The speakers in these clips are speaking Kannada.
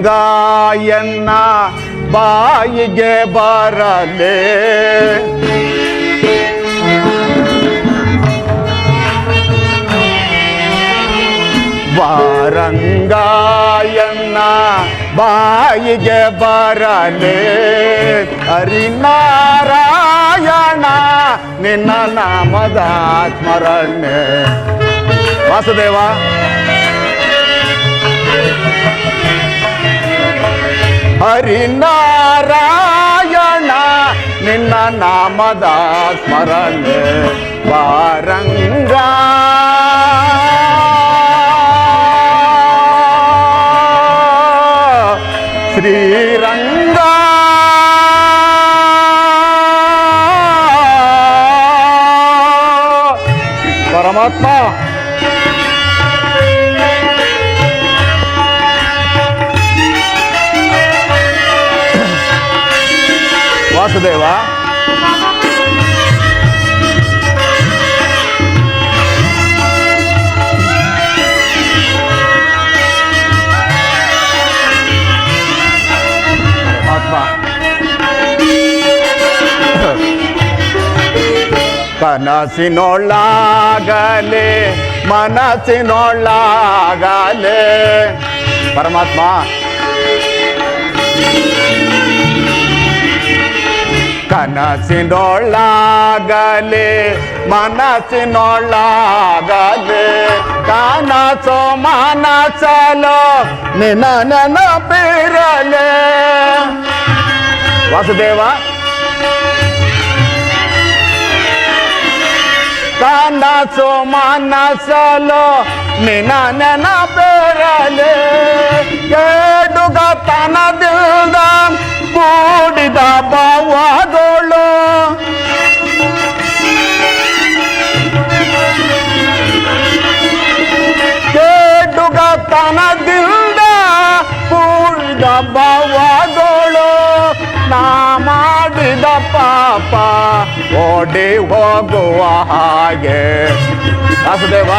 ವಾರಂಗಾಯನ್ನ ಬಾಯಿಗೆ ಬರಲೇ ವಾರಂಗಾಯನ್ನ ಬಾಯಿಗೆ ಬರಲೇ ಹರಿನಾರಾಯಣ ನಿನ್ನ ನಾಮದ ಸ್ಮರಣೆ. ವಾಸುದೇವ ಹರಿನಾರಾಯಣ ನಿನ್ನ ನಾಮದ ಸ್ಮರಣೆ ವಾರಂಗ ಶ್ರೀರಂಗ ಪರಮಾತ್ಮ ವಾಸುದೇವ ಕನಸಿನೊಳಗಲೆ ಮನಸ್ಸಿನೊಳಗಲೆ ಪರಮಾತ್ಮ ಕನಸಿನೊಳಗಲೆ ಮನಸ್ಸಿನೊಳಗಲೆ ಕನಸು ಮನಸಲು ನಿನ್ನ ನೆನಪಿರಲೆ. ವಾಸುದೇವ ಕನಸು ಮನಸಲು ನಿನ್ನ ನೆನಪಿರಲೆ ಕೇಡುಗತನದಿಂದ ಕೂಡಿದ ಭಾವಗಳು ಕೇಡುಗತನದಿಂದ ಕೂಡಿದ ಭಾವಗಳು ನಾ ಮಾಡಿದ ಪಾಪ ಓಡಿ ಹೋಗುವ ಹಾಗೆ. ವಾಸುದೇವ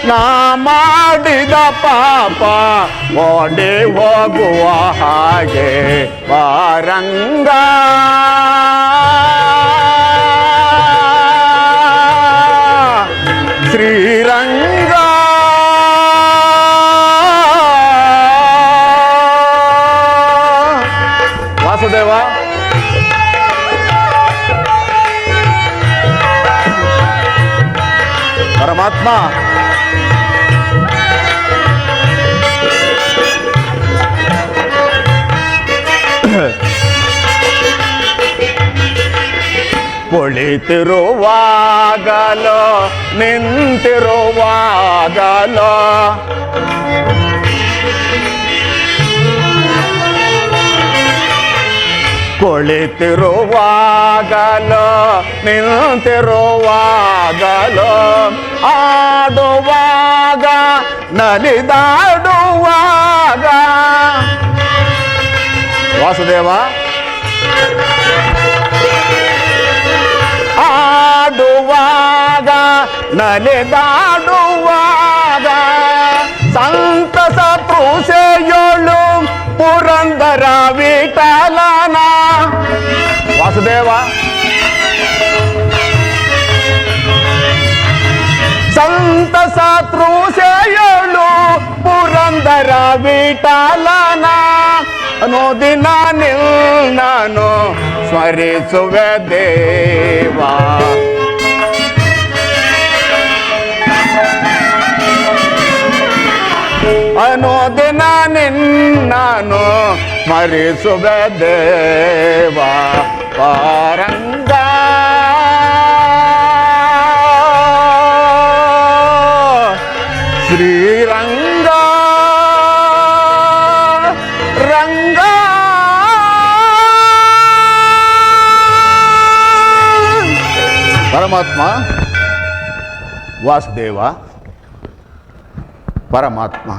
ನಾ ಮಾಡಿದ ಪಾಪ ಓಡಿ ಹೋಗುವ ಹಾಗೆ ವಾರಂಗ ಶ್ರೀರಂಗ ವಾಸುದೇವ ಪರಮಾತ್ಮ ಕುಳಿತಿರುವಾಗಲೋ ನಿಂತಿರುವಾಗಲೋ ಕುಳಿತಿರುವಾಗಲೋ ನಿಂತಿರುವಾಗಲೋ ಆಡುವಾಗ ನಲಿದಾಡುವಾಗ. ವಾಸುದೇವ ಆಡುವಾಗ ನಲಿದಾಡುವಾಗ ಸಂತಸ ತೃಷೆಯೋಳು ಪುರಂದರ ವಿಠಲನ. ವಾಸುದೇವ ಸಂತಸ ತೃಷೆಯಳು ಪುರಂದರ ವಿಠಲನ ಅನುದಿನ ನಿನ್ನನು ಸ್ಮರಿಸುವೆ ದೇವಾ. ಅನುದಿನ ನಿನ್ನನು ಸ್ಮರಿಸುವೆ ದೇವಾ ಪಾರಂಗ. ಶ್ರೀರಂಗ ರಂಗ ಪರಮಾತ್ಮ ವಾಸುದೇವ ಪರಮಾತ್ಮ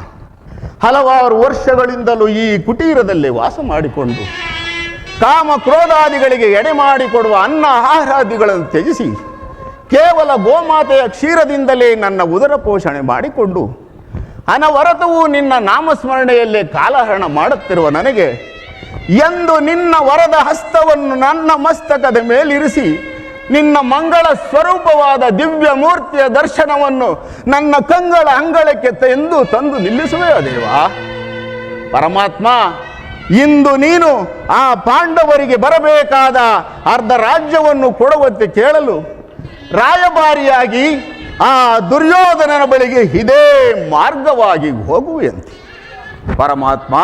ಹಲವಾರು ವರ್ಷಗಳಿಂದಲೂ ಈ ಕುಟೀರದಲ್ಲಿ ವಾಸ ಮಾಡಿಕೊಂಡು ಕಾಮ ಕ್ರೋಧಾದಿಗಳಿಗೆ ಎಡೆ ಮಾಡಿಕೊಡುವ ಅನ್ನ ಆಹಾರಾದಿಗಳನ್ನು ತ್ಯಜಿಸಿ ಕೇವಲ ಗೋಮಾತೆಯ ಕ್ಷೀರದಿಂದಲೇ ನನ್ನ ಉದರ ಪೋಷಣೆ ಮಾಡಿಕೊಂಡು ಅನವರತವೂ ನಿನ್ನ ನಾಮಸ್ಮರಣೆಯಲ್ಲೇ ಕಾಲಹರಣ ಮಾಡುತ್ತಿರುವ ನನಗೆ ಎಂದು ನಿನ್ನ ವರದ ಹಸ್ತವನ್ನು ನನ್ನ ಮಸ್ತಕದ ಮೇಲಿರಿಸಿ ನಿನ್ನ ಮಂಗಳ ಸ್ವರೂಪವಾದ ದಿವ್ಯ ಮೂರ್ತಿಯ ದರ್ಶನವನ್ನು ನನ್ನ ಕಂಗಳ ಅಂಗಳಕ್ಕೆ ಎಂದು ತಂದು ನಿಲ್ಲಿಸುವೆಯೋ ದೇವಾ. ಪರಮಾತ್ಮ, ಇಂದು ನೀನು ಆ ಪಾಂಡವರಿಗೆ ಬರಬೇಕಾದ ಅರ್ಧ ರಾಜ್ಯವನ್ನು ಕೊಡುವಂತೆ ಕೇಳಲು ರಾಯಭಾರಿಯಾಗಿ ಆ ದುರ್ಯೋಧನನ ಬಳಿಗೆ ಇದೇ ಮಾರ್ಗವಾಗಿ ಹೋಗುವೆಯಂತೆ. ಪರಮಾತ್ಮ,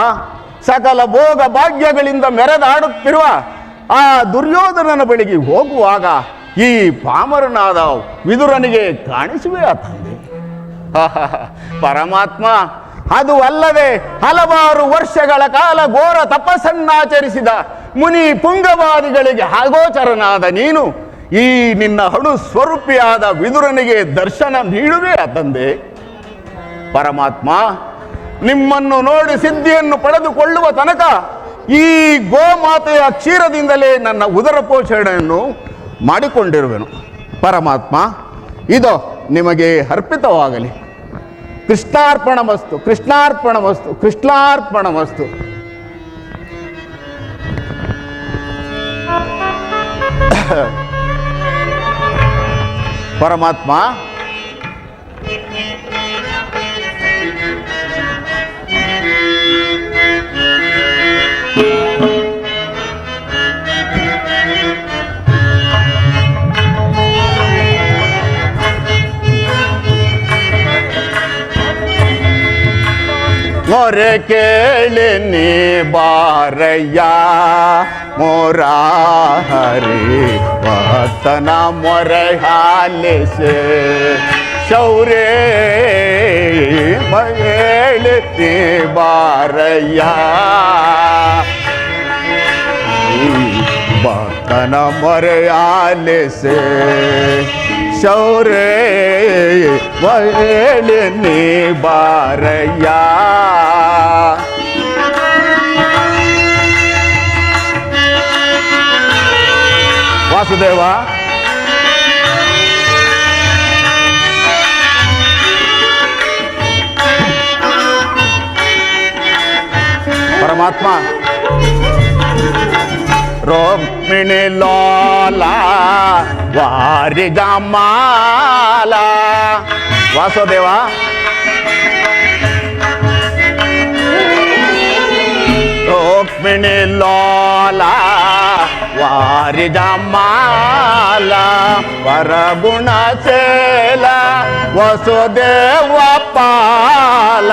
ಸಕಲ ಭೋಗ ಭಾಗ್ಯಗಳಿಂದ ಮೆರೆದಾಡುತ್ತಿರುವ ಆ ದುರ್ಯೋಧನನ ಬಳಿಗೆ ಹೋಗುವಾಗ ಈ ಪಾಮರನಾದ ವಿದುರನಿಗೆ ಕಾಣಿಸುವೆ ಆ ತಂದೆ. ಪರಮಾತ್ಮ, ಅದು ಅಲ್ಲದೆ ಹಲವಾರು ವರ್ಷಗಳ ಕಾಲ ಘೋರ ತಪಸ್ಸನ್ನಾಚರಿಸಿದ ಮುನಿ ಪುಂಗವಾದಿಗಳಿಗೆ ಅಗೋಚರನಾದ ನೀನು ಈ ನಿನ್ನ ಹಣು ಸ್ವರೂಪಿಯಾದ ವಿದುರನಿಗೆ ದರ್ಶನ ನೀಡುವೆ ಆ ತಂದೆ. ಪರಮಾತ್ಮ, ನಿಮ್ಮನ್ನು ನೋಡಿ ಸಿದ್ಧಿಯನ್ನು ಪಡೆದುಕೊಳ್ಳುವ ತನಕ ಈ ಗೋಮಾತೆಯ ಕ್ಷೀರದಿಂದಲೇ ನನ್ನ ಉದರ ಪೋಷಣೆಯನ್ನು ಮಾಡಿಕೊಂಡಿರುವೆನು. ಪರಮಾತ್ಮ, ಇದೋ ನಿಮಗೆ ಅರ್ಪಿತವಾಗಲಿ. ಕೃಷ್ಣಾರ್ಪಣಮಸ್ತು, ಕೃಷ್ಣಾರ್ಪಣಮಸ್ತು, ಕೃಷ್ಣಾರ್ಪಣಮಸ್ತು. ಪರಮಾತ್ಮ, ಮೊರೆ ಕೇಳಿ ನೀ ಬಾರಯ್ಯ ಮೊರಾಹರಿ ಭಕ್ತನ ಮೊರೆ ಆಲಿಸೆ ಶೌರ್ಯ ಹೇಳಿ ನೀ ಬಾರಯ್ಯ ಭಕ್ತನ ಮೊರೆ ಆಲಿಸೆ ಶೌರ್ಯ ಹೇಳಿ ನೀ ಬಾರಯ್ಯ. ವಾಸುದೇವ, ಪರಮಾತ್ಮ, ರುಕ್ಮಿಣಿ ಲೋಲ ವಾರಿ ಜಮಾಲ. ವಾಸುದೇವ, ರುಕ್ಮಿಣಿ ಲೋಲ ವಾರಿ ಜಮಾಲ ವರಗುಣ ಸೇಲ ವಸುದೇವ ಪಾಲ.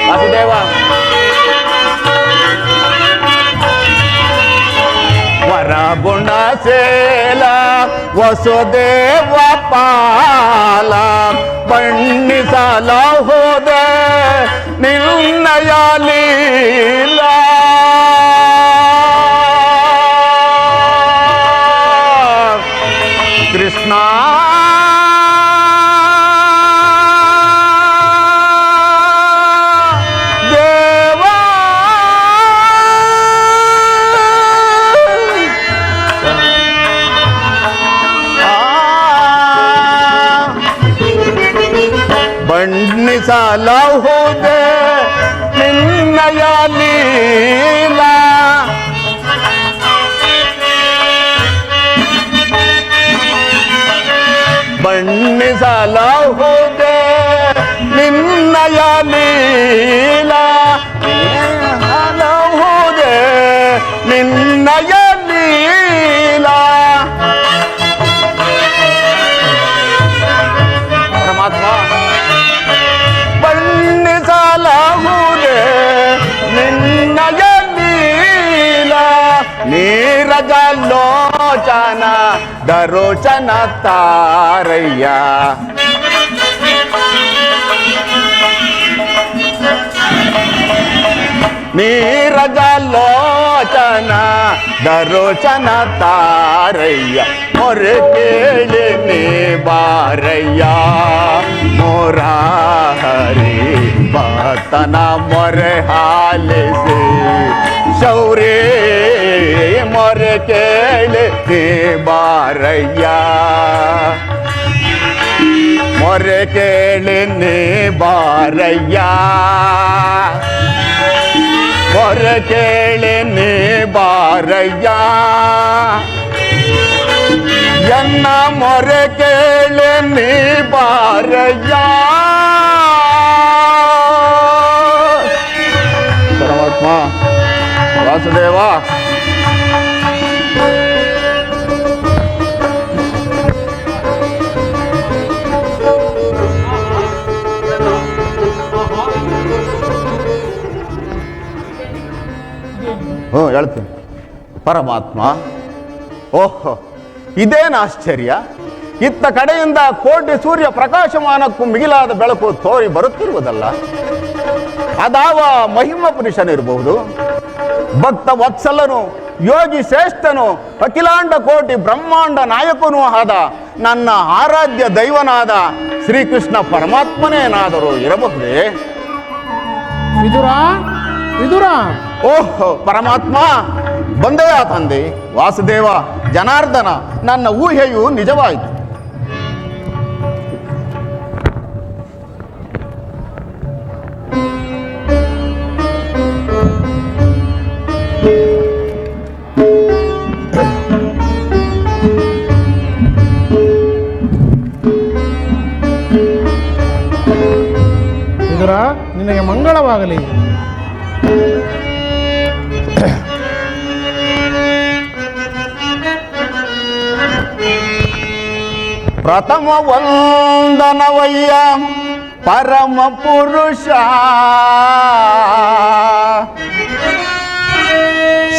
ವಾಸುದೇವ, ವರಗುಣ ಸೇಲ ವಸುದೇವ ಪಾಲ ಬಣ್ಣಿಸಲ ಹೋದೆ ನಿನ್ನಯ ಲೀಲಾ. ಕೃಷ್ಣ, ಬಣ್ಣಿಸಲ ಹೋದೆ ನಿನ್ನಯ ಲೀಲಾ. ಬಣ್ಣಿಸಲ ಬಣ್ಣಿಸಲಹುದೇ ನಿನ್ನಯ ಲೀಲಾ ಲಹುದೇ ನಿನ್ನಯ ಲೀಲಾ. ಪರಮಾತ್ಮ ಬಣ್ಣಿಸಲಹುದೇ ನಿನ್ನಯ ಲೀಲಾ ನೀರಜ ಲೋಚನ ದರೋಚನ ತಾರಯ್ಯ. ನೀರಜ ಲೋಚನ ದರೋಚನ ತಾರಯ್ಯ ಮೊರೆ ಕೇಳಿ ನೀ ಬಾರಯ್ಯ. ಮೊರಾಹರಿ ಭಕ್ತನ ಮೊರೆ ಹಾಲಿಸಿ ಶೌರ್ಯ ಮೊರೆ ಕೇಳಿ ನೀ ಬಾರಯ್ಯ. ಮೊರೆ ಕೇಳಿ ನೀ ಬಾರಯ್ಯ. ಮೊರೆ ಕೇಳಿ ನೀ ಬಾರಯ್ಯ. ಎನ್ನ ಮೊರೆ ಕೇಳಿ ನೀ ಬಾರಯ್ಯ. ಪರಮಾತ್ಮ ವಾಸುದೇವ ಹೇಳ್ತೀನಿ. ಪರಮಾತ್ಮ ಓಹೋ ಇದೇನು ಆಶ್ಚರ್ಯ. ಇತ್ತ ಕಡೆಯಿಂದ ಕೋಟಿ ಸೂರ್ಯ ಪ್ರಕಾಶಮಾನಕ್ಕೂ ಮಿಗಿಲಾದ ಬೆಳಕು ತೋರಿ ಬರುತ್ತಿರುವುದಲ್ಲ. ಅದಾವ ಮಹಿಮ ಪುರುಷನಿರಬಹುದು, ಭಕ್ತ ವತ್ಸಲನು, ಯೋಗಿ ಶ್ರೇಷ್ಠನು, ಅಖಿಲಾಂಡ ಕೋಟಿ ಬ್ರಹ್ಮಾಂಡ ನಾಯಕನೂ ಆದ ನನ್ನ ಆರಾಧ್ಯ ದೈವನಾದ ಶ್ರೀಕೃಷ್ಣ ಪರಮಾತ್ಮನೇನಾದರೂ ಇರಬಹುದೇ? ವಿದುರ ವಿದುರ ಓಹೋ ಪರಮಾತ್ಮ ಬಂದೆಯ ತಂದೆ ವಾಸುದೇವ ಜನಾರ್ದನ, ನನ್ನ ಊಹೆಯು ನಿಜವಾಯಿತು. ವಿದುರ ನಿನಗೆ ಮಂಗಳವಾಗಲಿ. ಪ್ರಥಮ ವಂದನವಯ್ಯ ಪರಮ ಪುರುಷ.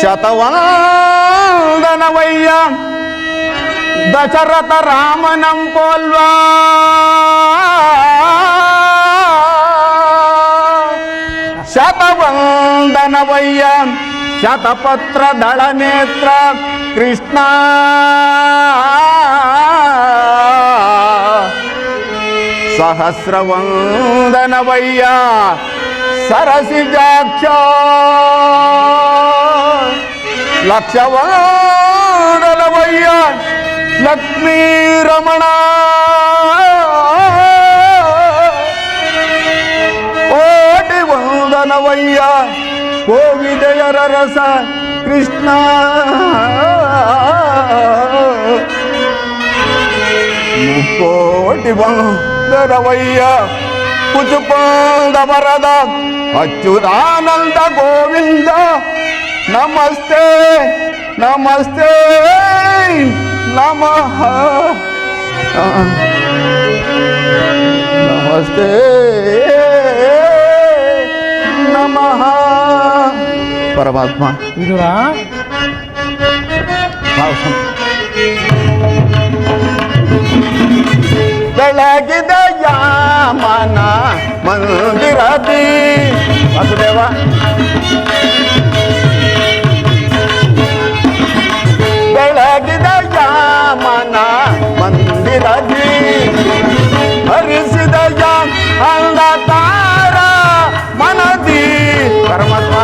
ಶತವಂದನವಯ್ಯ ದಶರಥ ರಾಮನಂ ಪೋಲ್ವಾ. ಶತವಂದನವಯ್ಯ ಶತಪತ್ರ ದಳ ನೇತ್ರ ಕೃಷ್ಣ. ಸಹಸ್ರವಂದನವಯ್ಯ ಸರಸಿಜಾಕ್ಷ. ಲಕ್ಷವಂದನವಯ್ಯ ಲಕ್ಷ್ಮೀ ರಮಣ. ಕೋಟಿ ವಂದನವಯ್ಯ ಕೋವಿದೆಯರ ರಸ ಕೃಷ್ಣ. ಮುಕ್ಕೋಟಿ ವಂದನವಯ್ಯ ಕುಚುಪಾದ ವರದ ಅಚ್ಯುತಾನಂದ ಗೋವಿಂದ. ನಮಸ್ತೆ ನಮಸ್ತೆ ನಮಃ ನಮಸ್ತೆ ನಮಃ. ಪರಮಾತ್ಮ ವಿದುರ ಬೆಳಗಿದ ಯಾಮನ ಮಂದಿರದಿ ವಾಸುದೇವ. ಬೆಳಗಿದ ಯಾಮನ ಮಂದಿರದಿ ಹರಿಸಿದ ಅಂಧಕಾರ ಮನದಿ. ಪರಮಾತ್ಮ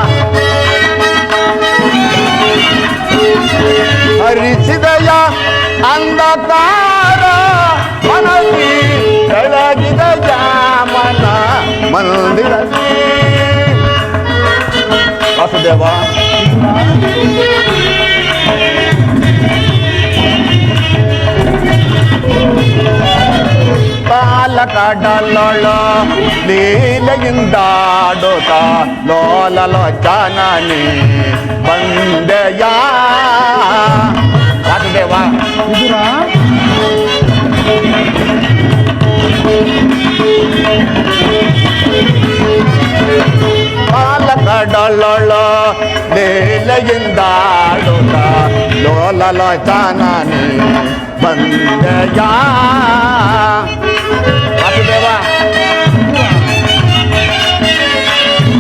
ಹರಿಸಿದಯ ಅಂಧಕಾರ ಮನದಿ ಬೆಳಗಿದ ಜಾಮನ ಮಂದಿರದಿ. ವಾಸುದೇವ ಕಡಲೊಳು ಲೀಲೆಯಿಂದಾಡುತ್ತ ಲೋಲಲೋಚನನಿ ಬಂದೆಯ ವಾಸುದೇವ. ವಿದುರ ಕಾಲ ಕಡಲೊಳು ಲೀಲೆಯಿಂದಾಡುತ್ತ ಲೋಲಲೋಚನನಿ ಬಂದೆಯ ವಾಸುದೇವ.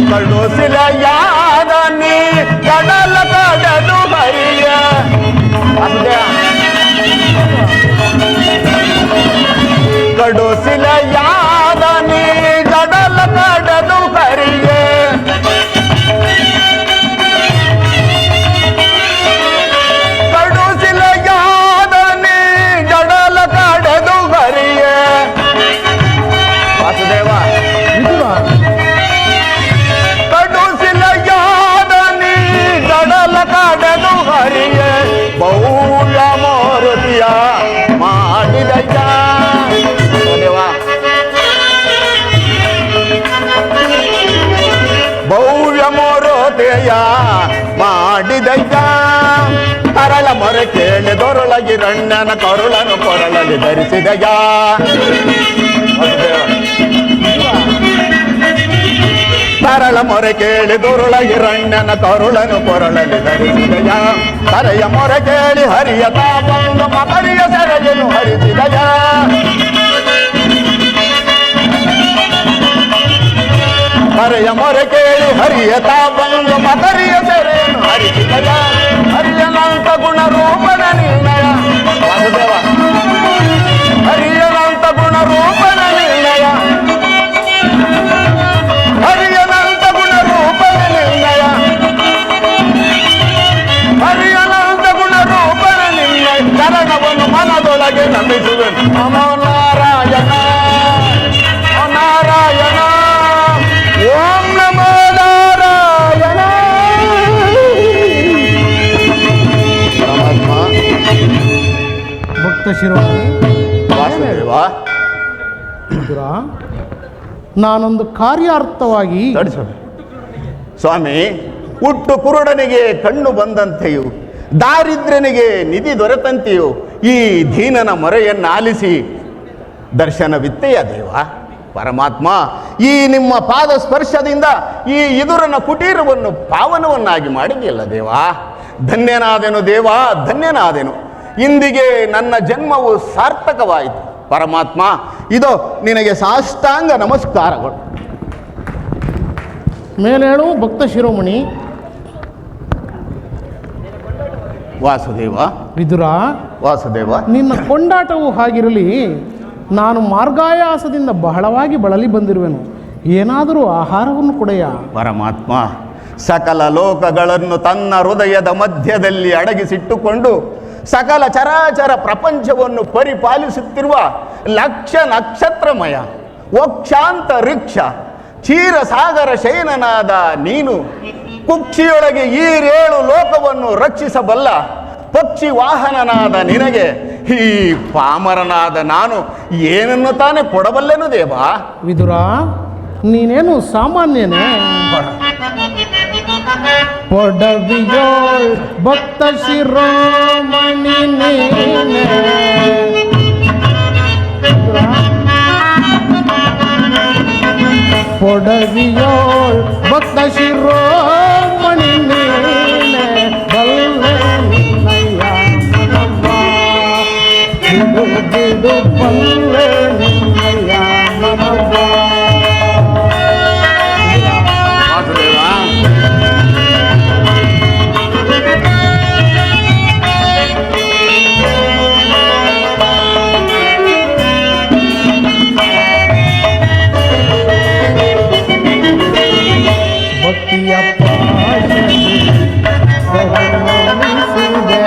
ಕಳುಸಿಲೆಯಾದ ನೀ ಕಡಲ ಕಡಲು ಹರಿಯ ವಾಸುದೇವ. ಕಡುಸಿಲೆಯಾದ ನೀ ಕಡಲ ಕಡಲು ಹರಿಯ ಕಡುಸಿಲೆಯಾದ ನೀ ಕಡಲ ಕಡಲು ಹರಿಯ ವಾಸುದೇವ. ವಿದುರ ಕಡುಸಿಲೆಯಾದ ನೀ ಕಡಲ ಕಡಲು ಹರಿಯ ಭವ್ಯ ಮಾರುತಿಯ ಮಾಡಿದಯ್ಯ ವಾಸುದೇವ. ಭವ್ಯ ಮಾರುತಿಯ ಮಾಡಿದಯ್ಯ ಕರಳ ಮೊರೆ ಕೇಳಿ ದೊರಳಗಿರಣ್ಣನ ಕರುಳನು ಕೊರಳಲ್ಲಿ ಧರಿಸಿದಯ್ಯ ವಾಸುದೇವ. ಕರಳ ಮೊರೆ ಕೇಳಿ ದುರುಳಗಿರಣ್ಣನ ಕರುಳನು ಕೊರಳಲ್ಲಿ ಧರಿಸಿದಯ ಕರೆಯ ಮೊರೆ ಕೇಳಿ ಹರಿಯ ತಾಪಂದು ಮಕರಿಯ ಸೆರೆಯನ್ನು ಹರಿಸಿದಯ ಕರೆಯ ಮೊರೆ ಕೇಳಿ ಹರಿಯ ತಾಪಂದು ಮಕರಿಯ ಸೆರೆಯನ್ನು ಹರಿಸಿದಯ ಹರಿಯನಂತ ಗುಣ ರೂಪನ ನಿರ್ಣಯ ವಾಸುದೇವ. ಹರಿಯನಂತ ಗುಣ ರೂಪನ ನಿರ್ಣಯ ಹರಿಯನಂತ ಗುಣ ರೂಪನ ನಿರ್ಣಯ ಹರಿಯನಂತ ಗುಣ ರೂಪನ ನಿರ್ಣಯ ಚರಣವನ್ನು ಮನದೊಳಗೆ ನಂಬಿಸುವೆನು. ನಮೋ ನಾರಾಯಣ ನಾರಾಯಣ ಓಂ ನಮೋ ನಾರಾಯಣ. ಪರಮಾತ್ಮ ಭಕ್ತ ಶಿರೋಮಣಿ ವಾಸುದೇವ. ವಿದುರ ನಾನೊಂದು ಕಾರ್ಯಾರ್ಥವಾಗಿ ಸ್ವಾಮಿ, ಹುಟ್ಟು ಕುರುಡನಿಗೆ ಕಣ್ಣು ಬಂದಂತೆಯೂ ದಾರಿದ್ರ್ಯನಿಗೆ ನಿಧಿ ದೊರೆತಂತೆಯೂ ಈ ದೀನನ ಮೊರೆಯನ್ನಾಲಿಸಿ ದರ್ಶನವಿತ್ತೆಯ ದೇವ. ಪರಮಾತ್ಮ, ಈ ನಿಮ್ಮ ಪಾದ ಸ್ಪರ್ಶದಿಂದ ಈ ಇದುರನ ಕುಟೀರವನ್ನು ಪಾವನವನ್ನಾಗಿ ಮಾಡಿದೆಯಲ್ಲ ದೇವ. ಧನ್ಯನಾದೆನು ದೇವ, ಧನ್ಯನಾದೆನು. ಇಂದಿಗೆ ನನ್ನ ಜನ್ಮವು ಸಾರ್ಥಕವಾಯಿತು. ಪರಮಾತ್ಮ, ಇದೋ ನಿನಗೆ ಸಾಷ್ಟಾಂಗ ನಮಸ್ಕಾರಗಳು. ಮೇಲೇಳು ಭಕ್ತ ಶಿರೋಮಣಿ. ವಾಸುದೇವ. ವಿದುರ ವಾಸುದೇವ. ನಿನ್ನ ಕೊಂಡಾಟವು ಹಾಗಿರಲಿ, ನಾನು ಮಾರ್ಗಾಯಾಸದಿಂದ ಬಹಳವಾಗಿ ಬಳಲಿ ಬಂದಿರುವೆನು. ಏನಾದರೂ ಆಹಾರವನ್ನು ಕೊಡೆಯ. ಪರಮಾತ್ಮ, ಸಕಲ ಲೋಕಗಳನ್ನು ತನ್ನ ಹೃದಯದ ಮಧ್ಯದಲ್ಲಿ ಅಡಗಿಸಿಟ್ಟುಕೊಂಡು ಸಕಲ ಚರಾಚರ ಪ್ರಪಂಚವನ್ನು ಪರಿಪಾಲಿಸುತ್ತಿರುವ ಲಕ್ಷ ನಕ್ಷತ್ರಮಯ ವಕ್ಷಾಂತ ರಿಕ್ಷ ಕ್ಷೀರಸಾಗರ ಶಯನನಾದ ನೀನು ಕುಕ್ಷಿಯೊಳಗೆ ಈರೇಳು ಲೋಕವನ್ನು ರಕ್ಷಿಸಬಲ್ಲ ಪಕ್ಷಿ ವಾಹನನಾದ ನಿನಗೆ ಈ ಪಾಮರನಾದ ನಾನು ಏನನ್ನು ತಾನೇ ಕೊಡಬಲ್ಲೆನು ದೇವ. ವಿದುರ, ನೀನೇನು ಸಾಮಾನ್ಯನೇ? ಪೊಡವಿಯೋಳ್ ಭಕ್ತ ಶಿರೋಮಣಿ ನೀನೆ. ಪೊಡವಿಯೋಳ್ ಭಕ್ತ ಶಿರೋಮಣಿ ನೀನೆ. ಬಲ್ಲೆ ನಿನ್ನಯ್ಯ ಮನವ ಬಿಡು ಬಿಡು ಬಲ್ಲೆ ನಿನ್ನಯ್ಯ ಮನವ. ಭಕ್ತಿಯ ಪಾಶದಿ ಬಹುಮಾನಿಸಿದೆ.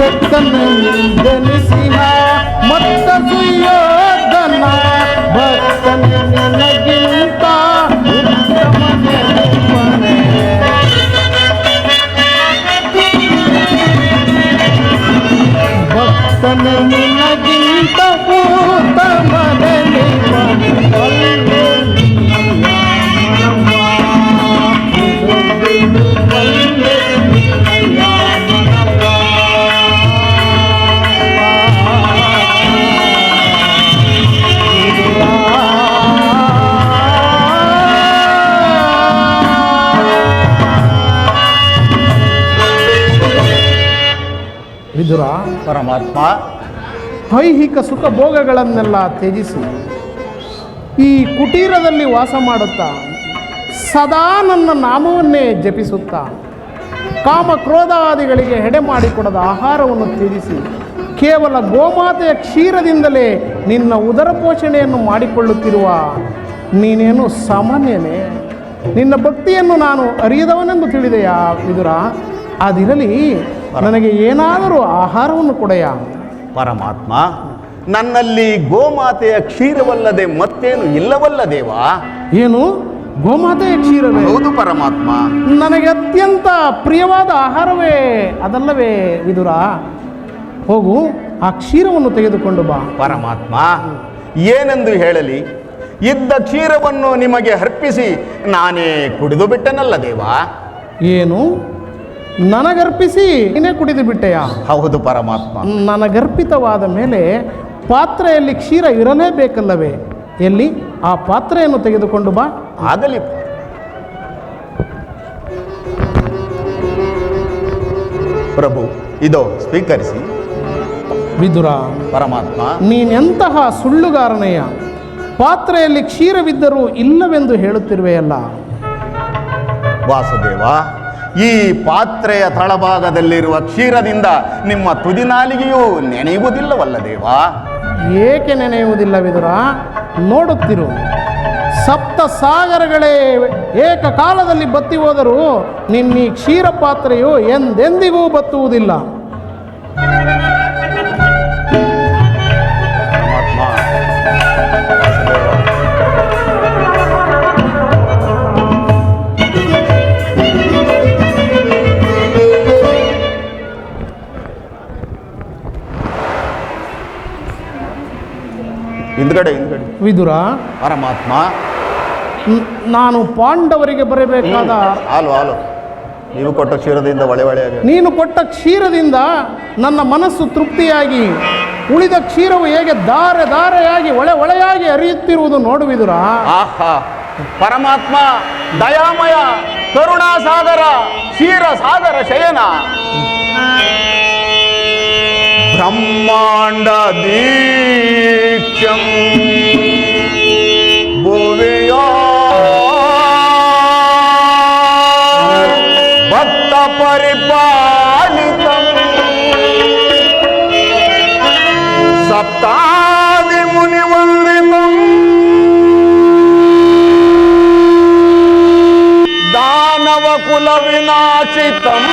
ಶಕ್ತನೆಂದೆನಿಸಿಹ ಮತ್ತ ಸುಯೋಧನ ಭಕ್ತನೆ ನಿನಗಿಂತ ಉತ್ತಮನೆನಿಪನೆ. ಭಕ್ತನೆ ನಿನಗಿಂತ ಉತ್ತಮನೆನಿಪನೆ. ಬಲ್ಲೆ ನಿನ್ನಯ ಮನವ, ಇದು ಬಿಡು ಬಲ್ಲೆ ನಿನ್ನಯ ಮನವ. ವಿದುರ, ಪರಮಾತ್ಮ, ಐಹಿಕ ಸುಖ ಭೋಗಗಳನ್ನೆಲ್ಲ ತ್ಯಜಿಸಿ ಈ ಕುಟೀರದಲ್ಲಿ ವಾಸ ಮಾಡುತ್ತಾ ಸದಾ ನನ್ನ ನಾಮವನ್ನೇ ಜಪಿಸುತ್ತಾ ಕಾಮ ಕ್ರೋಧಾದಿಗಳಿಗೆ ಎಡೆ ಮಾಡಿಕೊಡದ ಆಹಾರವನ್ನು ತ್ಯಜಿಸಿ ಕೇವಲ ಗೋಮಾತೆಯ ಕ್ಷೀರದಿಂದಲೇ ನಿನ್ನ ಉದರ ಪೋಷಣೆಯನ್ನು ಮಾಡಿಕೊಳ್ಳುತ್ತಿರುವ ನೀನೇನು ಸಾಮಾನ್ಯನೇ? ನಿನ್ನ ಭಕ್ತಿಯನ್ನು ನಾನು ಅರಿಯದವನೆಂದು ತಿಳಿದೆಯಾ ವಿದುರ? ಅದಿರಲಿ, ನನಗೆ ಏನಾದರೂ ಆಹಾರವನ್ನು ಕೊಡೆಯಾ? ಪರಮಾತ್ಮ, ನನ್ನಲ್ಲಿ ಗೋಮಾತೆಯ ಕ್ಷೀರವಲ್ಲದೆ ಮತ್ತೇನು ಇಲ್ಲವಲ್ಲ ದೇವಾ? ಏನು, ಗೋಮಾತೆಯ ಕ್ಷೀರವೇ? ಹೌದು ಪರಮಾತ್ಮ. ನನಗೆ ಅತ್ಯಂತ ಪ್ರಿಯವಾದ ಆಹಾರವೇ ಅದಲ್ಲವೇ ವಿದುರ? ಹೋಗು, ಆ ಕ್ಷೀರವನ್ನು ತೆಗೆದುಕೊಂಡು ಬಾ. ಪರಮಾತ್ಮ, ಏನೆಂದು ಹೇಳಲಿ? ಇದ್ದ ಕ್ಷೀರವನ್ನು ನಿಮಗೆ ಅರ್ಪಿಸಿ ನಾನೇ ಕುಡಿದು ಬಿಟ್ಟನಲ್ಲ ದೇವಾ? ಏನು, ನನಗರ್ಪಿಸಿ ನೀನೇ ಕುಡಿದು ಬಿಟ್ಟೆಯಾ? ಹೌದು ಪರಮಾತ್ಮ. ನನಗರ್ಪಿತವಾದ ಮೇಲೆ ಪಾತ್ರೆಯಲ್ಲಿ ಕ್ಷೀರ ಇರಲೇಬೇಕಲ್ಲವೇ? ಎಲ್ಲಿ ಆ ಪಾತ್ರೆಯನ್ನು ತೆಗೆದುಕೊಂಡು ಬಾ. ಆಗಲಿ. ಪ್ರಭು, ಇದೋ ಸ್ವೀಕರಿಸಿ. ವಿದುರ, ಪರಮಾತ್ಮ, ನೀನೆಂತಹ ಸುಳ್ಳುಗಾರನೆಯ? ಪಾತ್ರೆಯಲ್ಲಿ ಕ್ಷೀರವಿದ್ದರೂ ಇಲ್ಲವೆಂದು ಹೇಳುತ್ತಿರುವೆಯಲ್ಲ. ವಾಸುದೇವ, ಈ ಪಾತ್ರೆಯ ತಳಭಾಗದಲ್ಲಿರುವ ಕ್ಷೀರದಿಂದ ನಿಮ್ಮ ತುದಿನಾಲಿಗೆಯೂ ನೆನೆಯುವುದಿಲ್ಲವಲ್ಲ ದೇವಾ? ಏಕೆ ನೆನೆಯುವುದಿಲ್ಲ ವಿದುರ? ನೋಡುತ್ತಿರು, ಸಪ್ತ ಸಾಗರಗಳೇ ಏಕಕಾಲದಲ್ಲಿ ಬತ್ತಿ ಹೋದರೂ ನಿನ್ನ ಈ ಕ್ಷೀರ ಪಾತ್ರೆಯು ಎಂದೆಂದಿಗೂ ಬತ್ತುವುದಿಲ್ಲ. ಪರಮಾತ್ಮ, ವಾಸುದೇವ, ಹಿಂದ್ಗಡೆ ವಿದುರ, ಪರಮಾತ್ಮ, ನಾನು ಪಾಂಡವರಿಗೆ ಬರಬೇಕಾದ ಹಾಲು ನೀವು ಕೊಟ್ಟ ಕ್ಷೀರದಿಂದ ಒಳೆ ನೀನು ಕೊಟ್ಟ ಕ್ಷೀರದಿಂದ ನನ್ನ ಮನಸ್ಸು ತೃಪ್ತಿಯಾಗಿ ಉಳಿದ ಕ್ಷೀರವು ಹೇಗೆ ಧಾರೆ ಧಾರೆಯಾಗಿ ಒಳೆಯಾಗಿ ಹರಿಯುತ್ತಿರುವುದು ನೋಡುವಿದುರ. ಆಹಾ, ಪರಮಾತ್ಮ ದಯಾಮಯ ಕರುಣಾಸಾಗರ ಕ್ಷೀರ ಸಾಗರ ಶಯನ ಬ್ರಹ್ಮಾಂಡ ದೀಕ್ಷಂ ಭುವಿಯೋ ಭಕ್ತ ಪರಿಪಾಲಿತಂ ಸಪ್ತಾದಿ ಮುನಿವಂದಿತಂ ದಾನವ ಕುಲ ವಿನಾಶಿತಂ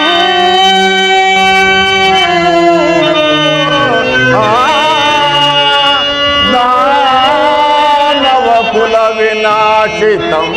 ದಾನವ ಕುಲ ವಿನಾಶಿತಂ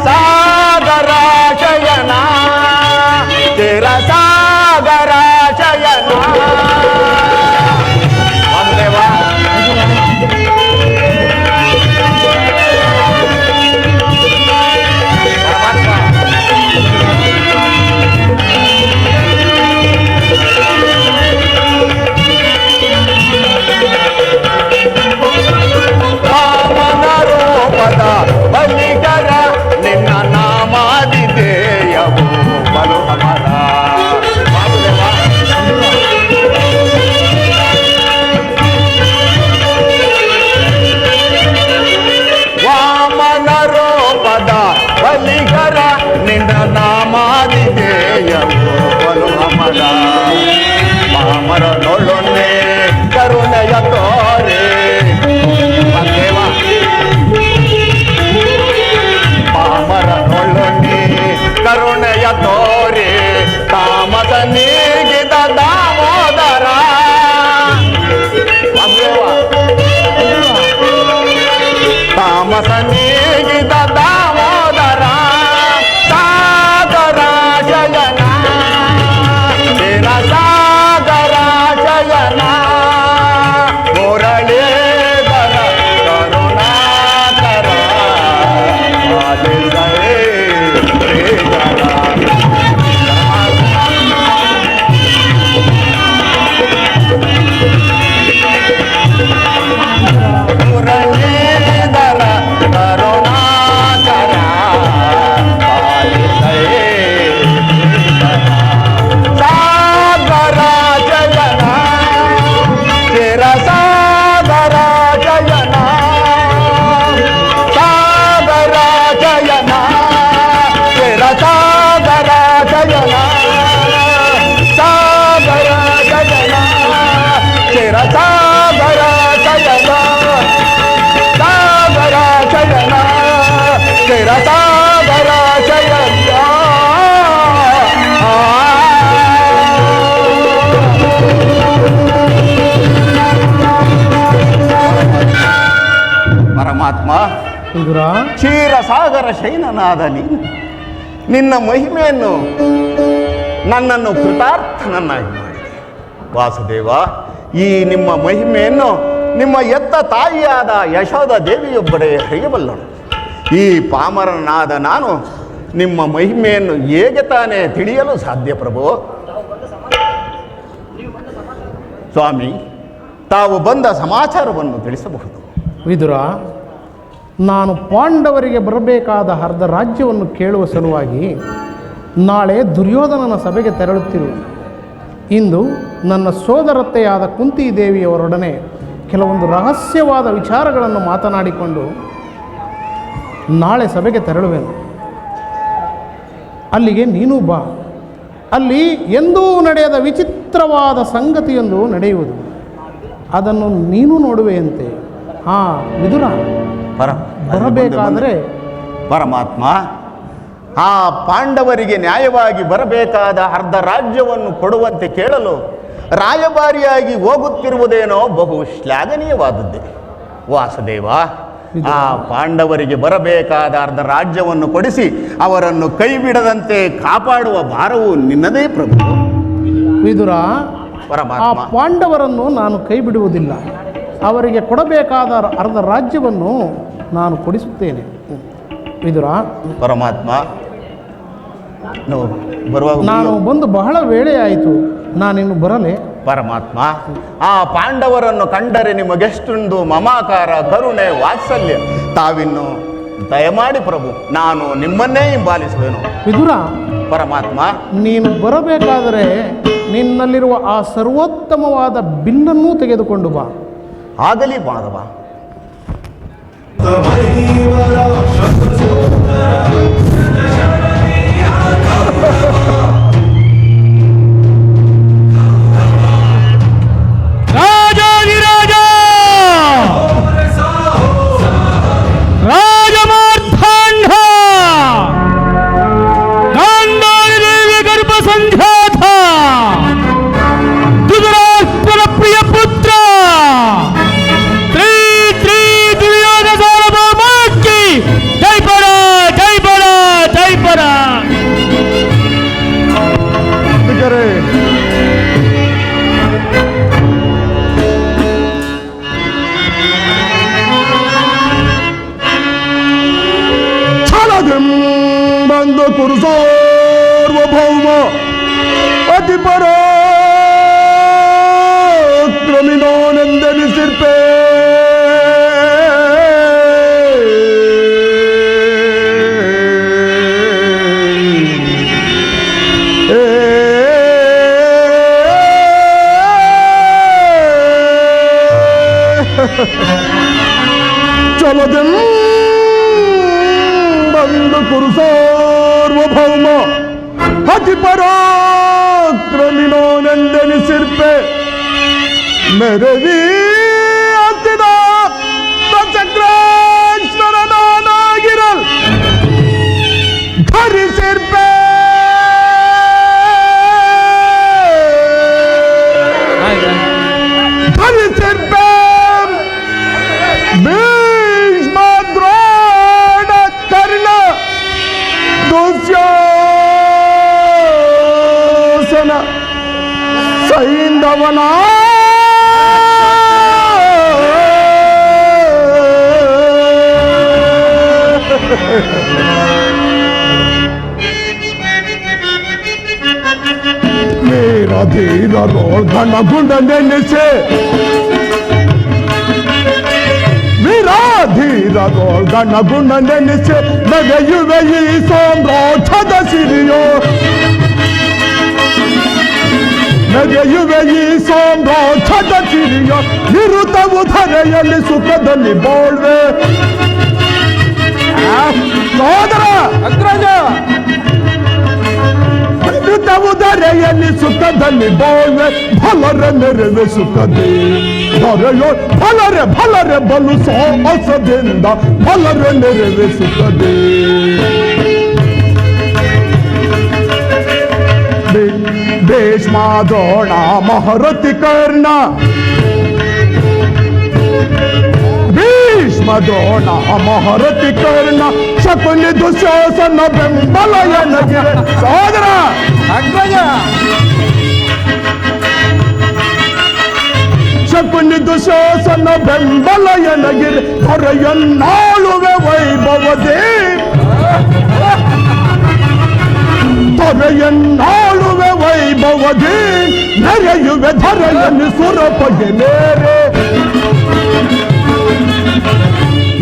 ಸಾಗರ ಶಯನ ತೋರೆ ದೇವ ಪಾಮರನೊಳ್ಳೊಣ್ಣಿ ಕರುಣೆಯ ತೋರೆ ತಾಮಸ ನೀಗಿದ ದಾಮೋದರ ದೇವ ತಾಮಸ ನೀಗಿದ ದಾಮೋದರ ಸಾಗರ ಶಯನ ನಿರ ಸಾಗರ ಶಯನ ಮುರಳೀಧರ ಕರುಣಾಕರ ಪಾಲಿಸಲೇ ಶ್ರೀಧರ ಮುರಳೀಧರ ಕರುಣಾಕರ ಪಾಲಿಸಲೇ ಸಾಗರ ಜಯನ ಚಿರ ಸಾಗರ ಜಯನ ಸಾಗರ ಜಯನ ಚಿರ ಸಾಗರ ಜಯನ ಸಾಗರ ಜಯನ ಚಿರ ಸಾಗರ ಜಯನ ಸಾಗರ ಜಯನ ಚಿರ ಸಾಗರ ಜಯನ ಪರಮಾತ್ಮ ವಿದುರ, ಕ್ಷೀರಸಾಗರ ಶಯನನಾದ ನೀನು ನಿನ್ನ ಮಹಿಮೆಯನ್ನು ನನ್ನನ್ನು ಕೃತಾರ್ಥನನ್ನಾಗಿ ಮಾಡಿದೆ ವಾಸುದೇವ. ಈ ನಿಮ್ಮ ಮಹಿಮೆಯನ್ನು ನಿಮ್ಮ ಎತ್ತ ತಾಯಿಯಾದ ಯಶೋದ ದೇವಿಯೊಬ್ಬರೇ ಹರಿಯಬಲ್ಲಳು. ಈ ಪಾಮರನಾದ ನಾನು ನಿಮ್ಮ ಮಹಿಮೆಯನ್ನು ಹೇಗೆ ತಾನೇ ತಿಳಿಯಲು ಸಾಧ್ಯ ಪ್ರಭು? ಸ್ವಾಮಿ, ತಾವು ಬಂದ ಸಮಾಚಾರವನ್ನು ತಿಳಿಸಬಹುದು? ವಿದುರ, ನಾನು ಪಾಂಡವರಿಗೆ ಬರಬೇಕಾದ ಅರ್ಧ ರಾಜ್ಯವನ್ನು ಕೇಳುವ ಸಲುವಾಗಿ ನಾಳೆ ದುರ್ಯೋಧನನ ಸಭೆಗೆ ತೆರಳುತ್ತಿರುವೆ. ಇಂದು ನನ್ನ ಸೋದರತ್ತೆಯಾದ ಕುಂತಿದೇವಿಯವರೊಡನೆ ಕೆಲವೊಂದು ರಹಸ್ಯವಾದ ವಿಚಾರಗಳನ್ನು ಮಾತನಾಡಿಕೊಂಡು ನಾಳೆ ಸಭೆಗೆ ತೆರಳುವೆನು. ಅಲ್ಲಿಗೆ ನೀನು ಬಾ. ಅಲ್ಲಿ ಎಂದೂ ನಡೆಯದ ವಿಚಿತ್ರವಾದ ಸಂಗತಿಯೊಂದು ನಡೆಯುವುದು, ಅದನ್ನು ನೀನು ನೋಡುವೆಯಂತೆ. ವಿದುರ, ಬರಬೇಕಾದರೆ ಪರಮಾತ್ಮ, ಆ ಪಾಂಡವರಿಗೆ ನ್ಯಾಯವಾಗಿ ಬರಬೇಕಾದ ಅರ್ಧ ರಾಜ್ಯವನ್ನು ಕೊಡುವಂತೆ ಕೇಳಲು ರಾಯಭಾರಿಯಾಗಿ ಹೋಗುತ್ತಿರುವುದೇನೋ ಬಹು ಶ್ಲಾಘನೀಯವಾದದ್ದೇ ವಾಸುದೇವ. ಆ ಪಾಂಡವರಿಗೆ ಬರಬೇಕಾದ ಅರ್ಧ ರಾಜ್ಯವನ್ನು ಕೊಡಿಸಿ ಅವರನ್ನು ಕೈ ಬಿಡದಂತೆ ಕಾಪಾಡುವ ಭಾರವು ನಿನ್ನದೇ ಪ್ರಭು. ವಿದುರ, ಪರಮಾತ್ಮ, ಆ ಪಾಂಡವರನ್ನು ನಾನು ಕೈ ಬಿಡುವುದಿಲ್ಲ. ಅವರಿಗೆ ಕೊಡಬೇಕಾದ ಅರ್ಧ ರಾಜ್ಯವನ್ನು ನಾನು ಕೊಡಿಸುತ್ತೇನೆ. ವಿದುರ, ಪರಮಾತ್ಮ, ಬರುವಾಗ ನಾನು ಬಂದು ಬಹಳ ವೇಳೆ ಆಯಿತು, ನಾನಿನ್ನು ಬರಲೆ? ಪರಮಾತ್ಮ, ಆ ಪಾಂಡವರನ್ನು ಕಂಡರೆ ನಿಮಗೆಷ್ಟೊಂದು ಮಮಾಕಾರ, ಕರುಣೆ, ವಾತ್ಸಲ್ಯ. ತಾವಿನ್ನು ದಯಮಾಡಿ ಪ್ರಭು, ನಾನು ನಿಮ್ಮನ್ನೇ ಹಿಂಬಾಲಿಸುವೆನು. ವಿದುರ, ಪರಮಾತ್ಮ, ನೀನು ಬರಬೇಕಾದರೆ ನಿನ್ನಲ್ಲಿರುವ ಆ ಸರ್ವೋತ್ತಮವಾದ ಬಿಲ್ಲನ್ನೂ ತೆಗೆದುಕೊಂಡು ಬಾ. ಆಗಲಿ ಮಾಧವ. ರಾಜಾಧಿರಾಜ ರಾಜಮಾರ್ತಾಂಡ ಗಾಂಧಾರಿ ದೇವಿ ಗರ್ಭ ಸಂಧ್ಯಾತ ಧೃತರಾಷ್ಟ್ರನ ಪ್ರಿಯ ಪುತ್ರ ಶ್ರೀ ಶ್ರೀ ದುರ್ಯೋಧನ ಸಾರ್ವಭೌಮಕ್ಕೆ ಜೈ ಪರ ಜೈ ಪರ ಜೈ ಪರ. ಬಂದು ಕುರುಸಾರ್ವಭೌಮ ಅತಿ ಪರಾಕ್ರಮಿನೋನೆಂದೆನಿಸಿರ್ಪೆ. ಚಲದೆಂ ಬಂದು ಕುರುಸಾರ್ವಭೌಮ ಅತಿ ಪರಾಕ್ರಮಿನೋನೆಂದೆನಿಸಿರ್ಪೆ. ಮೆರವೀ ರಾವಣ ಮೇರಾ ಧೀರರೋಳ್ ಘನ ಗುಂಡ ನೆನೆಸೆ ಧೀರರೋಳ್ ಘನ ಗುಂಡ ನೆನೆಸೆ ನಗೆಯುವೆ ಈ ಸಾಮ್ರಾಜ್ಯದ ಸಿರಿಯೋ ನಗೆಯುವೆ ಈ ಸಾಮ್ರಾಜ್ಯದ ಸಿರಿಯೋ ನಿರುತವು ಧರೆಯಲ್ಲಿ ಸುಖದಲ್ಲಿ ಬಾಳ್ವೆ ಸೋದರ ಅಗ್ರಜ ನಿರುತವು ಧರೆಯಲ್ಲಿ ಸುಖದಲ್ಲಿ ಬಾಳ್ವೆ ಭಲರೆ ನೆರವೆ ಸುಖದೇ ಧರೆಯೋ ಭಲರೆ ಬಲು ಸಾಹಸದಿಂದ ಭಲರೆ ನೆರವೆ ಸುಖದೇ ಭೀಷ್ಮ ದ್ರೋಣ ಮಹಾರಥಿ ಕರ್ಣ ಭೀಷ್ಮ ದ್ರೋಣ ಮಹಾರಥಿ ಕರ್ಣ ಶಕುನಿ ದುಶ್ಯಾಸನ ಬೆಂಬಲ ಎನಗಿರೆ ಸೋದರ ಅಗ್ರಜ ಶಕುನಿ ದುಶ್ಯಾಸನ ಬೆಂಬಲ ಎನಗಿರೆ ಹೊರೆಯನ್ನಾಳುವೆ ವೈಭವದೇ ತೊರೆಯನ್ನಾಳುವೆ ವೈಭವದೇ ನೆರೆಯುವೆ ಧರೆಯನ್ನು ಸುರಪಗೆ ನೇರೆ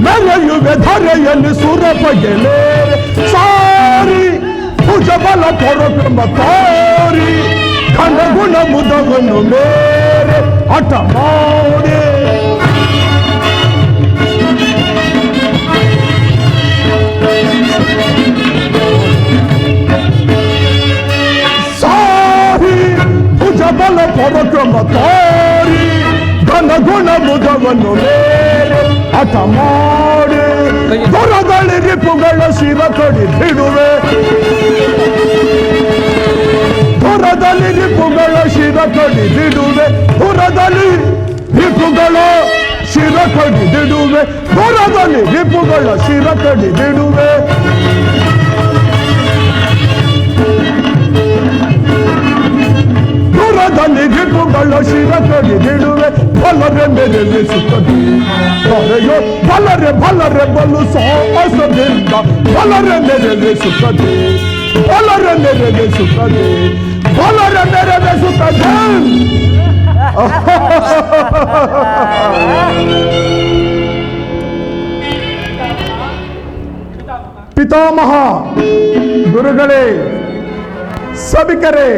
ನೆರೆಯುವೆ ಧರೆಯನ್ನು ಸುರಪಗೆ ನೇರೆ ಸಾರಿ ಭುಜಬಲ ಪರಕ್ರಮ ತಾರಿ ಖಂಡಗುಣ ಮುದವನ್ನು ಮೇರೆ ಹಠ ಮಾಡಿ ಬಲ ಪರಕ್ರಮ ತಾರಿ ಘನ ಗುಣ ಮುದವನ್ನು ಮೇರೆ ಹಠ ಮಾಡಿ ದೊರದಳಿ ರಿಪುಗಳ ಶಿರ ಕಡಿದಿಡುವೆ ದೊರದಲ್ಲಿ ರಿಪುಗಳ ಶಿರ ಕಡಿದಿಡುವೆ ದೊರದಲ್ಲಿ ರಿಪುಗಳ ಶಿರ ಕಡಿದಿಡುವೆ ದೊರದಲ್ಲಿ ರಿಪುಗಳ ಶಿರ ಕಡಿದಿಡುವೆ ದೂರದಲ್ಲಿ ರಿಪುಗಳ ಶಿರ ಕಡಿದಿಡುವೆ ಬಲರೆ ಮೆರೆವೆ ಸುಖದೇ ಧರೆಯೋ ಬಲರೆ ಬಲು ಸಾಹಸದಿಂದ ಬಲರೆ ಮೆರೆವೆ ಸುಖದೇ ಬಲರೆ ಮೆರೆವೆ ಸುಖದೇ ಬಲರೆ ಮೆರೆವೆ ಸುಖದೇ ಪಿತಾಮಹ ಗುರುಗಳೇ ಸಭಿಕರೇ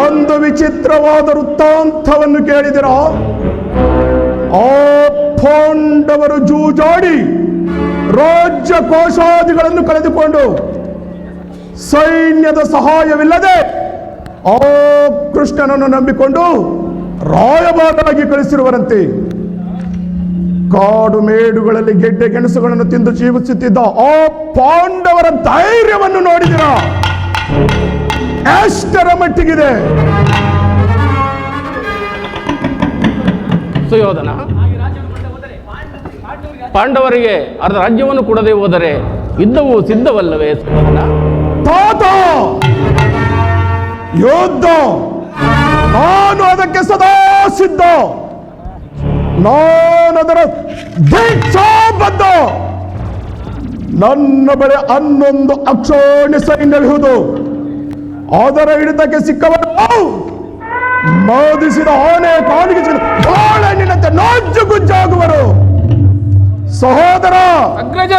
ಒಂದು ವಿಚಿತ್ರವಾದ ವೃತ್ತಾಂತವನ್ನು ಕೇಳಿದಿರ ಆ ಪಾಂಡವರು ಜೂಜಾಡಿ ರಾಜ್ಯ ಕೋಶಾದಿಗಳನ್ನು ಕಳೆದುಕೊಂಡು ಸೈನ್ಯದ ಸಹಾಯವಿಲ್ಲದೆ ಆ ಕೃಷ್ಣನನ್ನು ನಂಬಿಕೊಂಡು ರಾಯಭಾರರಾಗಿ ಕಳಿಸಿರುವರಂತೆ ಕಾಡು ಮೇಡುಗಳಲ್ಲಿ ಗೆಡ್ಡೆ ಗೆಣಸುಗಳನ್ನು ತಿಂದು ಜೀವಿಸುತ್ತಿದ್ದ ಆ ಪಾಂಡವರ ಧೈರ್ಯವನ್ನು ನೋಡಿದಿರ ಎಷ್ಟರ ಮಟ್ಟಿಗಿದೆ ಸುಯೋಧನ ಪಾಂಡವರಿಗೆ ಅರ್ಧ ರಾಜ್ಯವನ್ನು ಕೊಡದೆ ಹೋದರೆ ಯುದ್ಧವು ಸಿದ್ಧವಲ್ಲವೇ ಸುಯೋಧನ? ತಾತ ಯುದ್ಧ ನಾನು ಅದಕ್ಕೆ ಸದಾ ಸಿದ್ಧ ನಾನು ಅದರ ದೀಕ್ಷಾಬದ್ಧ ನನ್ನ ಬಳಿ 11 ಅಕ್ಷೋಣಿ ಸೈನ್ಯವಿರುವುದು ಅದರ ಹಿಡಿತಕ್ಕೆ ಸಿಕ್ಕವರು ಮೋದಿಸಿದ ಆನೆ ಕಾಲಿಗೆ ಬಾಳೆನಿನಂತೆ ನಾಜು ಗುಜ್ಜಾಗುವರು ಸಹೋದರ ಅಗ್ರಜ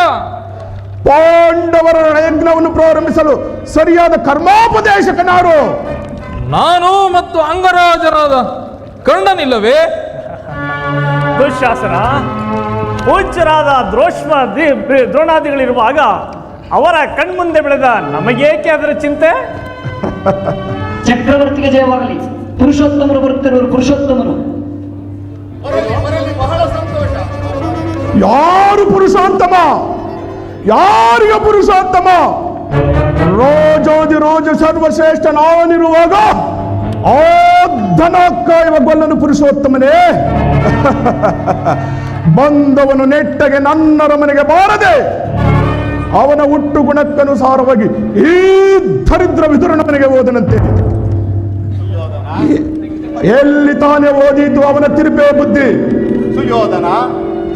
ಪಾಂಡವರ ಯಜ್ಞವನ್ನು ಪ್ರಾರಂಭಿಸಲು ಸರಿಯಾದ ಕರ್ಮೋಪದೇಶಕನಾರು ನಾನು ಮತ್ತು ಅಂಗರಾಜರಾದ ಕರ್ಣನಿಲ್ಲವೇ? ದುಶ್ಯಾಸನ ಪೂಜ್ಯರಾದ ದ್ರೋಣಾದಿಗಳಿರುವಾಗ ಅವರ ಕಣ್ಮುಂದೆ ಬೆಳೆದ ನಮಗೇಕೆ ಅದರ ಚಿಂತೆ? ಚಕ್ರವರ್ತಿಗೆ ಜಯವಾಗಲಿ. ಪುರುಷೋತ್ತಮರು ಬರುತ್ತಿರುವರು. ಪುರುಷೋತ್ತಮರು ಯಾರು ಪುರುಷೋತ್ತಮ? ಯಾರಿಗೆ ಪುರುಷೋತ್ತಮ? ರೋಜೋದಿ ರೋಜ ಸರ್ವಶ್ರೇಷ್ಠ ನಾವನಿರುವಾಗ ಆ ಧನ ಕಾಯುವ ಗೊಲ್ಲನು ಪುರುಷೋತ್ತಮನೇ. ಬಂದವನು ನೆಟ್ಟಗೆ ನನ್ನರ ಮನೆಗೆ ಬಾರದೆ ಅವನ ಹುಟ್ಟು ಗುಣಕ್ಕನುಸಾರವಾಗಿ ಈ ದರಿದ್ರ ವಿದುರನ ಮನೆಗೆ ಹೋದನಂತೆ. ಎಲ್ಲಿ ತಾನೇ ಓದಿದ್ದು ಅವನ ತಿರುಪೆ ಬುದ್ಧಿ. ಸುಯೋಧನ,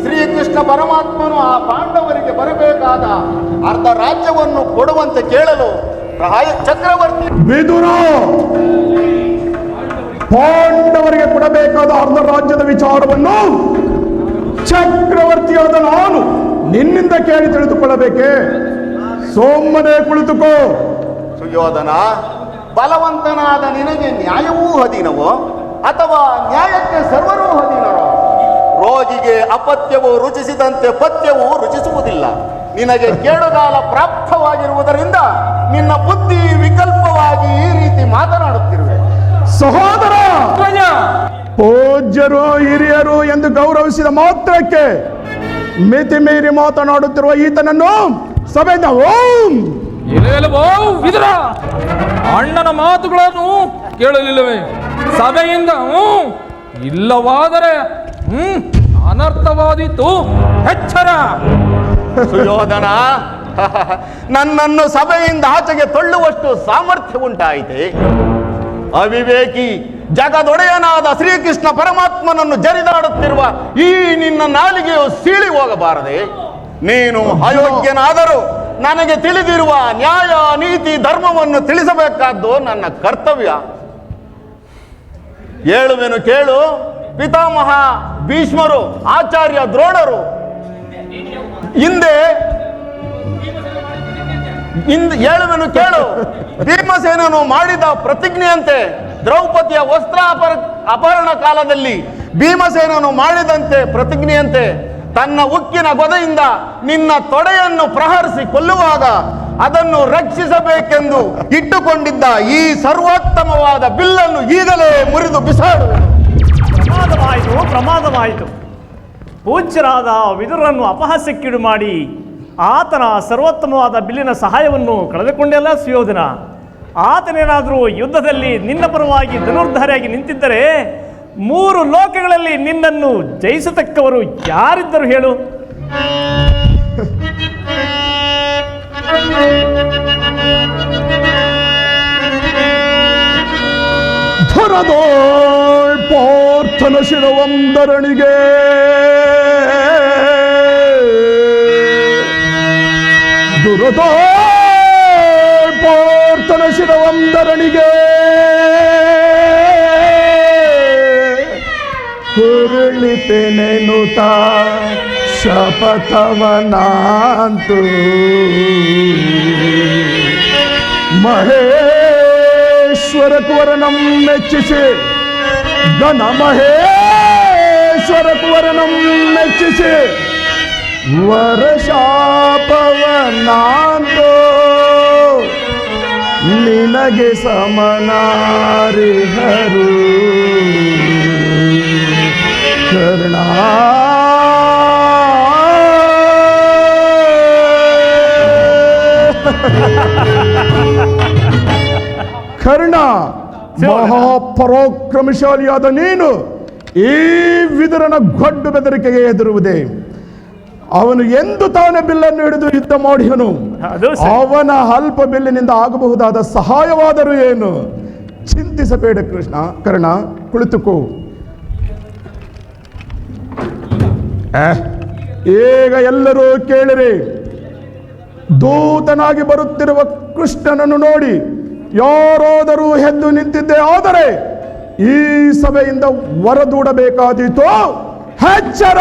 ಶ್ರೀಕೃಷ್ಣ ಪರಮಾತ್ಮನು ಆ ಪಾಂಡವರಿಗೆ ಬರಬೇಕಾದ ಅರ್ಧ ರಾಜ್ಯವನ್ನು ಕೊಡುವಂತೆ ಕೇಳಲು ಚಕ್ರವರ್ತಿ ವಿದುರ, ಪಾಂಡವರಿಗೆ ಕೊಡಬೇಕಾದ ಅರ್ಧ ರಾಜ್ಯದ ವಿಚಾರವನ್ನು ಚಕ್ರವರ್ತಿಯಾದ ನಾನು ನಿನ್ನಿಂದ ಕೇಳಿ ತಿಳಿದುಕೊಳ್ಳಬೇಕೆ? ಸೋಮನೆ ಕುಳಿತುಕೋ. ಸುಯೋಧನ, ಬಲವಂತನಾದ ನಿನಗೆ ನ್ಯಾಯವೂ ಅಧೀನವೋ ಅಥವಾ ನ್ಯಾಯಕ್ಕೆ ಸರ್ವರೂ ಅಧೀನರೋ? ರೋಗಿಗೆ ಅಪತ್ಯವು ರುಚಿಸಿದಂತೆ ಪಥ್ಯವು ರುಚಿಸುವುದಿಲ್ಲ. ನಿನಗೆ ಕೇಡುಗಾಲ ಪ್ರಾಪ್ತವಾಗಿರುವುದರಿಂದ ನಿನ್ನ ಬುದ್ಧಿ ವಿಕಲ್ಪವಾಗಿ ಈ ರೀತಿ ಮಾತನಾಡುತ್ತಿರುವೆ. ಸಹೋದರ, ಪೂಜ್ಯರು ಹಿರಿಯರು ಎಂದು ಗೌರವಿಸಿದ ಮಾತ್ರಕ್ಕೆ ಮಿತಿ ಮೀರಿ ಮಾತನಾಡುತ್ತಿರುವ ಈತನನ್ನು ಸಭೆಯಿಂದ ಓಂ ವಿದುರ, ಅಣ್ಣನ ಮಾತುಗಳನ್ನು ಕೇಳಲಿಲ್ಲವೇ? ಸಭೆಯಿಂದ ಇಲ್ಲವಾದರೆ ಅನರ್ಥವಾದೀತು. ಎಚ್ಚರ. ಸುಯೋಧನ, ನನ್ನನ್ನು ಸಭೆಯಿಂದ ಆಚೆಗೆ ತಳ್ಳುವಷ್ಟು ಸಾಮರ್ಥ್ಯ ಉಂಟಾಯಿತೆ. ಅವಿವೇಕಿ, ಜಗದೊಡೆಯನಾದ ಶ್ರೀಕೃಷ್ಣ ಪರಮಾತ್ಮನನ್ನು ಜರಿದಾಡುತ್ತಿರುವ ಈ ನಿನ್ನ ನಾಲಿಗೆಯು ಸೀಳಿ ಹೋಗಬಾರದೆ? ನೀನು ಅಯೋಗ್ಯನಾದರೂ ನನಗೆ ತಿಳಿದಿರುವ ನ್ಯಾಯ ನೀತಿ ಧರ್ಮವನ್ನು ತಿಳಿಸಬೇಕಾದ್ದು ನನ್ನ ಕರ್ತವ್ಯ. ಹೇಳುವೆನು ಕೇಳು. ಪಿತಾಮಹ ಭೀಷ್ಮರು, ಆಚಾರ್ಯ ದ್ರೋಣರು ಹೇಳುವೆನು ಕೇಳು. ಭೀಮಸೇನನು ಮಾಡಿದ ಪ್ರತಿಜ್ಞೆಯಂತೆ ದ್ರೌಪದಿಯ ವಸ್ತ್ರ ಅಪಹರಣ ಕಾಲದಲ್ಲಿ ಭೀಮಸೇನನು ಮಾಡಿದಂತೆ ಪ್ರತಿಜ್ಞೆಯಂತೆ ತನ್ನ ಉಕ್ಕಿನ ಗೊದೆಯಿಂದ ನಿನ್ನ ತೊಡೆಯನ್ನು ಪ್ರಹರಿಸಿ ಕೊಲ್ಲುವಾಗ ಅದನ್ನು ರಕ್ಷಿಸಬೇಕೆಂದು ಇಟ್ಟುಕೊಂಡಿದ್ದ ಈ ಸರ್ವೋತ್ತಮವಾದ ಬಿಲ್ಲನ್ನು ಈಗಲೇ ಮುರಿದು ಬಿಸಾಡುವೆನು. ಪ್ರಮಾದವಾಯಿತು. ಪೂಜ್ಯರಾದ ವಿದುರನ್ನು ಅಪಹಾಸ್ಯಕ್ಕೀಡು ಮಾಡಿ ಆತನ ಸರ್ವೋತ್ತಮವಾದ ಬಿಲ್ಲಿನ ಸಹಾಯವನ್ನು ಕಳೆದುಕೊಂಡೆಲ್ಲ ಸುಯೋಧನ. ಆತನೇನಾದರೂ ಯುದ್ಧದಲ್ಲಿ ನಿನ್ನ ಪರವಾಗಿ ಧನುರ್ಧಾರಿಯಾಗಿ ನಿಂತಿದ್ದರೆ 3 ಲೋಕಗಳಲ್ಲಿ ನಿನ್ನನ್ನು ಜಯಿಸತಕ್ಕವರು ಯಾರಿದ್ದರು ಹೇಳು? ಧರದೋಳ್ ಪಾರ್ಥನ ಶಿರವಂದರಣಿಗೆ ದುರದೋಳ್ ಪಾರ್ಥನ ಶಿರವಂದರಣಿಗೆ ಹುರುಳಿತೆನೆನುತ ಶಪಥವನಾಂತು ಮಹೇಶ್ವರ ಕುವರನಂ ಮೆಚ್ಚಿಸಿ ಘನ ಮಹೇಶ್ವರ ಕುವರನಂ ಮೆಚ್ಚಿಸಿ ವರಶಾಪವನಾಂತು ನಿನಗೆ ಸಮನಾರಿಹರು ಕರ್ಣ. ಕರ್ಣ, ಮಹಾಪರಾಕ್ರಮಶಾಲಿಯಾದ ನೀನು ಈ ವಿದುರನ ಗೊಡ್ಡು ಬೆದರಿಕೆಗೆ ಹೆದರುವುದೇ? ಅವನು ಎಂದು ತಾನೇ ಬಿಲ್ಲನ್ನು ಹಿಡಿದು ಯುದ್ಧ ಮಾಡಿದನು. ಅವನ ಅಲ್ಪ ಬಿಲ್ಲಿನಿಂದ ಆಗಬಹುದಾದ ಸಹಾಯವಾದರೂ ಏನು? ಚಿಂತಿಸಬೇಡ ಕೃಷ್ಣ. ಕರ್ಣ, ಕುಳಿತುಕೋ. ಈಗ ಎಲ್ಲರೂ ಕೇಳಿರಿ. ದೂತನಾಗಿ ಬರುತ್ತಿರುವ ಕೃಷ್ಣನನ್ನು ನೋಡಿ ಯಾರಾದರೂ ಎದ್ದು ನಿಂತಿದ್ದೇ ಆದರೆ ಈ ಸಭೆಯಿಂದ ಹೊರದೂಡಬೇಕಾದೀತು. ಎಚ್ಚರ.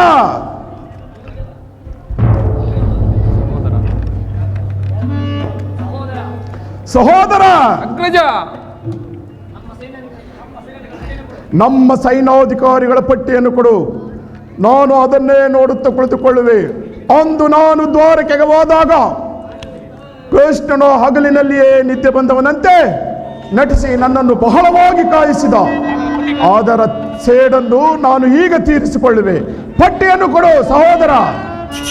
ಸಹೋದರ, ಅಗ್ರಜ, ನಮ್ಮ ಸೈನ್ಯಾಧಿಕಾರಿಗಳ ಪಟ್ಟಿಯನ್ನು ಕೊಡು. ನಾನು ಅದನ್ನೇ ನೋಡುತ್ತಾ ಕುಳಿತುಕೊಳ್ಳುವೆ. ಅಂದು ನಾನು ದ್ವಾರಕೆಗೆ ಹೋದಾಗ ಕೃಷ್ಣನು ಹಗಲಿನಲ್ಲಿಯೇ ನಿದ್ದೆ ಬಂದವನಂತೆ ನಟಿಸಿ ನನ್ನನ್ನು ಬಹಳವಾಗಿ ಕಾಯಿಸಿದ. ಅದರ ಸೇಡನ್ನು ನಾನು ಈಗ ತೀರಿಸಿಕೊಳ್ಳುವೆ. ಪಟ್ಟಿಯನ್ನು ಕೊಡು ಸಹೋದರ.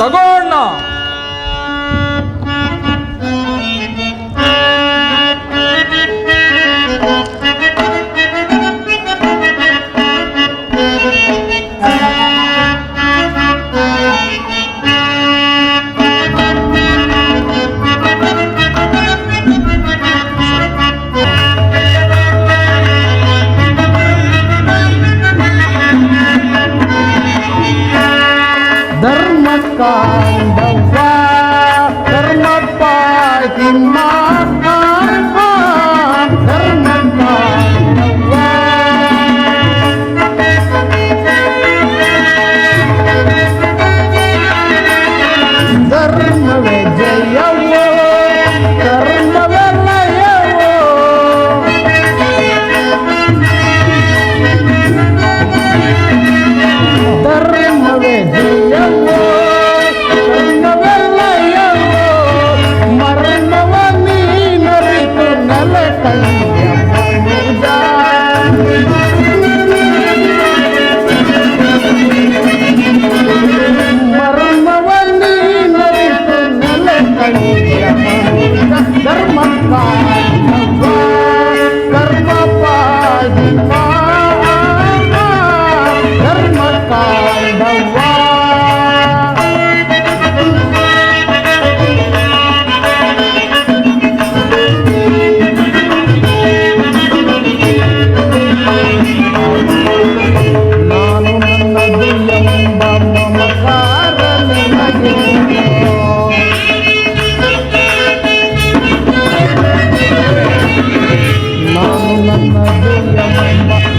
ತಗೋಣ.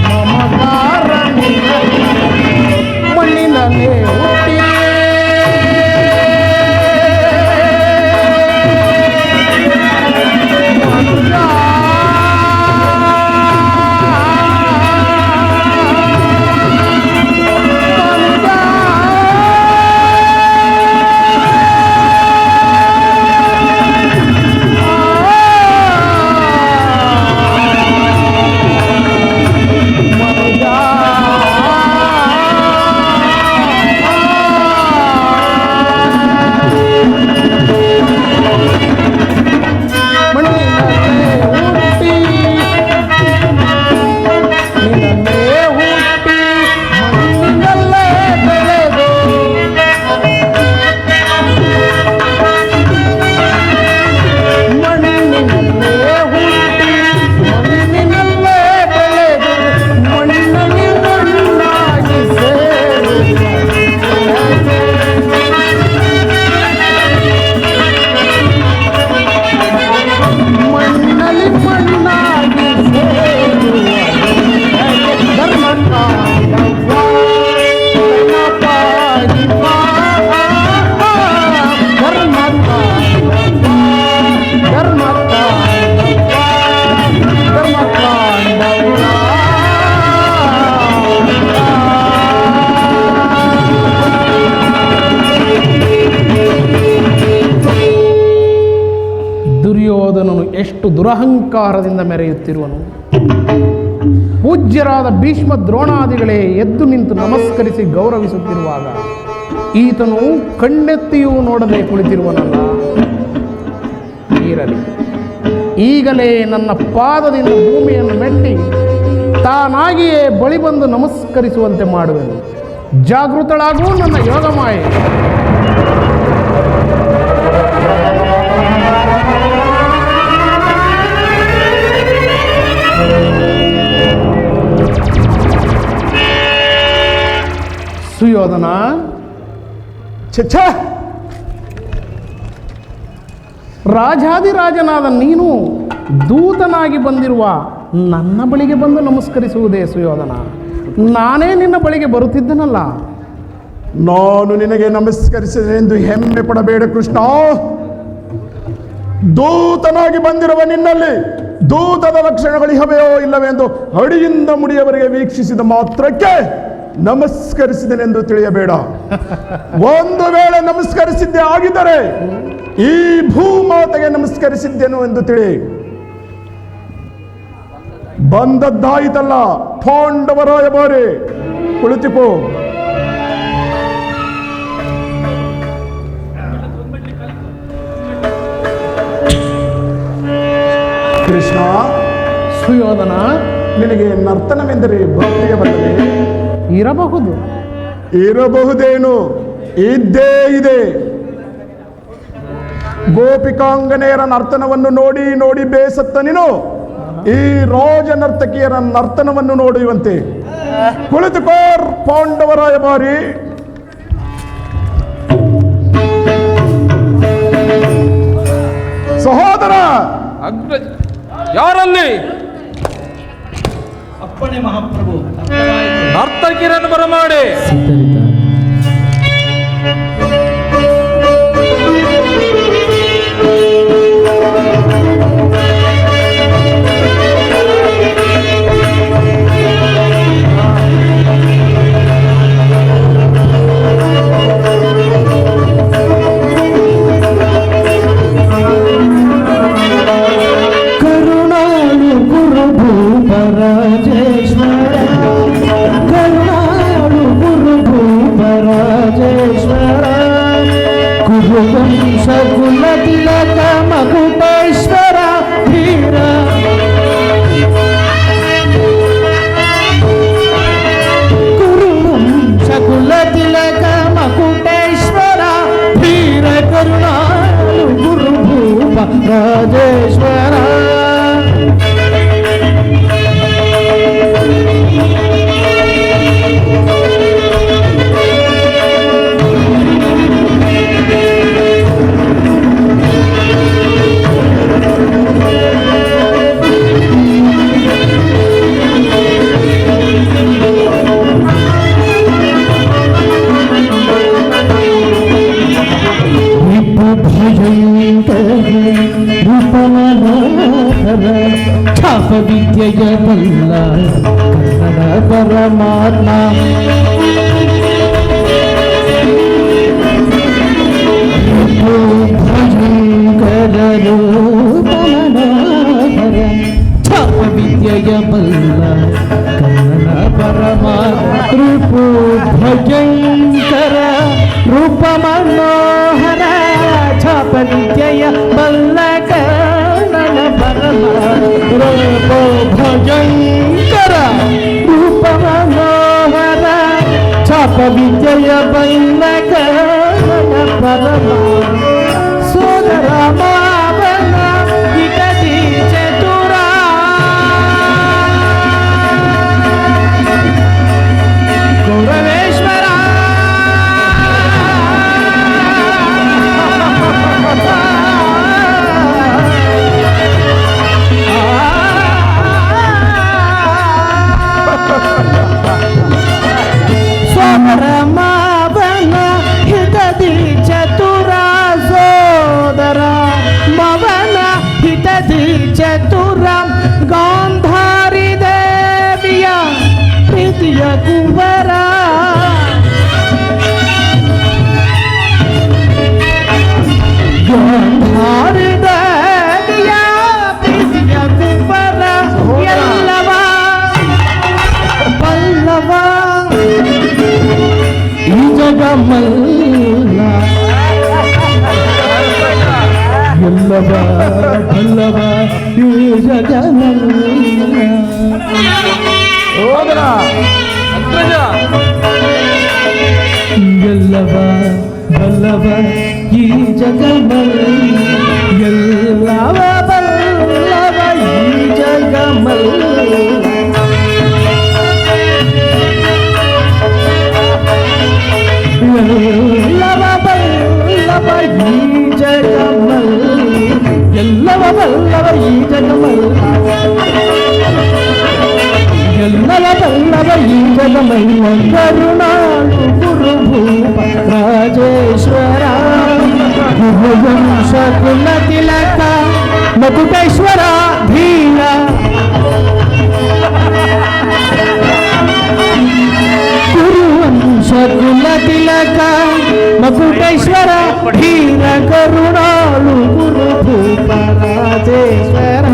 ಮಮಕಾರ ಮಣ್ಣಿನಲ್ಲೇ ಹುಟ್ಟಿ ದುರ್ಯೋಧನನು ಎಷ್ಟು ದುರಹಂಕಾರದಿಂದ ಮೆರೆಯುತ್ತಿರುವನು. ಪೂಜ್ಯರಾದ ಭೀಷ್ಮ ದ್ರೋಣಾದಿಗಳೇ ಎದ್ದು ನಿಂತು ನಮಸ್ಕರಿಸಿ ಗೌರವಿಸುತ್ತಿರುವಾಗ ಈತನು ಕಣ್ಣೆತ್ತಿಯೂ ನೋಡದೆ ಕುಳಿತಿರುವನಲ್ಲ. ಇರಲಿ, ಈಗಲೇ ನನ್ನ ಪಾದದಿಂದ ಭೂಮಿಯನ್ನು ಮೆಟ್ಟಿ ತಾನಾಗಿಯೇ ಬಳಿ ಬಂದು ನಮಸ್ಕರಿಸುವಂತೆ ಮಾಡುವೆನು. ಜಾಗೃತಳಾಗೂ ನನ್ನ ಯೋಗಮಾಯೆ. ಸುಯೋಧನ, ಛ ರಾಜಾದಿರಾಜನಾದ ನೀನು ದೂತನಾಗಿ ಬಂದಿರುವ ನನ್ನ ಬಳಿಗೆ ಬಂದು ನಮಸ್ಕರಿಸುವುದೇ ಸುಯೋಧನ? ನಾನೇ ನಿನ್ನ ಬಳಿಗೆ ಬರುತ್ತಿದ್ದನಲ್ಲ. ನಾನು ನಿನಗೆ ನಮಸ್ಕರಿಸಿದೆ ಎಂದು ಹೆಮ್ಮೆ ಪಡಬೇಡ ಕೃಷ್ಣ. ದೂತನಾಗಿ ಬಂದಿರುವ ನಿನ್ನಲ್ಲಿ ದೂತದ ಲಕ್ಷಣಗಳು ಇವೆಯೋ ಇಲ್ಲವೆಂದು ಅಡಿಯಿಂದ ಮುಡಿಯವರೆಗೆ ವೀಕ್ಷಿಸಿದ ಮಾತ್ರಕ್ಕೆ ನಮಸ್ಕರಿಸಿದನೆಂದು ತಿಳಿಯಬೇಡ. ಒಂದು ವೇಳೆ ನಮಸ್ಕರಿಸಿದ್ದೇ ಆಗಿದ್ದರೆ ಈ ಭೂಮಾತೆಗೆ ನಮಸ್ಕರಿಸಿದ್ದೇನು ಎಂದು ತಿಳಿ. ಬಂದದ್ದಾಯಿತಲ್ಲ, ಪಾಂಡವರಾಯ ಬಾರಿ ಕುಳಿತಿಪೋ. ಕೃಷ್ಣ, ಸುಯೋಧನ, ನಿನಗೆ ನರ್ತನವೆಂದರೆ ಭಕ್ತಿಯ ಬಂದರೆ ಇರಬಹುದು. ಇರಬಹುದೇನು, ಇದ್ದೇ ಇದೆ. ಗೋಪಿಕಾಂಗನೆಯರ ನರ್ತನವನ್ನು ನೋಡಿ ನೋಡಿ ಬೇಸತ್ತ ನೀನು ಈ ರಾಜ ನರ್ತಕಿಯರ ನರ್ತನವನ್ನು ನೋಡುವಂತೆ ಕುಳಿತುಕೋರ್ ಪಾಂಡವರಾಯ ಬಾರಿ. ಸಹೋದರ, ಅಗ್ರಜ ಯಾರಲ್ಲಿ? ಅಪ್ಪಣೆ ಮಹಾಪ್ರಭು. ನರ್ತಕಿರನ್ನು ಬರಮಾಡಿ. Krunalu Guru Bhupara ಛಾಪ ವಿದ್ಯೆಯ ಬಲ್ಲ ಕನ್ನಡ ಪರಮಾತ್ಮ ಭಯಂಕರ ರೂಪ ಮನೋಹರ ಛಾಪ ವಿದ್ಯೆಯ ಬಲ್ಲ ಕನ್ನಡ ಪರಮಾತ್ಮ ರೂಪು ಭಯಂಕರ ರೂಪ ಮನೋಹರ ಛಾಪ ವಿದ್ಯೆಯ ಬಲ್ಲ ಕನ್ನಡ ಪರಮಾತ್ಮ ರೂಪು ಭಯಂಕರ ರೂಪ ಮನೋಹರ ಛಾಪ ವಿದ್ಯೆಯ ಬಲ್ಲ ಕನ್ನಡ ಪರಮಾತ್ಮ ಸೋದರ ಮಾವನ ಹಿತದಿ ಚತುರ ಗೌರವೇಶ್ವರ ಸೋದರ ಮಾವನ ಹಿತದಿ ಚತುರ ಸೋದರ ಮವನ ಹಿತದಿ ಚತುರ ಗಾಂಧಾರಿ ದೇವಿಯ ಪ್ರೀತಿಯ ಕುವರ ಗಾಂಧಾರಿ ದೇವಿಯ ಪ್ರೀತಿಯ ಕುವರ ಎಲ್ಲವ ಪಲ್ಲವ ಈ ಜಗಮಲ್ಲ ಎಲ್ಲವ ಬಲ್ಲವ ಈ ಜಗಮಲ್ಲ ಸೋದರ ಅಗ್ರಜ ಎಲ್ಲವ ಬಲ್ಲವ ಈ ಜಗಮಲ್ಲ ಎಲ್ಲವ ಬಲ್ಲವ ಈ ಜಗಮಲ್ಲ ಎಲ್ಲವ ಬಲ್ಲವ ಈ ಜಗಮಲ್ಲ ಎಲ್ಲವ ಬಲ್ಲವ ಈ ಜಗಮಲ್ಲ ಎಲ್ಲವ ಬಲ್ಲವ ಈ ಜಗಮಲ್ಲ ಕರುಣಾಳು ಗುರುಭೂಪ ರಾಜೇಶ್ವರ ಗುರುವಂಶ ಕುಲ ತಿಲಕ ಮಕುಟೇಶ್ವರ ಧೀರ ಗುರುವಂಶ ಕುಲ ತಿಲಕ ಮಕುಟೇಶ್ವರ ಧೀರ ಕರುಣಾಳು ಗುರುಭೂಪ ರಾಜೇಶ್ವರ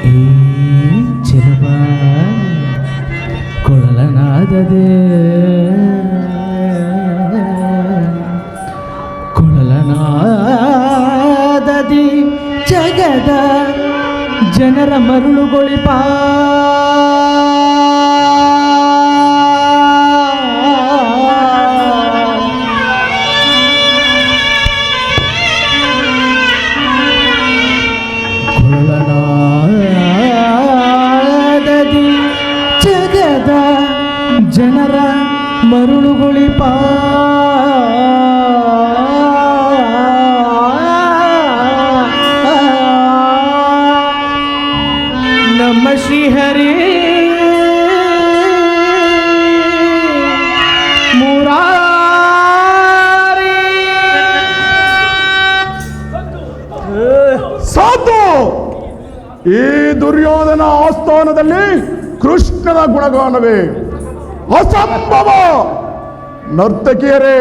ಈ ಚಿಲುಬ ಕೊಳಲನಾದದೆ ಕೊಳಲನಾದದಿ ಜಗದ ಜನರ ಮರುಳುಗೊಳಿಪ ಕೊಳಲನಾದದಿ ಜಗದ ಜನರ ಮರುಳುಗೊಳಿಪ ನಮ್ಮ ಶ್ರೀಹರಿ ಮುರಾರಿ ಸಾಧು ಈ ದುರ್ಯೋಧನ ಆಸ್ಥಾನದಲ್ಲಿ ಕೃಷ್ಣನ ಗುಣಗಾನವೇ ಅಸಂಭವ. ನರ್ತಕಿಯರೇ,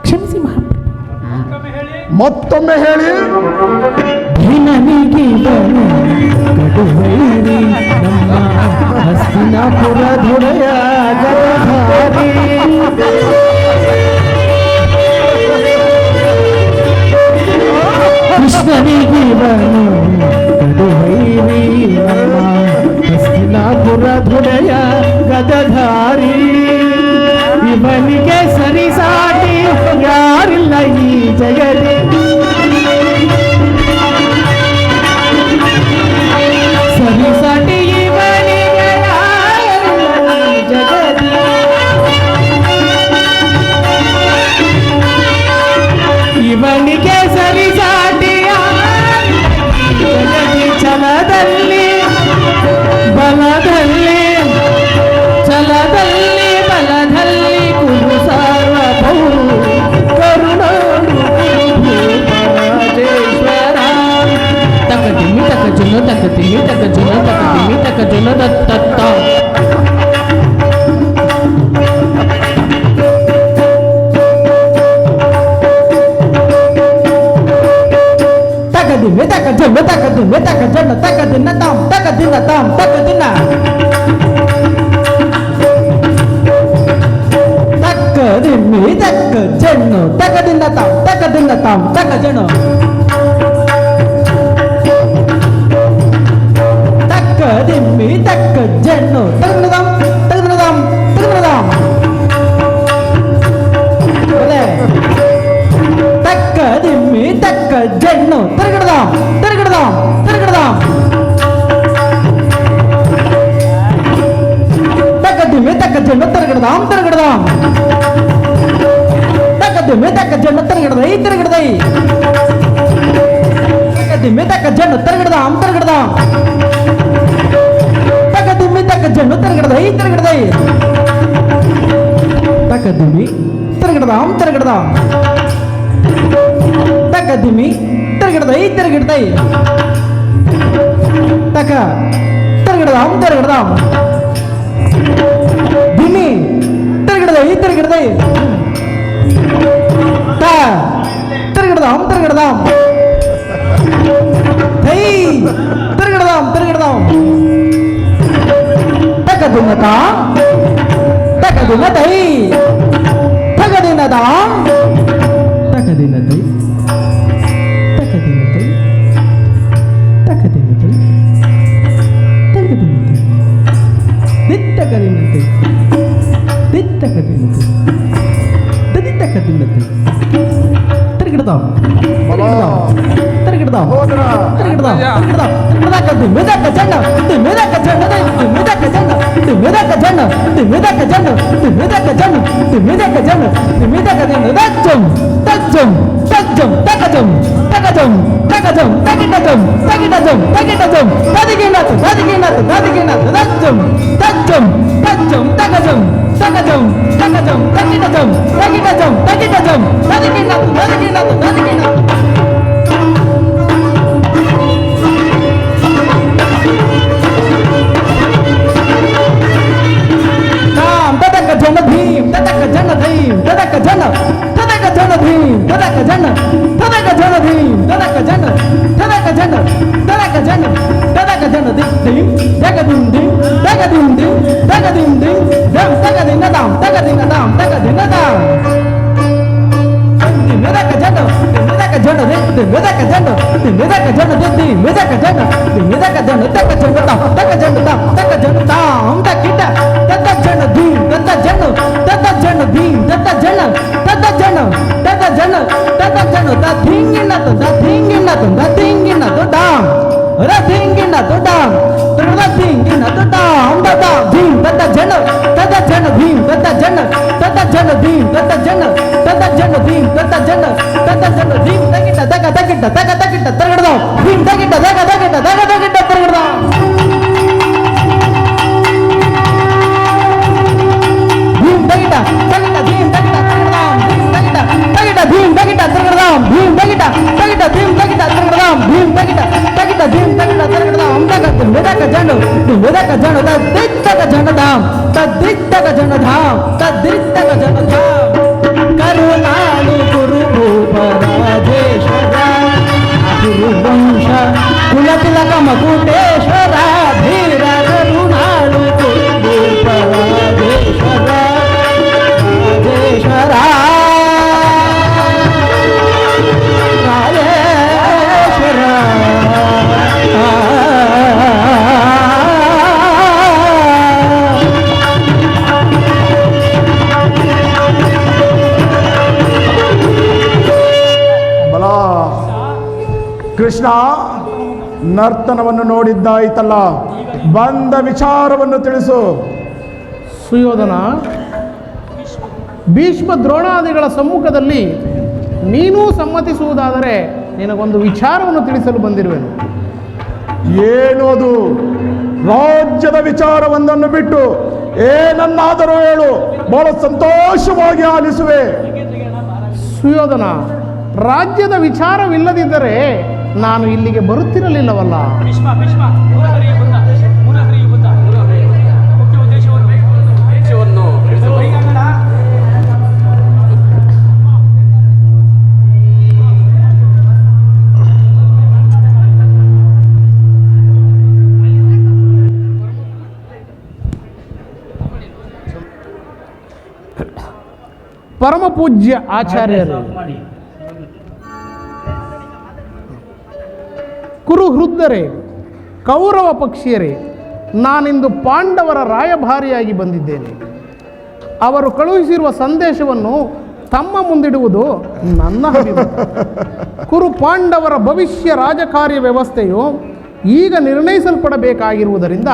ಕ್ಷಮಿಸಿ ಮಹಾಪ್ರಭು. ಮತ್ತೊಮ್ಮೆ ಹೇಳಿ. ನನಗೆ ಕಡುವೈರಿ ನಮ್ಮ ಹಸ್ತಿನಾಪುರ ದೊರೆಯ ಗದಧಾರಿ ಕೃಷ್ಣನಿಗೆ ಕಡುವೈರಿ ನಮ್ಮ ಹಸ್ತಿನಾಪುರ ದೊರೆಯ ಗದಧಾರಿ ಇವನಿಗೆ ಸರಿಸಾಟಿ ಯಾರಿಲ್ಲ ಈ ಜಗದಿ ಸರಿಸಾಟಿ ಇವನಿಗೆ ಯಾರಿಲ್ಲ ಈ ಜಗದಿ ಇವನಿಗೆ ಸರಿಸಾಟಿ ಜಗದಿ ಛಲದಲ್ಲಿ ಬಲದಲ್ಲಿ ಛಲದಲ್ಲಿ ಬಲದಲ್ಲಿ ಕುರು ಸಾರ್ವಭೌಮ ಕರುಣಾಳು ರಾಜೇಶ್ವರ ತಕದಿಮಿ ತಕಜುನ ತಕದಿಮಿ ತಕಜುನ ತಕದಿಮಿ ತಕಜುನ ದತ್ತತ್ತ ತಕದಿಮಿ ತಕಜುನ ತಕದಿಮಿ ತಕಜುನ ತಕದಿನ ತಾಂ ತಕದಿನ ತಾಂ ತಕದಿನ ತಕದಿಮಿ ತಕಜುನ ತಕದಿನ ತಾಂ ತಕದಿನ ತಾಂ ತಕಜುನ ತಕದಿಮಿ ತಕಜುನ ತಕದಿನ ತಾಂ ತಕದಿನ ತಾಂ ತಕದಿನ ತಾಂ ಒಲೆ ತಕದಿಮಿ ತಕಜುನ ತಕದಿನ ತಕದಿನ ತಕದಿನ ತಕದಿಮಿ ತಕಜುನ ತಕದಿನ ತಕದಿನ ತಕದಿಮಿ ತಕಜುನ ತಕದಿನ ತಕದಿನ ತಕದಿಮಿ ತಕಜುನ ತಕದಿನ ತಕದಿನ ತಕದಿಮಿ ತಕಜುನ ತಕದಿನ ತಕದಿನ ತಕದಿಮಿ ತಕದಿನ ತಕದಿನ ತಕದಿಮಿ ತಕದಿನ ತಕದಿನ ತಕ ತಕದಿನ ತಕದಿನ ದಿಮಿ ತಕದಿನ ತಕದಿನ ತ ತಕದಿನ ತಕದಿನ ತೈ ತಕದಿನ ತಕದಿನ ತಕದಿನ ತ ತಕದಿನ ತೈ ತಕದಿನ ತ ತಕದಿನ ತೈ ತಕದಿನ ತೈ ತಕದಿನ ತೈ ತಕದಿನ ತೈ ದಿತ್ತಕದಿನ ತೈ ದಿತ್ತಕದಿನ ತೈ ದಿತ್ತಕದಿನ ತೈ ತರಗಿಡದಾಂ ತರಗಿಡದಾಂ ತರಗಿಡದಾಂ ತರಗಿಡದಾಂ ಮೆದಕ ಜನ್ನ ಮೆದಕ ಜನ್ನ ಮೆದಕ ಜನ್ನ ಮೆದಕ ಜನ್ನ ಮೆದಕ ಜನ್ನ ಮೆದಕ ಜನ್ನ ಮೆದಕ ಜನ್ನ ಮೆದಕ ಜನ್ನ ದಜ್ಜಂ ದಜ್ಜಂ ದಜ್ಜಂ ತಕಜಂ ತಕಜಂ ತಕಜಂ ತಕಿಟಜಂ ತಕಿಟಜಂ ತಕಿಟಜಂ ತದಿಗಿನತ ತದಿಗಿನತ ತದಿಗಿನತ ದಜ್ಜಂ ದಜ್ಜಂ ದಜ್ಜಂ ತಕಜಂ ತಕಜಂ ತಕಜಂ ತಕಿಟಜಂ ತಕಿಟಜಂ ತಕಿಟಜಂ ತದಿಗಿನತ ತದಿಗಿನತ ತದಿಗಿನತ ಜನ ಭೀಮ್ ತದಕ ಜನ ಭೀಮ್ ತದಕ ಜನ ಭೀಮ್ ತದಕ ಜನ dim dagadim dim dagadim dim dagadim dim dam dagadin dam dagadin dam dagadin dam Medaka jana medaka jana medaka jana medaka jana medaka jana medaka jana taka jana taka jana taka jana dam takita tata jana dim tata jana dim tata jana tata jana tata jana tata jana ta thingina to dam ra thingina to dam ra thingina to dam tata dim tata jana dim tata jana dim tata jana dim tata jana dim takita taka takita taka takita targadam dim takita taka takita taka takita targadam dim takita takita dim takita targadam dim takita takita dim takita targadam dim takita takita dim takita targadam dim takita takita dim takita targadam amdaka medaka janu medaka janu ta dittaka janadam ta dittaka janadam ta dittaka janadam ಕರುಣಾಳು ಗುರು ಭೂಪರಾಜೇಶ್ವರ ಗುರುವಂಶ ಕುಲತಿಲಕ ಮಕುಟೇಶ್ವರ ಧೀರ ಕರುಣಾಳು ಗುರು ಭೂಪರಾಜೇಶ್ವರ ರಾಜೇಶ್ವರ ರಾಜೇಶ್ವರ ಕೃಷ್ಣ ನರ್ತನವನ್ನು ನೋಡಿದ್ದಾಯ್ತಲ್ಲ, ಬಂದ ವಿಚಾರವನ್ನು ತಿಳಿಸು. ಸುಯೋಧನ, ಭೀಷ್ಮ ದ್ರೋಣಾದಿಗಳ ಸಮ್ಮುಖದಲ್ಲಿ ನೀನೂ ಸಮ್ಮತಿಸುವುದಾದರೆ ನಿನಗೊಂದು ವಿಚಾರವನ್ನು ತಿಳಿಸಲು ಬಂದಿರುವೆನು. ಏನು ಅದು? ರಾಜ್ಯದ ವಿಚಾರವೊಂದನ್ನು ಬಿಟ್ಟು ಏನನ್ನಾದರೂ ಹೇಳು, ಬಹಳ ಸಂತೋಷವಾಗಿ ಆಲಿಸುವೆ. ಸುಯೋಧನ, ರಾಜ್ಯದ ವಿಚಾರವಿಲ್ಲದಿದ್ದರೆ ನಾನು ಇಲ್ಲಿಗೆ ಬರುತ್ತಿರಲಿಲ್ಲವಲ್ಲ. ಪರಮ ಪೂಜ್ಯ ಆಚಾರ್ಯರು, ಕುರುಹೃದರೇ, ಕೌರವ ಪಕ್ಷೀಯರೇ, ನಾನಿಂದು ಪಾಂಡವರ ರಾಯಭಾರಿಯಾಗಿ ಬಂದಿದ್ದೇನೆ. ಅವರು ಕಳುಹಿಸಿರುವ ಸಂದೇಶವನ್ನು ತಮ್ಮ ಮುಂದಿಡುವುದು ನನ್ನ ಅಭಿಮತ. ಕುರು ಪಾಂಡವರ ಭವಿಷ್ಯ ರಾಜಕಾರ್ಯ ವ್ಯವಸ್ಥೆಯು ಈಗ ನಿರ್ಣಯಿಸಲ್ಪಡಬೇಕಾಗಿರುವುದರಿಂದ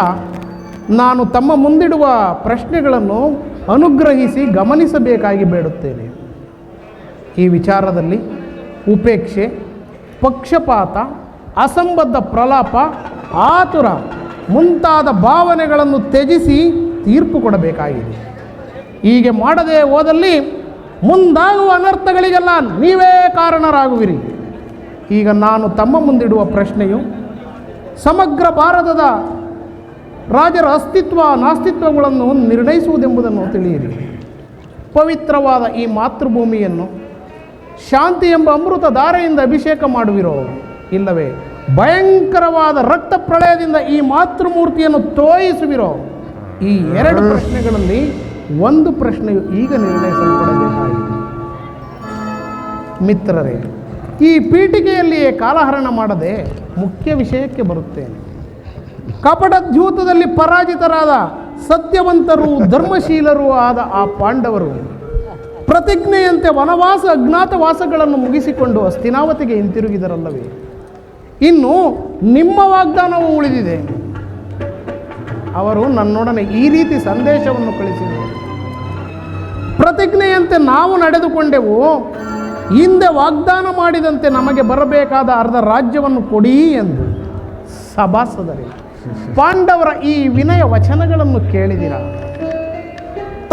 ನಾನು ತಮ್ಮ ಮುಂದಿಡುವ ಪ್ರಶ್ನೆಗಳನ್ನು ಅನುಗ್ರಹಿಸಿ ಗಮನಿಸಬೇಕಾಗಿ ಬೇಡುತ್ತೇನೆ. ಈ ವಿಚಾರದಲ್ಲಿ ಉಪೇಕ್ಷೆ, ಪಕ್ಷಪಾತ, ಅಸಂಬದ್ಧ ಪ್ರಲಾಪ, ಆತುರ ಮುಂತಾದ ಭಾವನೆಗಳನ್ನು ತ್ಯಜಿಸಿ ತೀರ್ಪು ಕೊಡಬೇಕಾಗಿದೆ. ಹೀಗೆ ಮಾಡದೆ ಹೋದಲ್ಲಿ ಮುಂದಾಗುವ ಅನರ್ಥಗಳಿಗೆಲ್ಲ ನೀವೇ ಕಾರಣರಾಗುವಿರಿ. ಈಗ ನಾನು ತಮ್ಮ ಮುಂದಿಡುವ ಪ್ರಶ್ನೆಯು ಸಮಗ್ರ ಭಾರತದ ರಾಜರ ಅಸ್ತಿತ್ವ ನಾಸ್ತಿತ್ವಗಳನ್ನು ನಿರ್ಣಯಿಸುವುದೆಂಬುದನ್ನು ತಿಳಿಯಿರಿ. ಪವಿತ್ರವಾದ ಈ ಮಾತೃಭೂಮಿಯನ್ನು ಶಾಂತಿ ಎಂಬ ಅಮೃತ ಧಾರೆಯಿಂದ ಅಭಿಷೇಕ ಮಾಡುವಿರೋ, ಇಲ್ಲವೇ ಭಯಂಕರವಾದ ರಕ್ತ ಪ್ರಳಯದಿಂದ ಈ ಮಾತೃಮೂರ್ತಿಯನ್ನು ತೋಯಿಸುವಿರೋ? ಈ ಎರಡು ಪ್ರಶ್ನೆಗಳಲ್ಲಿ ಒಂದು ಪ್ರಶ್ನೆಯು ಈಗ ನಿರ್ಣಯಿಸಲ್ಪಡಬೇಕಾಗಿದೆ. ಮಿತ್ರರೇ, ಈ ಪೀಠಿಕೆಯಲ್ಲಿಯೇ ಕಾಲಹರಣ ಮಾಡದೆ ಮುಖ್ಯ ವಿಷಯಕ್ಕೆ ಬರುತ್ತೇನೆ. ಕಪಟದ್ಯೂತದಲ್ಲಿ ಪರಾಜಿತರಾದ ಸತ್ಯವಂತರೂ ಧರ್ಮಶೀಲರೂ ಆದ ಆ ಪಾಂಡವರು ಪ್ರತಿಜ್ಞೆಯಂತೆ ವನವಾಸ ಅಜ್ಞಾತವಾಸಗಳನ್ನು ಮುಗಿಸಿಕೊಂಡು ಹಸ್ತಿನಾವತಿಗೆ ಹಿಂತಿರುಗಿದರಲ್ಲವೇ? ಇನ್ನು ನಿಮ್ಮ ವಾಗ್ದಾನವೂ ಉಳಿದಿದೆ. ಅವರು ನನ್ನೊಡನೆ ಈ ರೀತಿ ಸಂದೇಶವನ್ನು ಕಳಿಸಿದರು: ಪ್ರತಿಜ್ಞೆಯಂತೆ ನಾವು ನಡೆದುಕೊಂಡೆವು, ಹಿಂದೆ ವಾಗ್ದಾನ ಮಾಡಿದಂತೆ ನಮಗೆ ಬರಬೇಕಾದ ಅರ್ಧ ರಾಜ್ಯವನ್ನು ಕೊಡಿ ಎಂದು. ಸಭಾಸದರೇ, ಪಾಂಡವರ ಈ ವಿನಯ ವಚನಗಳನ್ನು ಕೇಳಿದಿರ?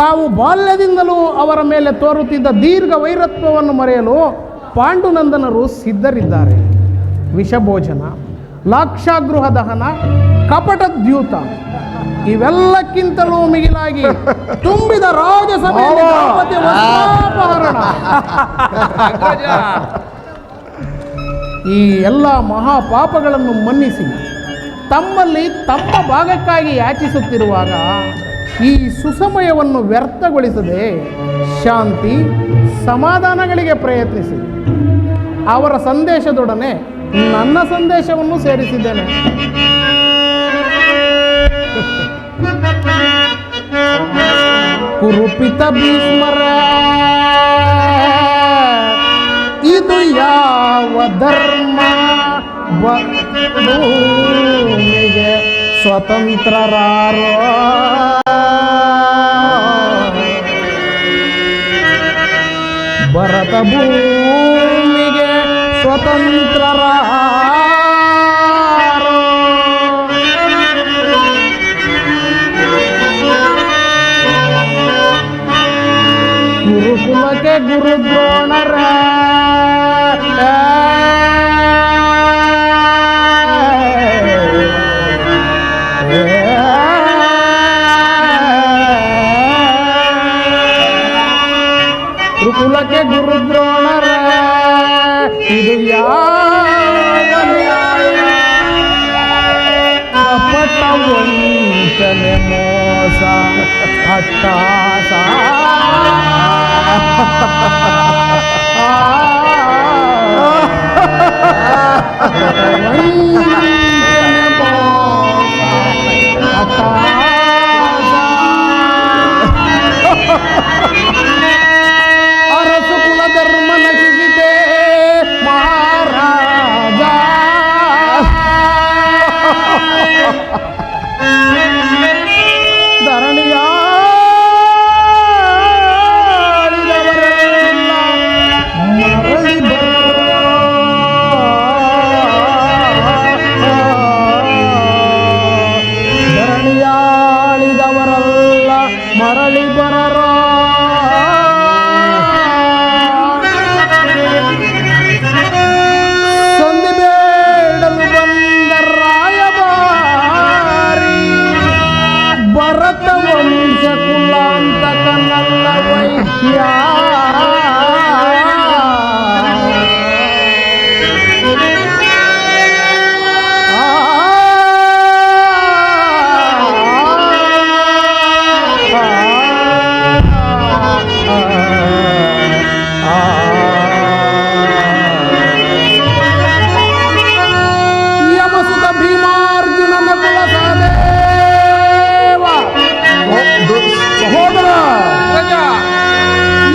ತಾವು ಬಾಲ್ಯದಿಂದಲೂ ಅವರ ಮೇಲೆ ತೋರುತ್ತಿದ್ದ ದೀರ್ಘ ವೈರತ್ವವನ್ನು ಮರೆಯಲು ಪಾಂಡುನಂದನರು ಸಿದ್ಧರಿದ್ದಾರೆ. ವಿಷಭೋಜನ, ಲಾಕ್ಷಾಗೃಹ ದಹನ, ಕಪಟದ್ಯೂತ ಇವೆಲ್ಲಕ್ಕಿಂತಲೂ ಮಿಗಿಲಾಗಿ ತುಂಬಿದ ರಾಜಸಭೆಯಲ್ಲಿ ದ್ರೌಪದಿ ವಸ್ತ್ರಾಪಹರಣ, ಈ ಎಲ್ಲ ಮಹಾಪಾಪಗಳನ್ನು ಮನ್ನಿಸಿ ತಮ್ಮಲ್ಲಿ ತಮ್ಮ ಭಾಗಕ್ಕಾಗಿ ಯಾಚಿಸುತ್ತಿರುವಾಗ ಈ ಸುಸಮಯವನ್ನು ವ್ಯರ್ಥಗೊಳಿಸದೆ ಶಾಂತಿ ಸಮಾಧಾನಗಳಿಗೆ ಪ್ರಯತ್ನಿಸಿ. ಅವರ ಸಂದೇಶದೊಡನೆ ನನ್ನ ಸಂದೇಶವನ್ನು ಸೇರಿಸಿದ್ದೇನೆ. ಕುರುಪಿತ ಭೀಷ್ಮರ, ಇದು ಯಾವ ಧರ್ಮ? ಭೂಮಿಗೆ ಸ್ವತಂತ್ರರಾರೋ, ಭರತ ಭೂಮಿಗೆ ಸ್ವತಂತ್ರರಾರೋ. ಗುರುಕುಲಕ್ಕೆ ಗುರು ದ್ರೋಣರ, ಗುರುಕುಲಕ್ಕೆ ಗುರು ದ್ರೋಣರ, ಇದು ಯಾವ ನ್ಯಾಯ? ಕಪಟ ವಂಚನೆ ಮೋಸ ಅಟ್ಟಾಸ, ಅರಸು ಕುಲ ಧರ್ಮ ನಶಿಸಿದೆ ಮಹಾರಾಜ. ಧರಣಿಯ ಮರಳಿ ಧರಣಿಯಾಳಿದವರಲ್ಲ ಮರಳಿ ಬರರ. ಸಂಧಿ ಬೇಡಲು ಬಂದ ರಾಯಭಾರಿ, ಭರತ ವಂಶ ಕುಲಾಂತಕನಲ್ಲ ವೈದ್ಯ. ಯಮಸುತ ಭೀಮಾರ್ಜುನನ ಕುಲ ಸಹದೇವ, ಸಹೋದರ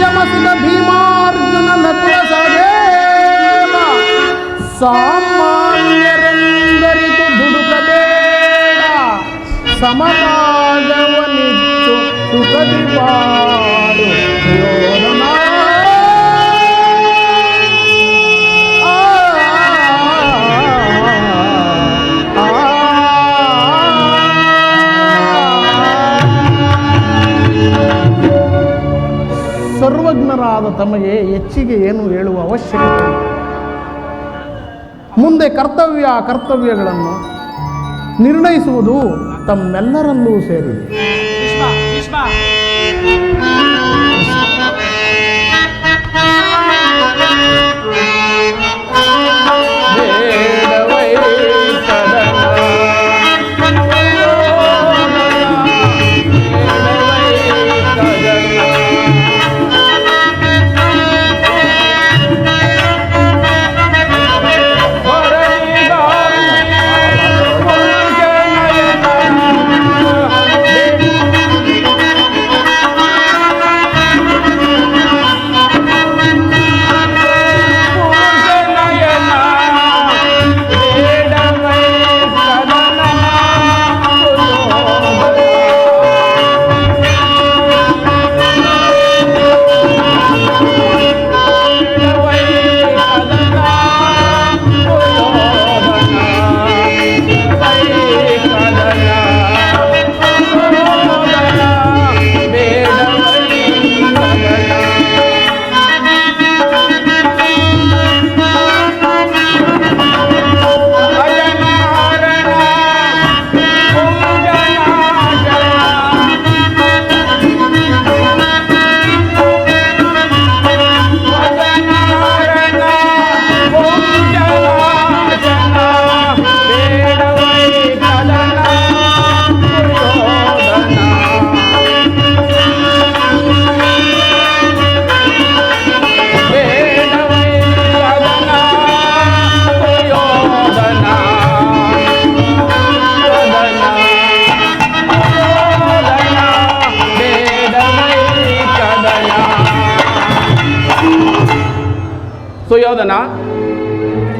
ಯಮಸುತ ಭೀಮಾರ್ಜುನನ ಕುಲ ಸಹದೇವ, ಸಾಮಾನ್ಯರೆಂದರಿತು ದುಡುಕಬೇಡ, ಸಮಭಾಗವನಿತ್ತು ಸುಖದಿ ಬಾಳು ಯೋಧನ. ಸರ್ವಜ್ಞರಾದ ತಮಗೆ ಹೆಚ್ಚಿಗೆ ಏನು ಹೇಳುವ ಅವಶ್ಯಕತೆ ಇಲ್ಲ. ಮುಂದೆ ಕರ್ತವ್ಯಗಳನ್ನು ನಿರ್ಣಯಿಸುವುದು ತಮ್ಮೆಲ್ಲರಲ್ಲೂ ಸೇರಿದೆ.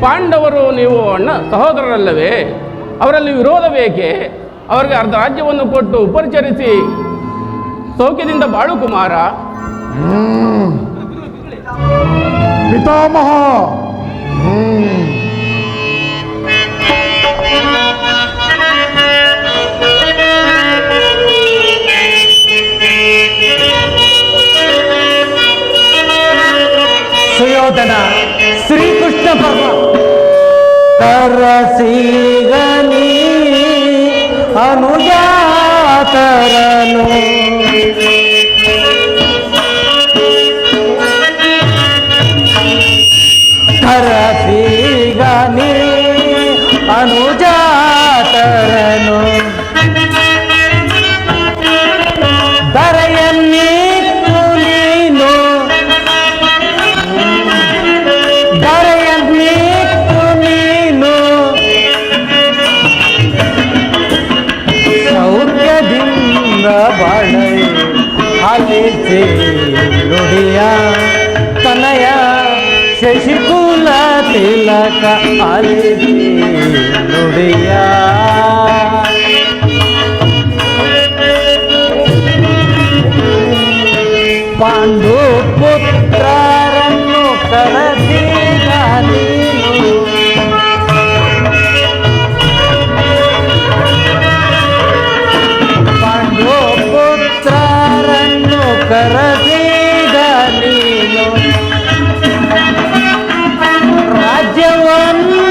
ಪಾಂಡವರು ನೀವು ಅಣ್ಣ ಸಹೋದರರಲ್ಲವೇ? ಅವರಲ್ಲಿ ವಿರೋಧ ಬೇಕೆ? ಅವರಿಗೆ ಅರ್ಧ ರಾಜ್ಯವನ್ನು ಕೊಟ್ಟು ಉಪಚರಿಸಿ ಸೌಖ್ಯದಿಂದ ಬಾಳು ಕುಮಾರ. ಪಿತಾಮಹ, ಸುಯೋಧನ ಶ್ರೀಕೃಷ್ಣ ಪರಮ ಕರಸಿಗನಿ ಅನುಜಾತರನು ಕರಸಿಗನಿ ಅನುಜಾತರನು ದರೆಯನ್ನಿತ್ತು ನೀನು ಸೌಖ್ಯದಿಂದ ಬಾಳೆ ಆಲಿಸಿ ನುಡಿಯ ತನಯ ಶಶಿಕುಲ ತಿಲಕ ಆಲಿಸಿ ನುಡಿಯ ಪಾಂಡು ಪುತ್ರರನ್ನು ಕರೆಸಿದ ನೀನು ಪಾಂಡು ಪುತ್ರರನ್ನು ಕರೆಸಿದ ನೀನು ರಾಜ್ಯವನ್ನು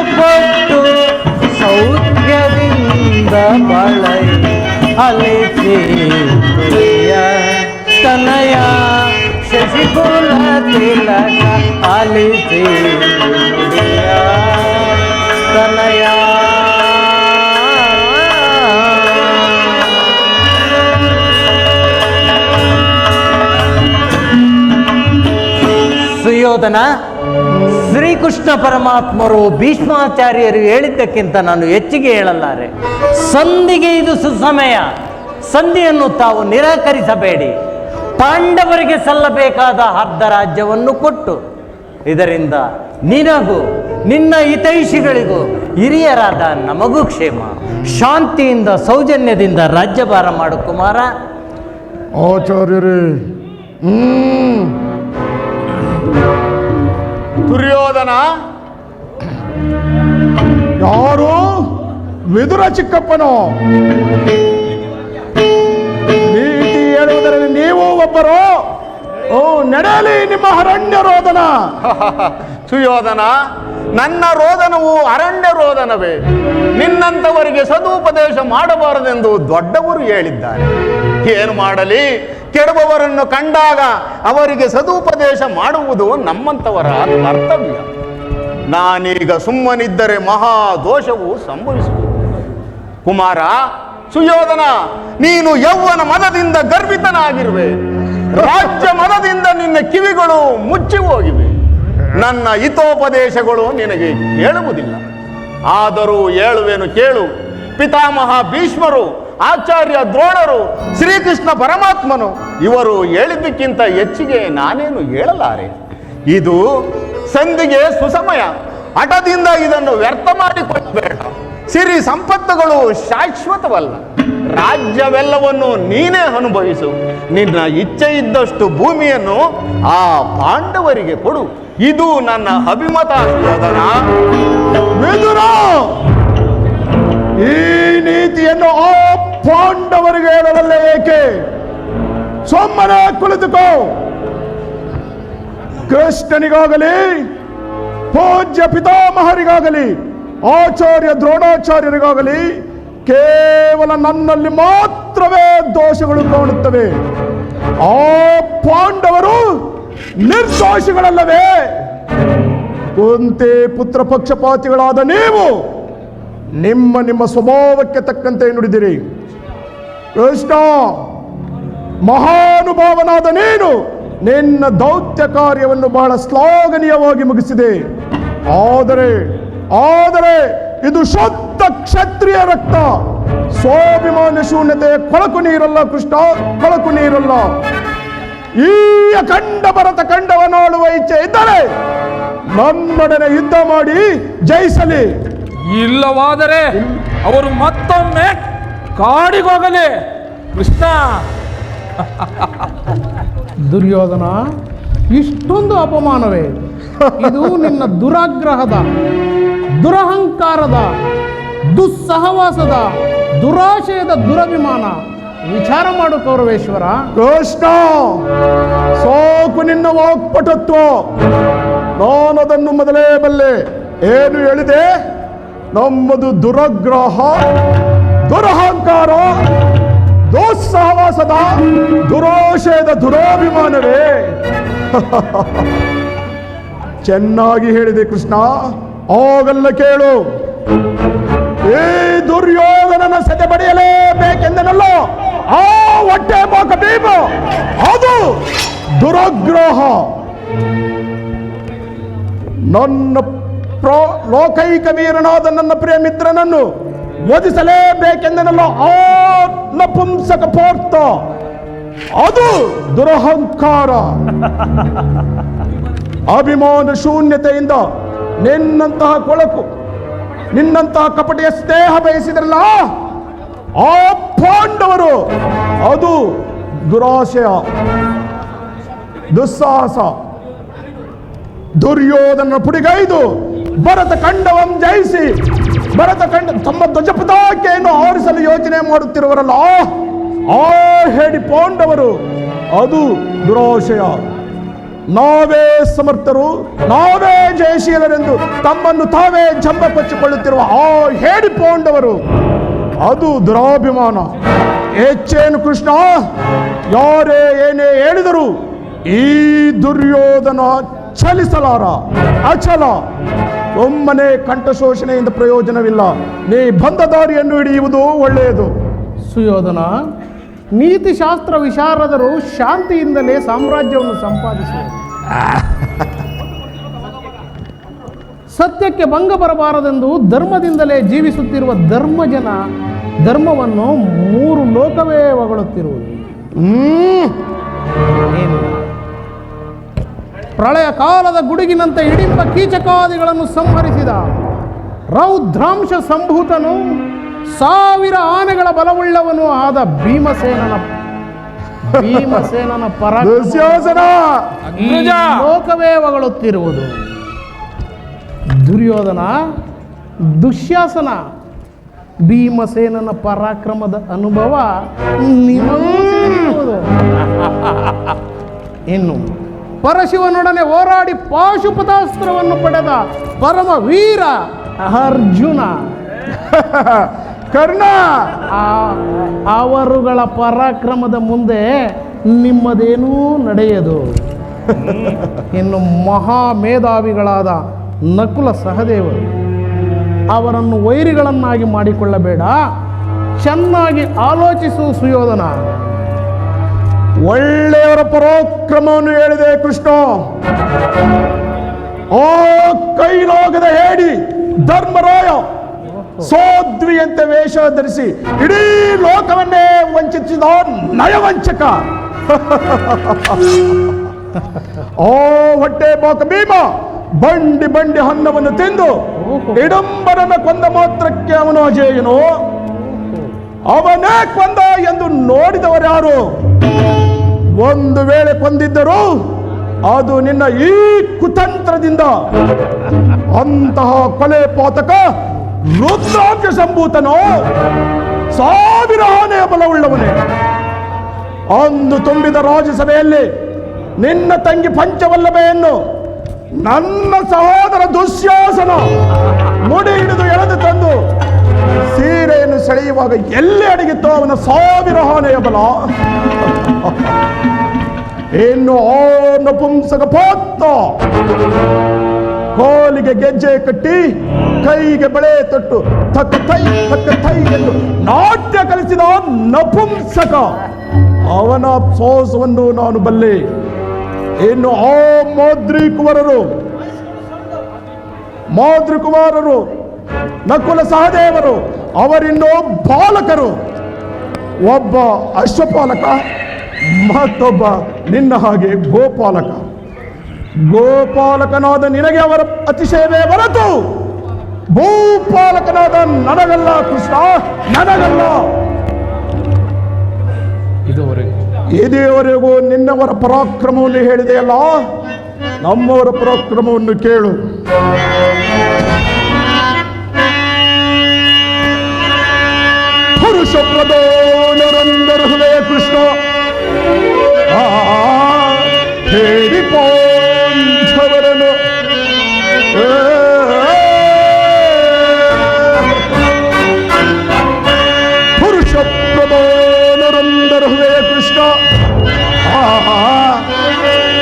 ಕೊಟ್ಟು ಸೌಖ್ಯದಿಂದ ಬಳೆ ಅಲಿಸಿ ತನಯ ಶಶಿಕುಲ ತಿಲಕ ಆಲಿಸಿ ತನಯ ಸುಯೋಧನ, ಶ್ರೀಕೃಷ್ಣ ಪರಮಾತ್ಮರು ಭೀಷ್ಮಾಚಾರ್ಯರು ಹೇಳಿದ್ದಕ್ಕಿಂತ ನಾನು ಹೆಚ್ಚಿಗೆ ಹೇಳಲಾರೆ. ಸಂಧಿಗೆ ಇದು ಸುಸಮಯ. ಸಂಧಿಯನ್ನು ತಾವು ನಿರಾಕರಿಸಬೇಡಿ. ಪಾಂಡವರಿಗೆ ಸಲ್ಲಬೇಕಾದ ಅರ್ಧ ರಾಜ್ಯವನ್ನು ಕೊಟ್ಟು ಇದರಿಂದ ನಿನಗೂ ನಿನ್ನ ಹಿತೈಷಿಗಳಿಗೂ ಹಿರಿಯರಾದ ನಮಗೂ ಕ್ಷೇಮ. ಶಾಂತಿಯಿಂದ ಸೌಜನ್ಯದಿಂದ ರಾಜ್ಯಭಾರ ಮಾಡು ಕುಮಾರ. ಆಚಾರ್ಯರೇ, ದುರ್ಯೋಧನ, ಯಾರು? ವಿದುರ ಚಿಕ್ಕಪ್ಪನೋ? ನೀತಿ ಹೇಳುವುದರಲ್ಲಿ ನೀವು ಒಬ್ಬರು? ಓ, ನಡೆಯಲಿ ನಿಮ್ಮ ಅರಣ್ಯ ರೋದನ. ಸುಯೋಧನ, ನನ್ನ ರೋದನವು ಅರಣ್ಯ ರೋದನವೇ. ನಿನ್ನಂಥವರಿಗೆ ಸದುಪದೇಶ ಮಾಡಬಾರದೆಂದು ದೊಡ್ಡವರು ಹೇಳಿದ್ದಾರೆ. ಏನು ಮಾಡಲಿ? ಕೆಡುವವರನ್ನು ಕಂಡಾಗ ಅವರಿಗೆ ಸದುಪದೇಶ ಮಾಡುವುದು ನಮ್ಮಂಥವರ ಕರ್ತವ್ಯ. ನಾನೀಗ ಸುಮ್ಮನಿದ್ದರೆ ಮಹಾ ದೋಷವು ಸಂಭವಿಸುವುದು. ಕುಮಾರ ಸುಯೋಧನ, ನೀನು ಯೌವನ ಮದದಿಂದ ಗರ್ವಿತನಾಗಿರುವೆ. ರಾಜ್ಯ ಮದದಿಂದ ನಿನ್ನ ಕಿವಿಗಳು ಮುಚ್ಚಿ ಹೋಗಿವೆ. ನನ್ನ ಹಿತೋಪದೇಶಗಳು ನಿನಗೆ ಕೇಳುವುದಿಲ್ಲ. ಆದರೂ ಹೇಳುವೆನು ಕೇಳು. ಪಿತಾಮಹ ಭೀಷ್ಮರು, ಆಚಾರ್ಯ ದ್ರೋಣರು, ಶ್ರೀಕೃಷ್ಣ ಪರಮಾತ್ಮನು ಇವರು ಹೇಳಿದ್ದಕ್ಕಿಂತ ಹೆಚ್ಚಿಗೆ ನಾನೇನು ಹೇಳಲಾರೆ. ಇದು ಸಂಧಿಗೆ ಸುಸಮಯ. ಹಠದಿಂದ ಇದನ್ನು ವ್ಯರ್ಥ ಮಾಡಿಕೊಳ್ಳಬೇಡ. ಸಿರಿ ಸಂಪತ್ತುಗಳು ಶಾಶ್ವತವಲ್ಲ. ರಾಜ್ಯವೆಲ್ಲವನ್ನು ನೀನೇ ಅನುಭವಿಸು. ನಿನ್ನ ಇಚ್ಛೆ ಇದ್ದಷ್ಟು ಭೂಮಿಯನ್ನು ಆ ಪಾಂಡವರಿಗೆ ಕೊಡು. ಇದು ನನ್ನ ಅಭಿಮತ ಸುಯೋಧನ. ವಿದುರ, ಈ ನೀತಿಯನ್ನು ಆ ಪಾಂಡವರಿಗೆ ಹೇಳಲೇ ಏಕೆ? ಸುಮ್ಮನೆ ಕುಳಿತುಕೋ. ಕೃಷ್ಣನಿಗಾಗಲಿ, ಪೂಜ್ಯ ಪಿತಾಮಹರಿಗಾಗಲಿ, ಆಚಾರ್ಯ ದ್ರೋಣಾಚಾರ್ಯರಿಗಾಗಲಿ ಕೇವಲ ನನ್ನಲ್ಲಿ ಮಾತ್ರವೇ ದೋಷಗಳು ಕಾಣುತ್ತವೆ. ಆ ಪಾಂಡವರು ನಿರ್ದೋಷಿಗಳಲ್ಲವೇ? ಕುಂತಿ ಪುತ್ರ ಪಕ್ಷಪಾತಿಗಳಾದ ನೀವು ನಿಮ್ಮ ನಿಮ್ಮ ಸ್ವಭಾವಕ್ಕೆ ತಕ್ಕಂತೆ ನುಡಿದಿರಿ. ಕೃಷ್ಣ, ಮಹಾನುಭಾವನಾದ ನೀನು ನಿನ್ನ ದೌತ್ಯ ಕಾರ್ಯವನ್ನು ಬಹಳ ಶ್ಲಾಘನೀಯವಾಗಿ ಮುಗಿಸಿದೆ. ಆದರೆ ಇದು ಶುದ್ಧ ಕ್ಷತ್ರಿಯ ರಕ್ತ. ಸ್ವಾಭಿಮಾನ ಶೂನ್ಯತೆ ಕೊಳಕು ನೀರಲ್ಲ ಕೃಷ್ಣ, ಕೊಳಕು ನೀರಲ್ಲ. ಈ ಅಖಂಡ ಭರತ ಖಂಡವನ್ನಾಳುವ ಇಚ್ಛೆ ಇದ್ದರೆ ನನ್ನೊಡನೆ ಯುದ್ಧ ಮಾಡಿ ಜಯಿಸಲಿ. ಇಲ್ಲವಾದರೆ ಅವರು ಮತ್ತೊಮ್ಮೆ ಕಾಡಿಗೋಗಲಿ. ಕೃಷ್ಣ, ದುರ್ಯೋಧನ, ಇಷ್ಟೊಂದು ಅಪಮಾನವೇ? ಇದು ನಿನ್ನ ದುರಾಗ್ರಹದ, ದುರಹಂಕಾರದ, ದುಸ್ಸಹವಾಸದ, ದುರಾಶಯದ ದುರಭಿಮಾನ. ವಿಚಾರ ಮಾಡು ಕೌರವೇಶ್ವರ. ಕೃಷ್ಣ, ಸೋಕು ನಿನ್ನ ವಾಕ್ಪಟುತ್ವ. ನಾನದನ್ನು ಮೊದಲೇ ಬಲ್ಲೆ. ಏನು ಹೇಳಿದೆ? ನಮ್ಮದು ದುರಗ್ರಹ, ದುರಹಂಕಾರ, ದುಸ್ಸಹವಾಸದ, ದುರಾಶಯದ ದುರಾಭಿಮಾನವೇ. ಚೆನ್ನಾಗಿ ಹೇಳಿದೆ ಕೃಷ್ಣ. ಆಗಲ್ಲ ಕೇಳು. ಈ ದುರ್ಯೋಧನನ ಸದೆ ಬಡಿಯಲೇಬೇಕೆಂದನಲ್ಲ ಆ ಹೊಟ್ಟೆ ಬಾಕ ಭೀಮ, ಅದು ದುರಗ್ರಹ. ನನ್ನ ಲೋಕೈಕ ವೀರನಾದ ನನ್ನ ಪ್ರಿಯ ಮಿತ್ರನನ್ನು ವಧಿಸಲೇಬೇಕೆಂದನಲ್ಲ ಆ ನಪುಂಸಕ ಪೋರ್ತ, ಅದು ದುರಹಂಕಾರ. ಅಭಿಮಾನ ಶೂನ್ಯತೆಯಿಂದ ನಿನ್ನಂತಹ ಕೊಳಕು, ನಿನ್ನಂತಹ ಕಪಟಿಯ ಸ್ನೇಹ ಬಯಸಿದ್ರಲ್ಲ ಆ ಪಾಂಡವರು, ಅದು ದುರಾಶಯ, ದುಸ್ಸಾಹಸ. ದುರ್ಯೋಧನ ಪುಡಿಗೈದು ಭರತ ಖಂಡವಂ ಜಯಿಸಿ ಭರತ ಖಂಡ ತಮ್ಮ ಧ್ವಜ ಪತಾಕೆಯನ್ನು ಆರಿಸಲು ಯೋಚನೆ ಮಾಡುತ್ತಿರುವರಲ್ಲ ಆ ಹೇಡಿ ಪಾಂಡವರು, ಅದು ದುರಾಶಯ. ನಾವೇ ಸಮರ್ಥರು, ನಾವೇ ಜಯಶೀಲರೆಂದು ತಮ್ಮನ್ನು ತಾವೇ ಜಂಬ ಕೊಚ್ಚಿಕೊಳ್ಳುತ್ತಿರುವ ಆ ಹೇಡಿ ಪಾಂಡವರು, ಅದು ದುರಾಭಿಮಾನ. ಹೆಚ್ಚೇನು ಕೃಷ್ಣ, ಯಾರೇ ಏನೇ ಹೇಳಿದರು ಈ ದುರ್ಯೋಧನ ಚಲಿಸಲಾರ, ಅಚಲ. ಒಮ್ಮನೆ ಕಂಠಶೋಷಣೆಯಿಂದ ಪ್ರಯೋಜನವಿಲ್ಲ. ನೀ ಬಂದ ದಾರಿಯನ್ನು ಹಿಡಿಯುವುದು ಒಳ್ಳೆಯದು. ಸುಯೋಧನ, ನೀತಿಶಾಸ್ತ್ರ ವಿಶಾರದರು ಶಾಂತಿಯಿಂದಲೇ ಸಾಮ್ರಾಜ್ಯವನ್ನು ಸಂಪಾದಿಸುವರು. ಸತ್ಯಕ್ಕೆ ಭಂಗ ಬರಬಾರದೆಂದು ಧರ್ಮದಿಂದಲೇ ಜೀವಿಸುತ್ತಿರುವ ಧರ್ಮಜನ ಧರ್ಮವನ್ನು ಮೂರು ಲೋಕವೇ ಹೊಗಳುತ್ತಿರುವುದು. ಏನು? ಪ್ರಳಯ ಕಾಲದ ಗುಡುಗಿನಂತೆ ಹಿಡಿಂಬ ಕೀಚಕಾದಿಗಳನ್ನು ಸಂಹರಿಸಿದ ರೌದ್ರಾಂಶ ಸಂಭೂತನು, 1000 ಆನೆಗಳ ಬಲವುಳ್ಳವನು ಆದ ಭೀಮಸೇನನ ದುಶ್ಯಾಸನ ಈ ಲೋಕವೇ ಹೊಗಳುತ್ತಿರುವುದು. ದುರ್ಯೋಧನ, ದುಶ್ಯಾಸನ, ಭೀಮಸೇನನ ಪರಾಕ್ರಮದ ಅನುಭವ ನಿಮಗಿರುವುದು. ಇನ್ನು ಪರಶಿವನೊಡನೆ ಹೋರಾಡಿ ಪಾಶುಪತಾಸ್ತ್ರವನ್ನು ಪಡೆದ ಪರಮ ವೀರ ಅರ್ಜುನ, ಕರ್ಣ, ಅವರುಗಳ ಪರಾಕ್ರಮದ ಮುಂದೆ ನಿಮ್ಮದೇನೂ ನಡೆಯದು. ಇನ್ನು ಮಹಾಮೇಧಾವಿಗಳಾದ ನಕುಲ ಸಹದೇವರು, ಅವರನ್ನು ವೈರಿಗಳನ್ನಾಗಿ ಮಾಡಿಕೊಳ್ಳಬೇಡ, ಚೆನ್ನಾಗಿ ಆಲೋಚಿಸು ಸುಯೋಧನ. ಒಳ್ಳೆಯವರ ಪರಾಕ್ರಮವನ್ನು ಹೇಳಿದೆ ಕೃಷ್ಣ. ಆ ಕೈಲಾಗದ ಹೇಡಿ ಧರ್ಮರಾಯ ಸೋದ್ವಿಯಂತೆ ವೇಷ ಧರಿಸಿ ಇಡೀ ಲೋಕವನ್ನೇ ವಂಚಿಸಿದ ನಯವಂಚಕ. ಓ ಹೊಟ್ಟೆ ಬಾಕ ಭೀಮ ಬಂಡಿ ಬಂಡಿ ಅನ್ನವನ್ನು ತಿಂದು ಇಡಂಬರನ ಕೊಂದ ಮಾತ್ರಕ್ಕೆ ಅವನು ಅಜೇಯನು. ಅವನೇ ಕೊಂದ ಎಂದು ನೋಡಿದವರ್ಯಾರು? ಒಂದು ವೇಳೆ ಕೊಂದಿದ್ದರು ಅದು ನಿನ್ನ ಈ ಕುತಂತ್ರದಿಂದ. ಅಂತಹ ಕೊಲೆ ಪಾತಕ ರುದ್ರಾಕ್ಷ ಸಂಭೂತನೋ 1000 ಆನೆಯ ಬಲವುಳ್ಳವನೇ. ಅಂದು ತುಂಬಿದ ರಾಜ್ಯಸಭೆಯಲ್ಲಿ ನಿನ್ನ ತಂಗಿ ಪಂಚವಲ್ಲಭೆಯನ್ನು ನನ್ನ ಸಹೋದರ ದುಶ್ಯಾಸನ ಮುಡಿ ಹಿಡಿದು ಎಳೆದು ತಂದು ಸೀರೆಯನ್ನು ಸೆಳೆಯುವಾಗ ಎಲ್ಲಿ ಅಡಗಿತ್ತೋ ಅವನ 1000 ಆನೆಯ ಬಲ. ಇನ್ನು ಆ ನಪುಂಸಕ ಪಾತ್ರ ಕೋಲಿಗೆ ಗೆಜ್ಜೆ ಕಟ್ಟಿ ಕೈಗೆ ಬಳೆ ತೊಟ್ಟು ತಕ್ಕ ತೈ ಎಂದು ನಾಟ್ಯ ಕಲಿಸಿದ ನಪುಂಸಕ, ಅವನ ಸೋಸವನ್ನು ನಾನು ಬಲ್ಲೆ. ಇನ್ನು ಆ ಮಾದ್ರಿ ಕುಮಾರರು ನಕುಲ ಸಹದೇವರು ಅವರಿನ್ನೂ ಬಾಲಕರು. ಒಬ್ಬ ಅಶ್ವಪಾಲಕ, ಮತ್ತೊಬ್ಬ ನಿನ್ನ ಹಾಗೆ ಗೋಪಾಲಕನಾದ ನಿನಗೆ ಅವರ ಅತಿಶಯವೇ ಹೊರತು ಭೂಪಾಲಕನಾದ ನನಗಲ್ಲ ಕೃಷ್ಣ, ನನಗಲ್ಲ. ಇದುವರೆಗೂ ನಿನ್ನವರ ಪರಾಕ್ರಮವನ್ನು ಹೇಳಿದೆಯಲ್ಲ, ನಮ್ಮವರ ಪರಾಕ್ರಮವನ್ನು ಕೇಳು. ಪುರುಷ ಪ್ರಧಾನರಂದರುವೆ ಕೃಷ್ಣ ಹೇಳಿ ಪಾಂಡವರನು ಪುರುಷ ಪ್ರಧಾನರಂದರುವೆ ಕೃಷ್ಣ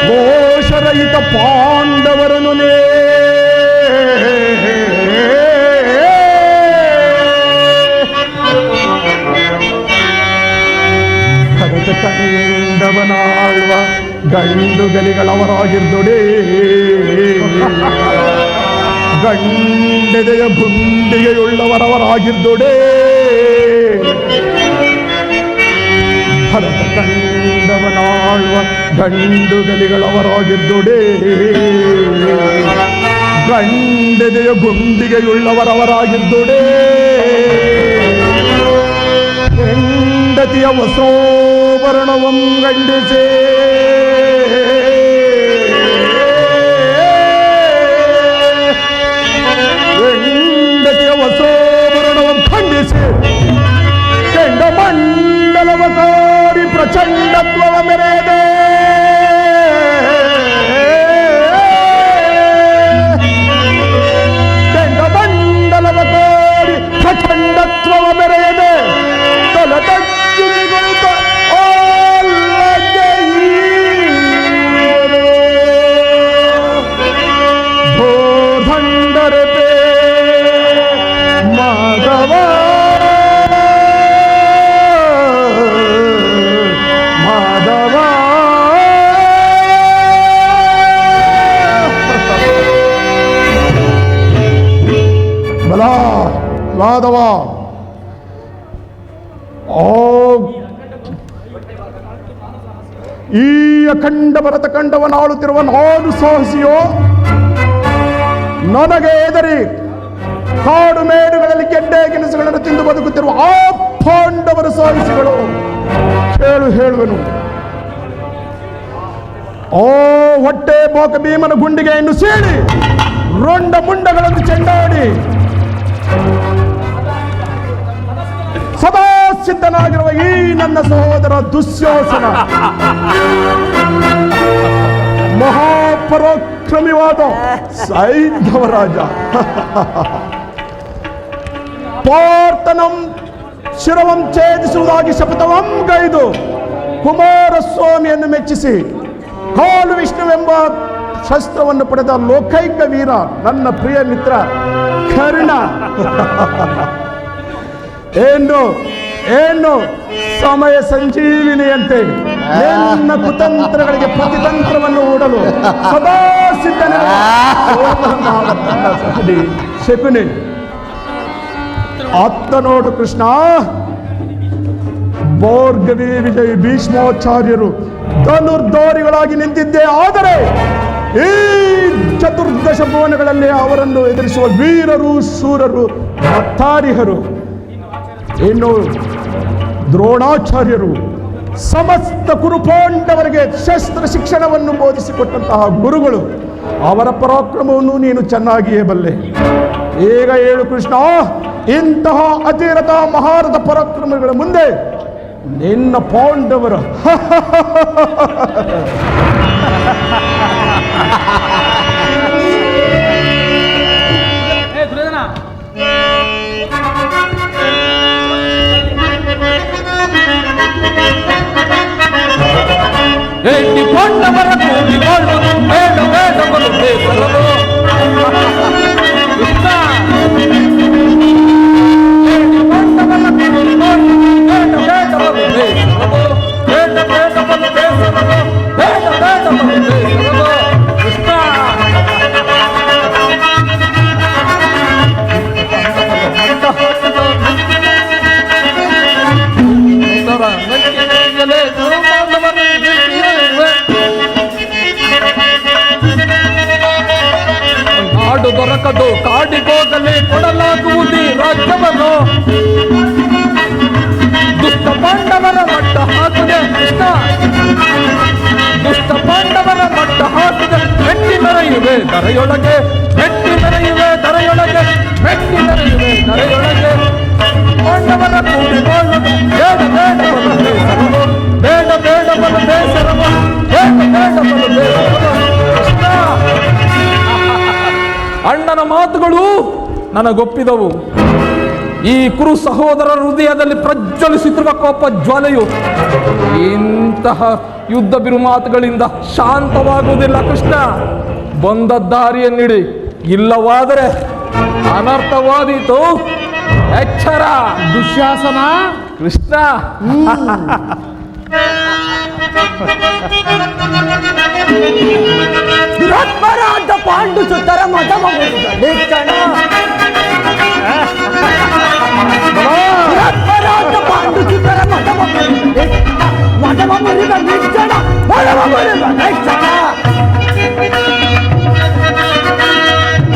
ದೋಷರಹಿತ ಪಾಂಡವರನು ಭರತ ಕಂಡವನಾಳುವ ಗಂಡುಗಲಿಗಳವರಾಗಿರ್ದೊಡೇ ಗಂಡೆದೆಯ ಗುಂಡಿಗೆಯುಳ್ಳವರವರಾಗಿರ್ದೊಡೇ ಭರತ ಕಂಡವನಾಳುವ ಗಂಡುಗಲಿಗಳವರಾಗಿರ್ದೊಡೇ ಗಂಡೆದೆಯ ಗುಂಡಿಗೆಯುಳ್ಳವರವರಾಗಿರ್ದೊಡೇ ಹೆಂಡತಿಯ ವಸೋವರ್ಣವಂ ಗಂಡಿಸೇ ಹೆಂಡತಿಯ ವಸೋವರ್ಣವಂ ಖಂಡಿಸಿ ಕೆಂಡ ಮಂಡಲವ ಕಾರಿ ಪ್ರಚಂಡತ್ವವ ಮೆರೆದೆ ಕೆಂಡ ಮಂಡಲವ ಕಾರಿ ಪ್ರಚಂಡತ್ವವ ಮೆರೆಯದೆ ತಲತಜ್ಜಿನಿಗೊಳಿತ ಧೋಧಂಡರತೆ ಮಾಧವ ಮಾಧವ ಬಲ ಮಾಧವ ಈ ಅಖಂಡ ಭರತ ಕಂಡವನಾಳುತ್ತಿರುವ ನಾನು ಸಾಹಸಿಯೋ ನನಗೆ ಎದರಿ ಕಾಡು ಮೇಡುಗಳಲ್ಲಿ ಗೆಡ್ಡೆ ಗೆಣಸುಗಳನ್ನು ತಿಂದು ಬದುಕುತ್ತಿರುವ ಆ ಪಾಂಡವರ ಸಾಹಸಿಗಳು ಹೇಳುವೆನು. ಓ ಹೊಟ್ಟೆ ಬೋಕ ಭೀಮನ ಗುಂಡಿಗೆಯನ್ನು ಸೀಳಿ ರೊಂಡ ಮುಂಡಗಳನ್ನು ಚೆಂಡಾಡಿ ಸದಾ ಸಿದ್ಧನಾಗಿರುವ ಈ ನನ್ನ ಸಹೋದರ ದುಶ್ಯಾಸನ ಮಹಾಪರಾಕ್ರಮಿವಾದ ಸೈಂಧವ ರಾಜ ಪಾರ್ಥನಂ ಶಿರವಂ ಛೇದಿಸುವುದಾಗಿ ಶಪಥವಂ ಗೈದು ಕುಮಾರಸ್ವಾಮಿಯನ್ನು ಮೆಚ್ಚಿಸಿ ಕಾಲು ವಿಷ್ಣುವೆಂಬ ಶಸ್ತ್ರವನ್ನು ಪಡೆದ ಲೋಕೈಕ ವೀರ ನನ್ನ ಪ್ರಿಯ ಮಿತ್ರ ಕರ್ಣ ಏನು ಸಮಯ ಸಂಜೀವಿನಿಯಂತೆ ನನ್ನ ಕುತಂತ್ರಗಳಿಗೆ ಪ್ರತಿತಂತ್ರವನ್ನು ಹೂಡಲು ಸದಾ ಸಿದ್ಧನೇ ಶಕುನಿ. ಅತ್ತ ನೋಡು ಕೃಷ್ಣ, ಭೋರ್ಗವಿ ವಿಜಯ ಭೀಷ್ಮಾಚಾರ್ಯರು ಧನುರ್ಧಾರಿಗಳಾಗಿ ನಿಂತಿದ್ದೇ ಆದರೆ ಈ ಚತುರ್ದಶ ಭುವನಗಳಲ್ಲಿ ಅವರನ್ನು ಎದುರಿಸುವ ವೀರರು ಶೂರರು ಭಟ್ಟಾರಿಹರು, ಇನ್ನು ದ್ರೋಣಾಚಾರ್ಯರು ಸಮಸ್ತ ಕುರುಪಾಂಡವರಿಗೆ ಶಸ್ತ್ರ ಶಿಕ್ಷಣವನ್ನು ಬೋಧಿಸಿಕೊಟ್ಟಂತಹ ಗುರುಗಳು, ಅವರ ಪರಾಕ್ರಮವನ್ನು ನೀನು ಚೆನ್ನಾಗಿಯೇ ಬಲ್ಲೆ. ಈಗ ಹೇಳು ಕೃಷ್ಣ, ಇಂತಹ ಅತಿರಥ ಮಹಾರಥ ಪರಾಕ್ರಮಗಳ ಮುಂದೆ ನಿನ್ನ ಪಾಂಡವರ ಪಾಂಡವರ ಕೂಡಿಕೊಳ್ಳುವುದು ಬೇಡ ಬೇಡಗಳು ಬೇಸರದು ಕೃಷ್ಣ ನಾಡು ದೊರಕದು ಕಾಡಿಗೋಗಲೇ ಕೊಡಲಾಗುವುದು ಈ ರಾಜ್ಯವನ್ನು. ದುಷ್ಟ ಪಾಂಡವರ ಮಟ್ಟ ಹಾಕದೆ ಕೃಷ್ಣ, ದುಷ್ಟ ಪಾಂಡವರ ಮಟ್ಟ ಹಾಕದೆ ಮೆಟ್ಟಿ ಮೆರೆಯುವೆ ಧರೆಯೊಳಗೆ, ಮೆಟ್ಟಿ ಮೆರೆಯುವೆ ಧರೆಯೊಳಗೆ, ಮೆಟ್ಟಿ ಮೆರೆಯುವೆ ಧರೆಯೊಳಗೆ. ಪಾಂಡವರ ಕೂಡಿಕೊಳ್ಳಲು ಬೇಡ ಬೇಡ ಬಲು ಬೇಸರವು, ಬೇಡ ಬೇಡ ಬಲು ಬೇಸರವು, ಬೇಡ ಬೇಡ ಬಲು ಬೇಸರವು. ಕೃಷ್ಣ, ಅಣ್ಣನ ಮಾತುಗಳು ನನಗೊಪ್ಪಿದವು. ಈ ಕುರು ಸಹೋದರರ ಹೃದಯದಲ್ಲಿ ಪ್ರಜ್ವಲಿಸುತ್ತಿರುವ ಕೋಪ ಜ್ವಾಲೆಯು ಇಂತಹ ಯುದ್ಧ ಬಿರುಮಾತುಗಳಿಂದ ಶಾಂತವಾಗುವುದಿಲ್ಲ. ಕೃಷ್ಣ, ಬಂದ ದಾರಿಯನ್ನಿಡಿ, ಇಲ್ಲವಾದರೆ ಅನರ್ಥವಾದೀತು. ಎಚ್ಚರ ದುಶ್ಯಾಸನ. ಕೃಷ್ಣ. ದುರಾತ್ಮರಾದ ಪಾಂಡು ಸುತ್ತರ ಮತ ದುರಾತ್ಮರಾದ ಪಾಂಡು ಸುತ್ತರ ಮತ ಮುರಿದ ನಿಚ್ಚಣ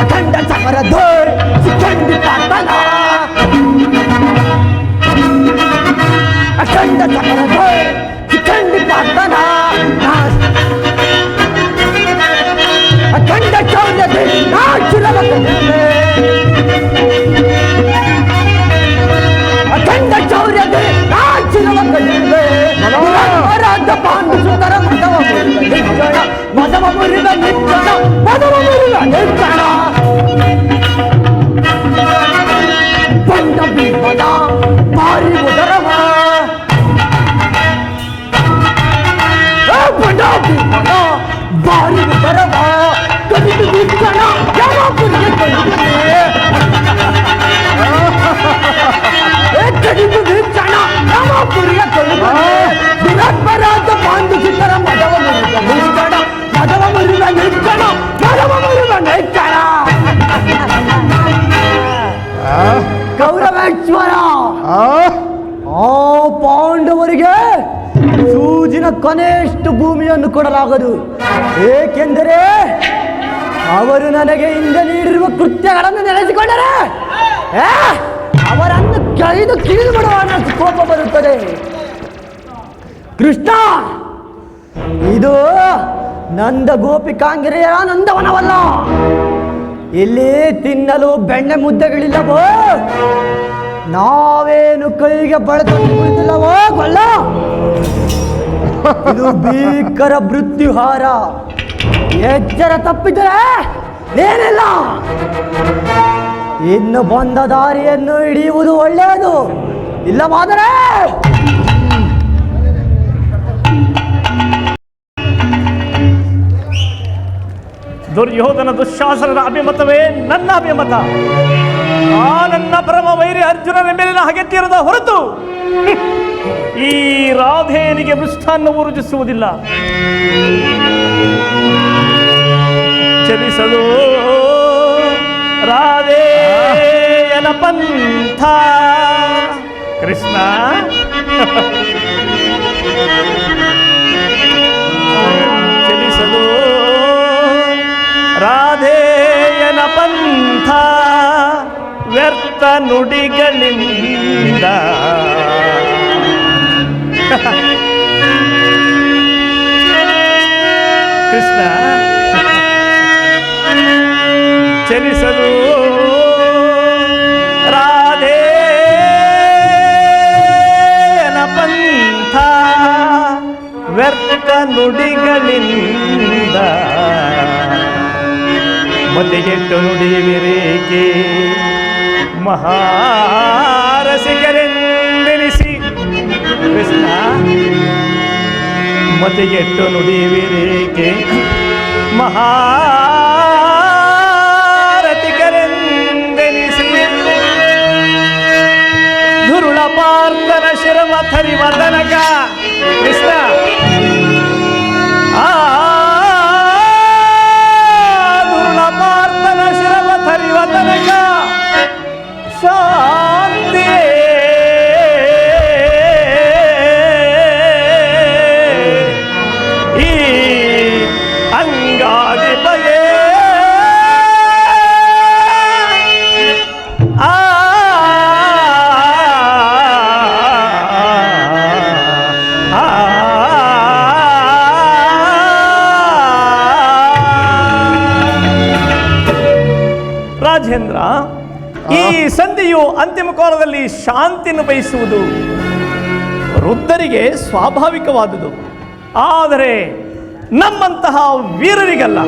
ಅಖಂಡ ಸಮರ ಧೋಯ್ ಶಿಖಂಡಿ ಪಾತನ, ಅಖಂಡ ಸಮರ ಧೋಯ್ ಶಿಖಂಡಿ ಪಾತನ, ಅಖಂಡ ಚೌರ್ಯದಲ್ಲಿ ನಾಚಿರವ ಕಡಿಮೆ, ಅಖಂಡ ಚೌರ್ಯದಲ್ಲಿ ನಾಚಿರವ ಕಡಿಮೆ. ರಾಜ ಪಾಂಡು ಸುಂದರ ಮದವ ಮುರಿದ ನಿಚ್ಚಣ, ಮದವ ಮುರಿದ ನಿಚ್ಚಣ, ಮದವ ಮುರಿದ ನಿಚ್ಚಣ. ಬಂಡ ಬಿಂಬದ ಭಾರಿ ಉದರವ, ಬಂಡ ಬಿಂಬದ ಭಾರಿ ಉದರವ, ಕಡಿದು ನಿಚ್ಚಣ ಯಾವಾಪುರಿಗೆ ಕಡಿಮೆ, ಕಡಿದು ನಿಚ್ಚಣ ಯಾವಾಪುರಿಗೆ ಕಡಿಮೆ. ದುರಾತ್ಮರಾದ ಪಾಂಡು ಚಿತ್ತರ ಮದವ ಮುರಿದ ನಿಚ್ಚಣ, ಮದವ ಮುರಿದ ನಿಚ್ಚಣ, ಮದವ ಮುರಿದ ನಿಚ್ಚಣ. ಗೌರವೇಶ್ವರ, ಆ ಪಾಂಡವರಿಗೆ ಸೂಜಿನ ಕೊನೆಯಷ್ಟು ಭೂಮಿಯನ್ನು ಕೊಡಲಾಗದು. ಏಕೆಂದರೆ ಅವರು ನನಗೆ ಹಿಂದೆ ನೀಡಿರುವ ಕೃತ್ಯಗಳನ್ನು ನೆನೆಸಿಕೊಂಡರೆ ಅವರನ್ನು ಕೈದು ಕೀಳು ಬಿಡುವ ಕೋಪ ಬರುತ್ತದೆ. ಕೃಷ್ಣ, ಇದು ನಂದ ಗೋಪಿಕಾಂಗಿರಿಯರ ನಂದವನವಲ್ಲ. ಇಲ್ಲಿ ತಿನ್ನಲು ಬೆಣ್ಣೆ ಮುದ್ದೆಗಳಿಲ್ಲವೋ, ನಾವೇನು ಕೈಗೆ ಬಳಕೊಂಡು ಕುಳಿತಿಲ್ಲವೋ ಗೊಲ್ಲ. ಇದು ಭೀಕರ ಮೃತ್ಯುಹಾರ. ಎಚ್ಚರ ತಪ್ಪಿದರೆ ಏನಿಲ್ಲ, ಇನ್ನು ಬಂದ ದಾರಿಯನ್ನು ಹಿಡಿಯುವುದು ಒಳ್ಳೆಯದು. ಇಲ್ಲವಾದರೆ ದುರ್ಯೋಧನ ದುಶ್ಯಾಸನದ ಅಭಿಮತವೇ ನನ್ನ ಅಭಿಮತ. ಆ ನನ್ನ ಪರಮ ವೈರಿ ಅರ್ಜುನನ ಮೇಲಿನ ಹಗೆತ್ತಿರದ ಹೊರತು ಈ ರಾಧೇನಿಗೆ ಮೃಷ್ಟಾನ್ನ ಊರುಜಿಸುವುದಿಲ್ಲ. ಚಲಿಸಲು ರಾಧೇಯನ ಪಂಥ. ಕೃಷ್ಣ, ಚಲಿಸಲು ರಾಧೇಯನ ಪಂಥ, ವ್ಯರ್ಥ ನುಡಿಗಳಿಂದ. ಕೃಷ್ಣ, ಚಲಿಸಲು ರಾಧೇಯನ ಪಂಥ, ವ್ಯರ್ಥ ನುಡಿಗಳಿಂದ. ಮತಿಗೆಟ್ಟು ನುಡಿವಿರೇಕೆ ಮಹಾರಸಿಕರೆಂದೆನಿಸಿ. ಕೃಷ್ಣ, ಮತಿಗೆಟ್ಟು ನುಡಿವಿರೇಕೆ ಮಹಾರತಿಕರೆಂದೆನಿಸಿ. ದುರುಳ ಪಾರ್ಥನ ಶಿರವ ಥರಿವ ತನಕ. ಕೃಷ್ಣ, ದುರುಳ ಪಾರ್ಥನ ಶಿರವ ಥರಿವ ತನಕ ಶಾಂತಿ. ಈ ಅಂಗಾದಿ ಬಗೆ ರಾಜೇಂದ್ರ, ಈ ಸಂಧಿಯು ಅಂತಿಮ ಕಾಲದಲ್ಲಿ ಶಾಂತಿಯನ್ನು ಬಯಸುವುದು ವೃದ್ಧರಿಗೆ ಸ್ವಾಭಾವಿಕವಾದುದು. ಆದರೆ ನಮ್ಮಂತಹ ವೀರರಿಗಲ್ಲ.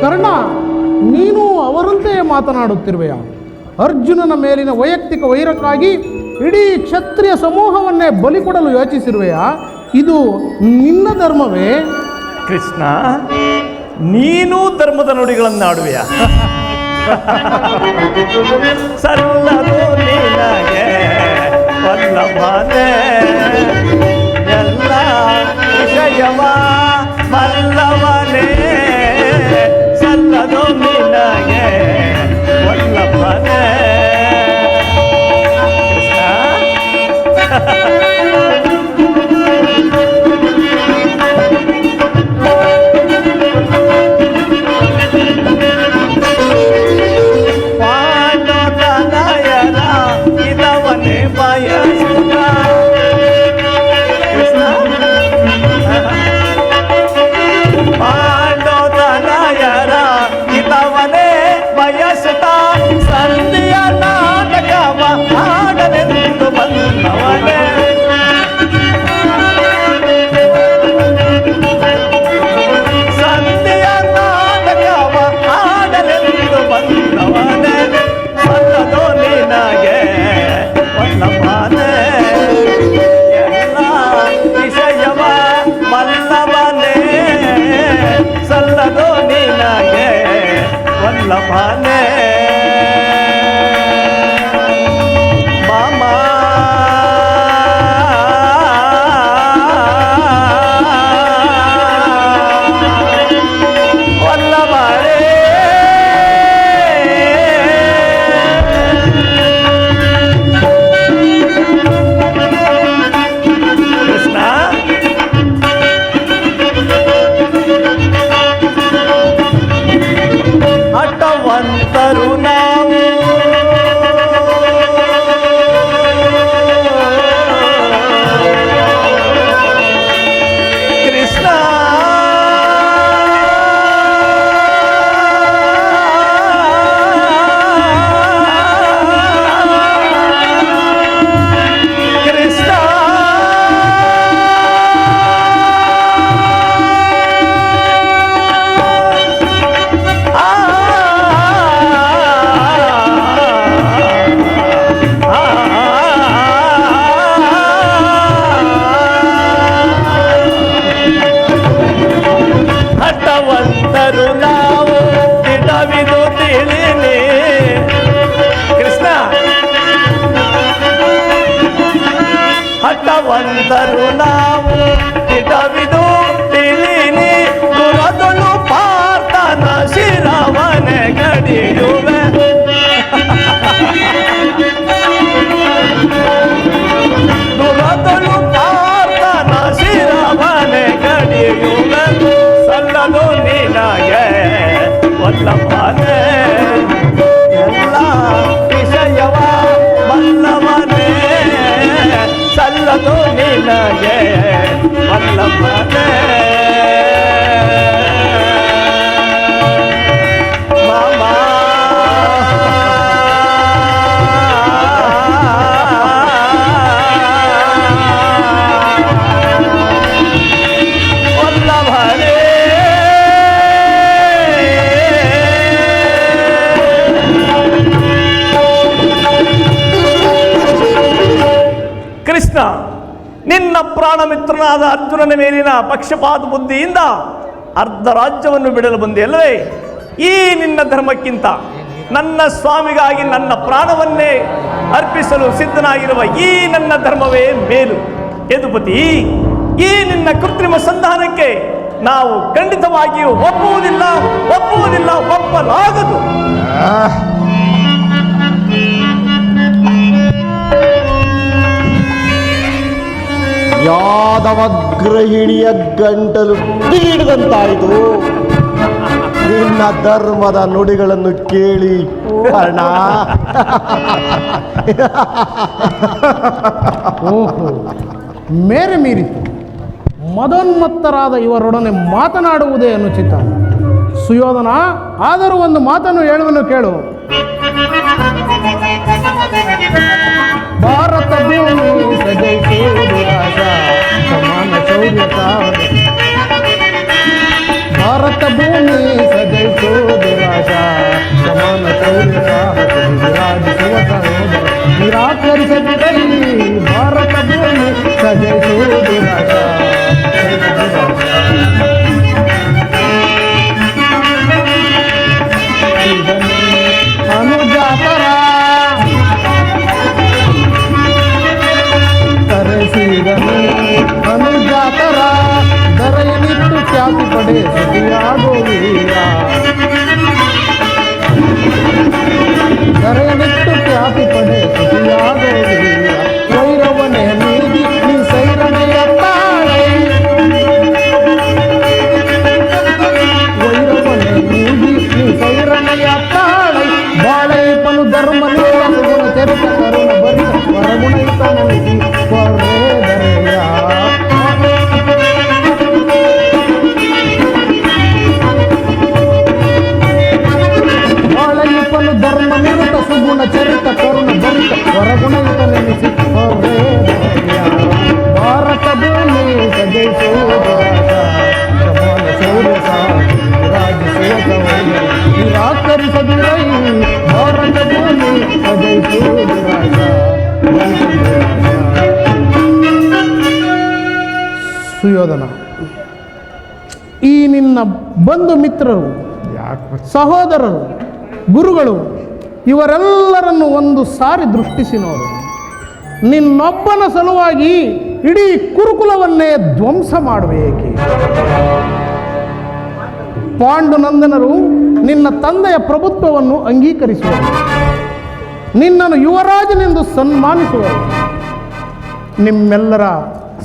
ಕರ್ಣ, ನೀನು ಅವರಂತೆಯೇ ಮಾತನಾಡುತ್ತಿರುವೆಯಾ? ಅರ್ಜುನನ ಮೇಲಿನ ವೈಯಕ್ತಿಕ ವೈರಕ್ಕಾಗಿ ಇಡೀ ಕ್ಷತ್ರಿಯ ಸಮೂಹವನ್ನೇ ಬಲಿ ಕೊಡಲು ಯೋಚಿಸಿರುವೆಯಾ? ಇದು ನಿನ್ನ ಧರ್ಮವೇ? ಕೃಷ್ಣ, ನೀನು ಧರ್ಮದ ನುಡಿಗಳನ್ನಾಡುವೆಯ? ಸಲ್ಲದು ನಿನಗೆ ವಲ್ಲಭನೇ ಎಲ್ಲ ವಿಷಯವ ಮಲ್ಲವನೇ, ಸಲ್ಲದು ನಿನಗೆ ವಲ್ಲಭನೇ. ಸಂಧಿಯ ನಾಟಕವ ಆಡಲೆಂದು ಬಂದವನೇ, ಸಂಧಿಯ ನಾಟಕವ ಆಡಲೆಂದು ಬಂದವನೇ, ಸಲ್ಲದು ನಿನಗೆ ವಲ್ಲಭನೇ ಎಲ್ಲ ವಿಷಯವ ಮಲ್ಲವನೇ, ಸಲ್ಲದು ನಿನಗೆ ವಲ್ಲಭನೇ. ಹಠವಂತರು ನಾವು, ಕೃಷ್ಣ ಕೃಷ್ಣ ಹಠವಂತರು ನಾವು ದಿಟವಿದು ತಿಳಿನಿ, ಕೃಷ್ಣ ಹಠವಂತರು ನಾವು ದಿಟವಿದು ತಿಳಿನಿ, ದುರದಳು ಪಾರ್ಥನ ಶಿರವನೆ ಗಡಿಯುವೆ, ದುರದಳು ಪಾರ್ಥನ ಶಿರವನೆ ಗಡಿಯುವೆ, ಸಲ್ಲದು ನಿನಗೆ ವಲ್ಲಭನೇ ಎಲ್ಲ ವಿಷಯವ ಮಲ್ಲವನೇ, ಸಲ್ಲದು ನಿನಗೆ ವಲ್ಲಭನೇ. ಮಾಮಾ ವಲ್ಲಭನೇ. ಕೃಷ್ಣ, ನಿನ್ನ ಪ್ರಾಣಮಿತ್ರನಾದ ಅರ್ಜುನನ ಮೇಲಿನ ಪಕ್ಷಪಾತ ಬುದ್ಧಿಯಿಂದ ಅರ್ಧ ರಾಜ್ಯವನ್ನು ಬಿಡಲು ಬಂದೆಯಲ್ಲವೇ? ಈ ನಿನ್ನ ಧರ್ಮಕ್ಕಿಂತ ನನ್ನ ಸ್ವಾಮಿಗಾಗಿ ನನ್ನ ಪ್ರಾಣವನ್ನೇ ಅರ್ಪಿಸಲು ಸಿದ್ಧನಾಗಿರುವ ಈ ನನ್ನ ಧರ್ಮವೇ ಮೇಲು. ಯದುಪತಿ, ಈ ನಿನ್ನ ಕೃತ್ರಿಮ ಸಂಧಾನಕ್ಕೆ ನಾವು ಖಂಡಿತವಾಗಿಯೂ ಒಪ್ಪುವುದಿಲ್ಲ, ಒಪ್ಪಲಾಗದು. ಯಾದವ ಗೃಹಿಣಿಯ ಗಂಟಲು ಹಿಡಿದಂತಾಯಿತು ನಿನ್ನ ಧರ್ಮದ ನುಡಿಗಳನ್ನು ಕೇಳಿ ಅಣ್ಣ. ಓಹೋ, ಮೇರೆ ಮೀರಿತು. ಮದೋನ್ಮತ್ತರಾದ ಇವರೊಡನೆ ಮಾತನಾಡುವುದೇ ಅನುಚಿತ. ಸುಯೋಧನ, ಆದರೂ ಒಂದು ಮಾತನ್ನು ಹೇಳುವನು ಕೇಳು. ಭಾರತ ಭೂಮಿ ಸಜಯಿಸುವುದು ರಾಜ ಸಮಾನ ಶೌರ್ಯ ಸಾಹಸ. ಭಾರತ ಭೂಮಿ ಸಜಯಿಸುವುದು ರಾಜ ಸಮಾನ ಶೌರ್ಯ ಸಾಹಸ ವಿರಾಜಿಸುವ ಸಹೋದರ ನಿರಾಕರಿಸದಿರೈ. ಭಾರತ ಭೂಮಿ ಸಜಯಿಸುವುದು ರಾಜ ಅನುಜಾತರ ಕರೆಸಿದನು ಅನುಜಾತರ ದರೆಯಲಿಟ್ಟು ಖ್ಯಾತಿ ಪಡೆ ಸುಖಿಯಾಗೋ ವೀರ. ದರೆಯಲಿಟ್ಟು ಖ್ಯಾತಿ ಪಡೆ ಸುಖಿಯಾಗೋ ವೀರ. ವೈರವನೇ ನೀಡಿ ನೀ ಸೈರಣೆಯ ತಾಳೆ. ವೈರವನೇ ನೀಡಿ ನೀ ಸೈರಣೆಯ ತಾಳೆ. ಬಾಳೆಪನು ಧರ್ಮ ಗುಣ ಚರಿತ ಕರುಣ ಬರಿತ ಹೊರಗುಣಿತ ನನಗಿ ಹೊರೆ ದರೆಯ. ಬಾಳೆಪನು ಧರ್ಮ ನಿರುತ ಸುಗುಣ ಚರಿತ ಕರುಣ ಬರಿತ ಹೊರಗುಣಿತ ನೆನೆಸಿ ಹೊರೆ ದರೆಯ. ಭಾರತ ಭೂಮಿ ಸಜಯಿಸುವುದು ಸಮಾನ ಶೌರ್ಯ ರಾಜಿಸುವ ಸೌರ್ಯ ನಿರಾಕರಿಸದಿರೈ. ಭಾರತ ಭೂಮಿ ಸಜಯಿಸುವುದು ರಾಜ. ಸುಯೋಧನ, ಈ ನಿನ್ನ ಬಂಧು ಮಿತ್ರರು, ಸಹೋದರರು, ಗುರುಗಳು ಇವರೆಲ್ಲರನ್ನು ಒಂದು ಸಾರಿ ದೃಷ್ಟಿಸಿ ನೋಡು. ನಿನ್ನೊಬ್ಬನ ಸಲುವಾಗಿ ಇಡೀ ಕುರುಕುಲವನ್ನೇ ಧ್ವಂಸ ಮಾಡಬೇಕೆ? ಪಾಂಡುನಂದನರು ನಿನ್ನ ತಂದೆಯ ಪ್ರಭುತ್ವವನ್ನು ಅಂಗೀಕರಿಸುವರು. ನಿನ್ನನ್ನು ಯುವರಾಜನೆಂದು ಸನ್ಮಾನಿಸುವರು. ನಿಮ್ಮೆಲ್ಲರ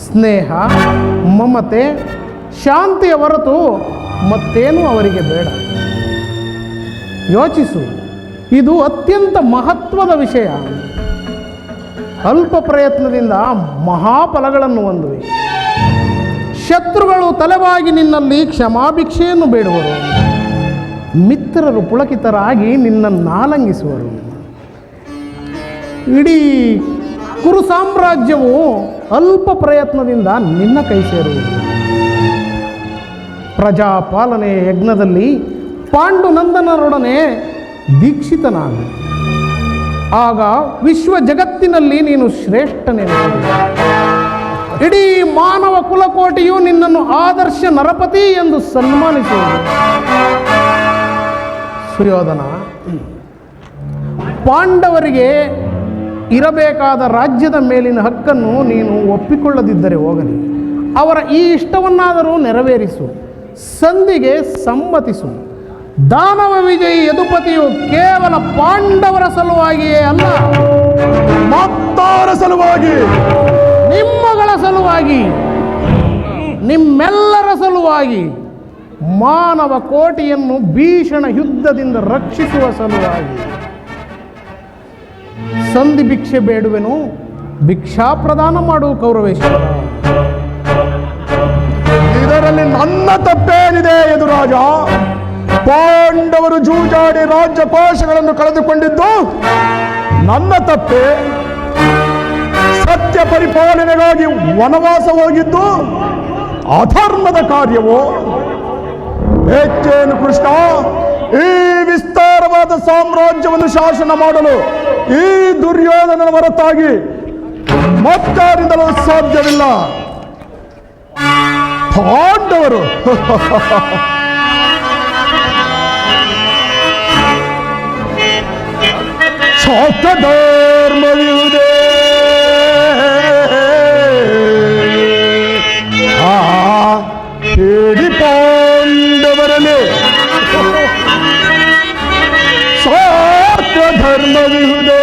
ಸ್ನೇಹ, ಮಮತೆ, ಶಾಂತಿಯ ಹೊರತು ಮತ್ತೇನೂ ಅವರಿಗೆ ಬೇಡ. ಯೋಚಿಸು, ಇದು ಅತ್ಯಂತ ಮಹತ್ವದ ವಿಷಯ. ಅಲ್ಪ ಪ್ರಯತ್ನದಿಂದ ಮಹಾಫಲಗಳನ್ನು ಹೊಂದುವೆ. ಶತ್ರುಗಳು ತಲೆಬಾಗಿ ನಿನ್ನಲ್ಲಿ ಕ್ಷಮಾಭಿಕ್ಷೆಯನ್ನು ಬೇಡುವರು. ಮಿತ್ರರು ಪುಳಕಿತರಾಗಿ ನಿನ್ನನ್ನು ಆಲಂಗಿಸುವರು. ಇಡೀ ಕುರು ಸಾಮ್ರಾಜ್ಯವು ಅಲ್ಪ ಪ್ರಯತ್ನದಿಂದ ನಿನ್ನ ಕೈ ಸೇರುವುದು. ಪ್ರಜಾಪಾಲನೆಯ ಯಜ್ಞದಲ್ಲಿ ಪಾಂಡುನಂದನರೊಡನೆ ದೀಕ್ಷಿತನಾಗು. ಆಗ ವಿಶ್ವ ಜಗತ್ತಿನಲ್ಲಿ ನೀನು ಶ್ರೇಷ್ಠನೆನಿಸುವೆ. ಇಡೀ ಮಾನವ ಕುಲಕೋಟಿಯು ನಿನ್ನನ್ನು ಆದರ್ಶ ನರಪತಿ ಎಂದು ಸನ್ಮಾನಿಸುವುದು. ಸುಯೋಧನ, ಪಾಂಡವರಿಗೆ ಇರಬೇಕಾದ ರಾಜ್ಯದ ಮೇಲಿನ ಹಕ್ಕನ್ನು ನೀನು ಒಪ್ಪಿಕೊಳ್ಳದಿದ್ದರೆ ಹೋಗಲಿ. ಅವರ ಈ ಇಷ್ಟವನ್ನಾದರೂ ನೆರವೇರಿಸು. ಸಂಧಿಗೆ ಸಮ್ಮತಿಸು. ದಾನವ ವಿಜಯಿ ಯದುಪತಿಯು ಕೇವಲ ಪಾಂಡವರ ಸಲುವಾಗಿಯೇ ಅಲ್ಲ, ಮತ್ತಾರ ಸಲುವಾಗಿ, ನಿಮ್ಮಗಳ ಸಲುವಾಗಿ, ನಿಮ್ಮೆಲ್ಲರ ಸಲುವಾಗಿ, ಮಾನವ ಕೋಟಿಯನ್ನು ಭೀಷಣ ಯುದ್ಧದಿಂದ ರಕ್ಷಿಸುವ ಸಲುವಾಗಿ. ಸಂಧಿ ಭಿಕ್ಷೆ ಬೇಡುವೆನು, ಭಿಕ್ಷಾ ಪ್ರದಾನ ಮಾಡು ಕೌರವೇಶ್ವರ. ಇದರಲ್ಲಿ ನನ್ನ ತಪ್ಪೇನಿದೆ ಯದುರಾಜ? ಪಾಂಡವರು ಜೂಜಾಡಿ ರಾಜ್ಯ ಕೋಶಗಳನ್ನು ಕಳೆದುಕೊಂಡಿದ್ದು ನನ್ನ ತಪ್ಪೆ. ಸತ್ಯ ಪರಿಪಾಲನೆಗಾಗಿ ವನವಾಸ ಹೋಗಿದ್ದು ಅಧರ್ಮದ ಕಾರ್ಯವೋ? ಹೆಚ್ಚೇನು ಕೃಷ್ಣ, ಈ ವಿಸ್ತಾರವಾದ ಸಾಮ್ರಾಜ್ಯವನ್ನು ಶಾಸನ ಮಾಡಲು ಈ ದುರ್ಯೋಧನನ ಹೊರತಾಗಿ ಮತ್ತಾರಿಂದಲೂ ಸಾಧ್ಯವಿಲ್ಲ. ಪಾಂಡವರು ಧರ್ಮವಿರುವುದೇ ಹೇಳಿ ಪಾಂಡವರಲ್ಲಿ ಧರ್ಮವಿರುವುದೇ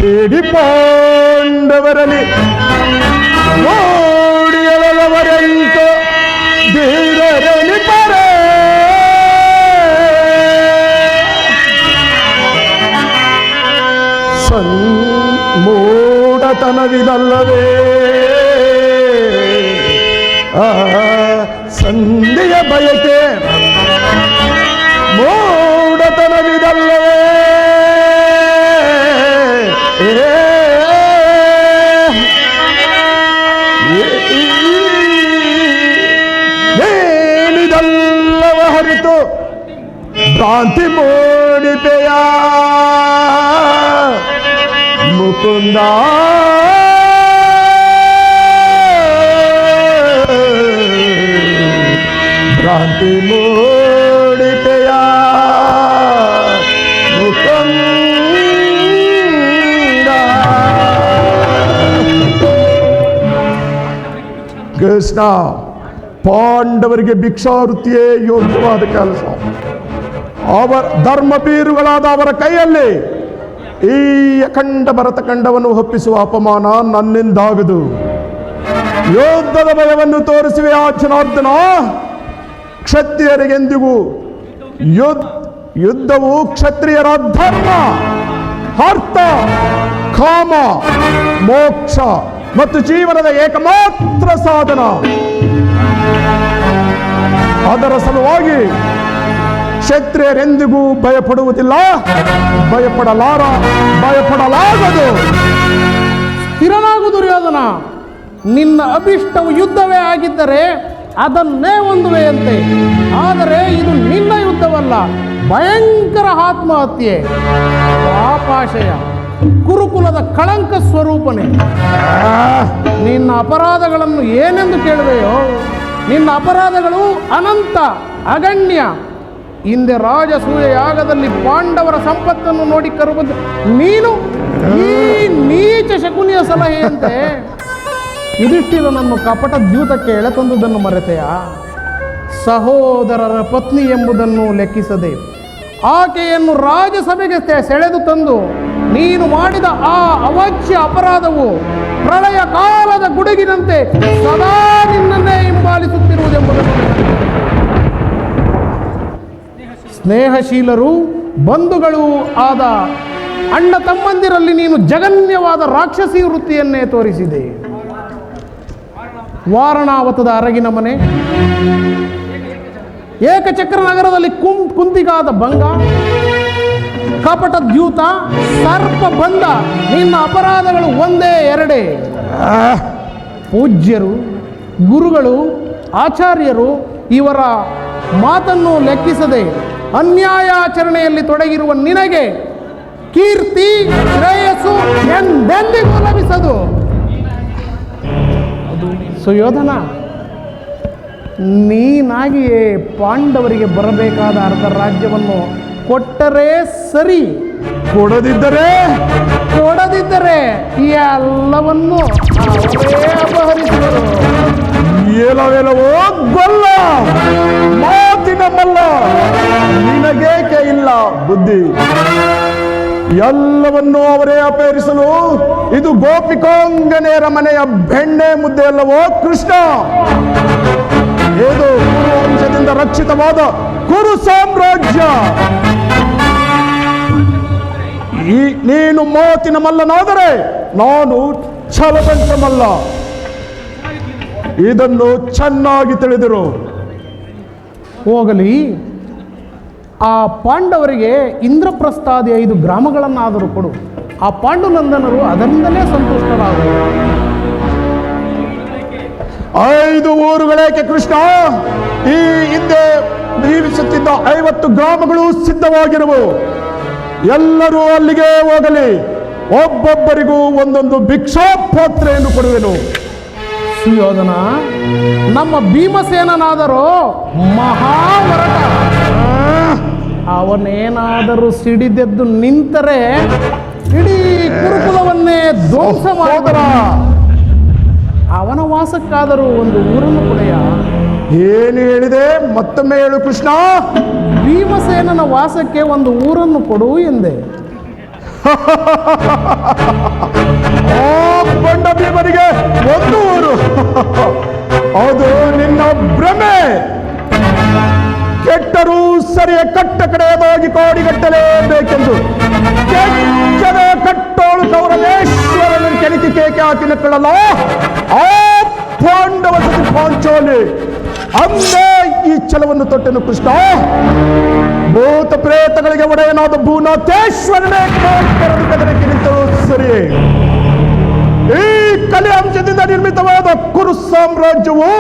ಹೇಳಿ ಪಾಂಡವರಲ್ಲಿ ನೋಡಿಯಲವರೆಂತ ಧೀರರಲಿ ಪರೇ ಮೂಢತನವಿದಲ್ಲವೇ? ಸಂಧಿಯ ಬಯಕೆ ಮೂಢತನವಿದಲ್ಲವೇ ಏನಿದಲ್ಲವ ಹರಿತು ಭ್ರಾಂತಿ ಮೂಡಿಪೆಯ ಮುಕುಂದ ಭ್ರಾಂತಿ ಮೂಡಿಪೆಯ ಮುಕುಂದ. ಕೃಷ್ಣ, ಪಾಂಡವರಿಗೆ ಭಿಕ್ಷಾವೃತ್ತಿಯೇ ಯೋಗ್ಯವಾದ ಕೆಲಸ. ಅವರ ಧರ್ಮಬೀರುಗಳಾದ ಅವರ ಕೈಯಲ್ಲಿ ಈ ಅಖಂಡ ಭರತಖಂಡವನ್ನು ಒಪ್ಪಿಸುವ ಅಪಮಾನ ನನ್ನಿಂದಾಗದು. ಯುದ್ಧದ ಭಯವನ್ನು ತೋರಿಸುವೆ ಆ ಜನಾರ್ದನ. ಕ್ಷತ್ರಿಯರಿಗೆಂದಿಗೂ ಯುದ್ಧವು ಕ್ಷತ್ರಿಯರ ಧರ್ಮ, ಅರ್ಥ, ಕಾಮ, ಮೋಕ್ಷ ಮತ್ತು ಜೀವನದ ಏಕಮಾತ್ರ ಸಾಧನ. ಅದರ ಸಲುವಾಗಿ ಕ್ಷತ್ರಿಯರೆಂದಿಗೂ ಭಯಪಡುವುದಿಲ್ಲ, ಭಯಪಡಲಾಗದು. ಸ್ಥಿರನಾಗು ದುರ್ಯೋಧನ. ನಿನ್ನ ಅಭಿಷ್ಟವು ಯುದ್ಧವೇ ಆಗಿದ್ದರೆ ಅದನ್ನೇ ಹೊಂದುವೆಯಂತೆ. ಆದರೆ ಇದು ನಿನ್ನ ಯುದ್ಧವಲ್ಲ, ಭಯಂಕರ ಆತ್ಮಹತ್ಯೆ, ಪಾಪಾಶಯ, ಕುರುಕುಲದ ಕಳಂಕ ಸ್ವರೂಪನೇ. ನಿನ್ನ ಅಪರಾಧಗಳನ್ನು ಏನೆಂದು ಕೇಳುವೆಯೋ? ನಿನ್ನ ಅಪರಾಧಗಳು ಅನಂತ, ಅಗಣ್ಯ. ಹಿಂದೆ ರಾಜಸೂಯ ಯಾಗದಲ್ಲಿ ಪಾಂಡವರ ಸಂಪತ್ತನ್ನು ನೋಡಿ ಕರುವುದು ನೀನು ಈ ನೀಚ ಶಕುನಿಯ ಸಲಹೆಯಂತೆ ಯುಧಿಷ್ಠಿರನನ್ನು ಕಪಟ ದ್ಯೂತಕ್ಕೆ ಎಳೆತಂದುದನ್ನು ಮರೆತೆಯ? ಸಹೋದರರ ಪತ್ನಿ ಎಂಬುದನ್ನು ಲೆಕ್ಕಿಸದೆ ಆಕೆಯನ್ನು ರಾಜಸಭೆಗೆ ಸೆಳೆದು ತಂದು ನೀನು ಮಾಡಿದ ಆ ಅವಾಚ್ಯ ಅಪರಾಧವು ಪ್ರಳಯ ಕಾಲದ ಗುಡುಗಿನಂತೆ ಸದಾ ನಿನ್ನನ್ನೇ ಹಿಂಬಾಲಿಸುತ್ತಿರುವುದೆಂಬುದನ್ನು ಸ್ನೇಹಶೀಲರು ಬಂಧುಗಳು ಆದ ಅಣ್ಣ ತಮ್ಮಂದಿರಲ್ಲಿ ನೀನು ಜಗನ್ಯವಾದ ರಾಕ್ಷಸಿ ವೃತ್ತಿಯನ್ನೇ ತೋರಿಸಿದೆ. ವಾರಣಾವತದ ಅರಗಿನ ಮನೆ, ಏಕಚಕ್ರ ನಗರದಲ್ಲಿ ಕುಂತಿಗಾದ ಭಂಗ, ಕಪಟ ದ್ಯೂತ, ಸರ್ಪ ಬಂಧ, ನಿನ್ನ ಅಪರಾಧಗಳು ಒಂದೇ ಎರಡೇ. ಪೂಜ್ಯರು, ಗುರುಗಳು, ಆಚಾರ್ಯರು ಇವರ ಮಾತನ್ನು ಲೆಕ್ಕಿಸದೆ ಅನ್ಯಾಯಾಚರಣೆಯಲ್ಲಿ ತೊಡಗಿರುವ ನಿನಗೆ ಕೀರ್ತಿ ಶ್ರೇಯಸ್ಸು ಎಂದೆಂದಿಗೂ ಲಭಿಸದು. ಸುಯೋಧನ, ನೀನಾಗಿಯೇ ಪಾಂಡವರಿಗೆ ಬರಬೇಕಾದ ಅರ್ಧ ರಾಜ್ಯವನ್ನು ಕೊಟ್ಟರೆ ಸರಿ, ಕೊಡದಿದ್ದರೆ ಎಲ್ಲವನ್ನೂ ಅವರೇ ಅಪಹರಿಸಿದರು. ಏಲವೇಲವೋ ಗೊಲ್ಲ, ಮಾತಿನ ಮಲ್ಲ, ನಿನಗೇಕೆ ಇಲ್ಲ ಬುದ್ಧಿ? ಎಲ್ಲವನ್ನೂ ಅವರೇ ಅಪಹರಿಸಲು ಇದು ಗೋಪಿಕಾಂಗನೆಯರ ಮನೆಯ ಬೆಣ್ಣೆ ಮುದ್ದೆ ಅಲ್ಲವೋ ಕೃಷ್ಣ? ಇದು ಕುರುವಂಶದಿಂದ ರಕ್ಷಿತವಾದ ಕುರು ಸಾಮ್ರಾಜ್ಯ. ನೀನು ಮಾತಿನ ಮಲ್ಲನಾದರೆ ನಾನು ಛಲದಂಕ ಮಲ್ಲ. ಇದನ್ನು ಚೆನ್ನಾಗಿ ತಿಳಿದಿರು. ಹೋಗಲಿ, ಆ ಪಾಂಡವರಿಗೆ ಇಂದ್ರಪ್ರಸ್ಥಾದಿ 5 ಗ್ರಾಮಗಳನ್ನಾದರೂ ಕೊಡು. ಆ ಪಾಂಡುನಂದನರು ಅದರಿಂದಲೇ ಸಂತುಷ್ಟರಾದರು. 5 ಊರುಗಳೇಕೆ ಕೃಷ್ಣ? ಈ ಹಿಂದೆ ಜೀವಿಸುತ್ತಿದ್ದ 50 ಗ್ರಾಮಗಳು ಸಿದ್ಧವಾಗಿರುವು. ಎಲ್ಲರೂ ಅಲ್ಲಿಗೆ ಹೋಗಲಿ. ಒಬ್ಬೊಬ್ಬರಿಗೂ ಒಂದೊಂದು ಭಿಕ್ಷಾಪಾತ್ರೆಯನ್ನು ಕೊಡುವೆನು. ಸುಯೋಧನ, ನಮ್ಮ ಭೀಮಸೇನನಾದರೂ ಮಹಾವರಟ. ಅವನೇನಾದರೂ ಸಿಡಿದೆದ್ದು ನಿಂತರೆ ಇಡೀ ಕುರುಕುಲವನ್ನೇ ಧ್ವಂಸ ಮಾಡಿದರ. ಅವನ ವಾಸಕ್ಕಾದರೂ ಒಂದು ಊರನ್ನು ಕೊಡೆಯ. ಏನು ಹೇಳಿದೆ? ಮತ್ತೊಮ್ಮೆ ಹೇಳು ಕೃಷ್ಣ. ಭೀಮಸೇನನ ವಾಸಕ್ಕೆ ಒಂದು ಊರನ್ನು ಕೊಡು ಎಂದೆ. ಬಂಡ ಭೀಮನಿಗೆ ಒಂದು ಊರು? ಅದು ನಿನ್ನ ಭ್ರಮೆ. ಕೆಟ್ಟರೂ ಸರಿಯ ಕಟ್ಟ ಕಡೆಯದಾಗಿ ಕೋಡಿಗಟ್ಟಲೇಬೇಕೆಂದು ಕೆಚ್ಚದ ಕಟ್ಟೋಳು ಕೌರವೇಶ್ವರನ ಕೆಣಕಿ ಕೇಕೆ ಹಾಕಿ ನಕ್ಕಳಲ್ಲ, ಆ ಪಾಂಡವ ಸತಿ ಪಾಂಚಾಲಿ ಅಂದೇ ಈ ಛಲವನ್ನು ತೊಟ್ಟೆನು ಕೃಷ್ಣ. ಭೂತ ಪ್ರೇತಗಳಿಗೆ ಒಡೆಯನಾದ ಭೂನಾಥೇಶ್ವರನೇ ಕಾಂತರನ್ನು ಬೆದರಿಕೆ ನಿಂತರು ಸರಿ. ಈ ಕಲೆ ಅಂಶದಿಂದ ನಿರ್ಮಿತವಾದ ಕುರು ಸಾಮ್ರಾಜ್ಯವು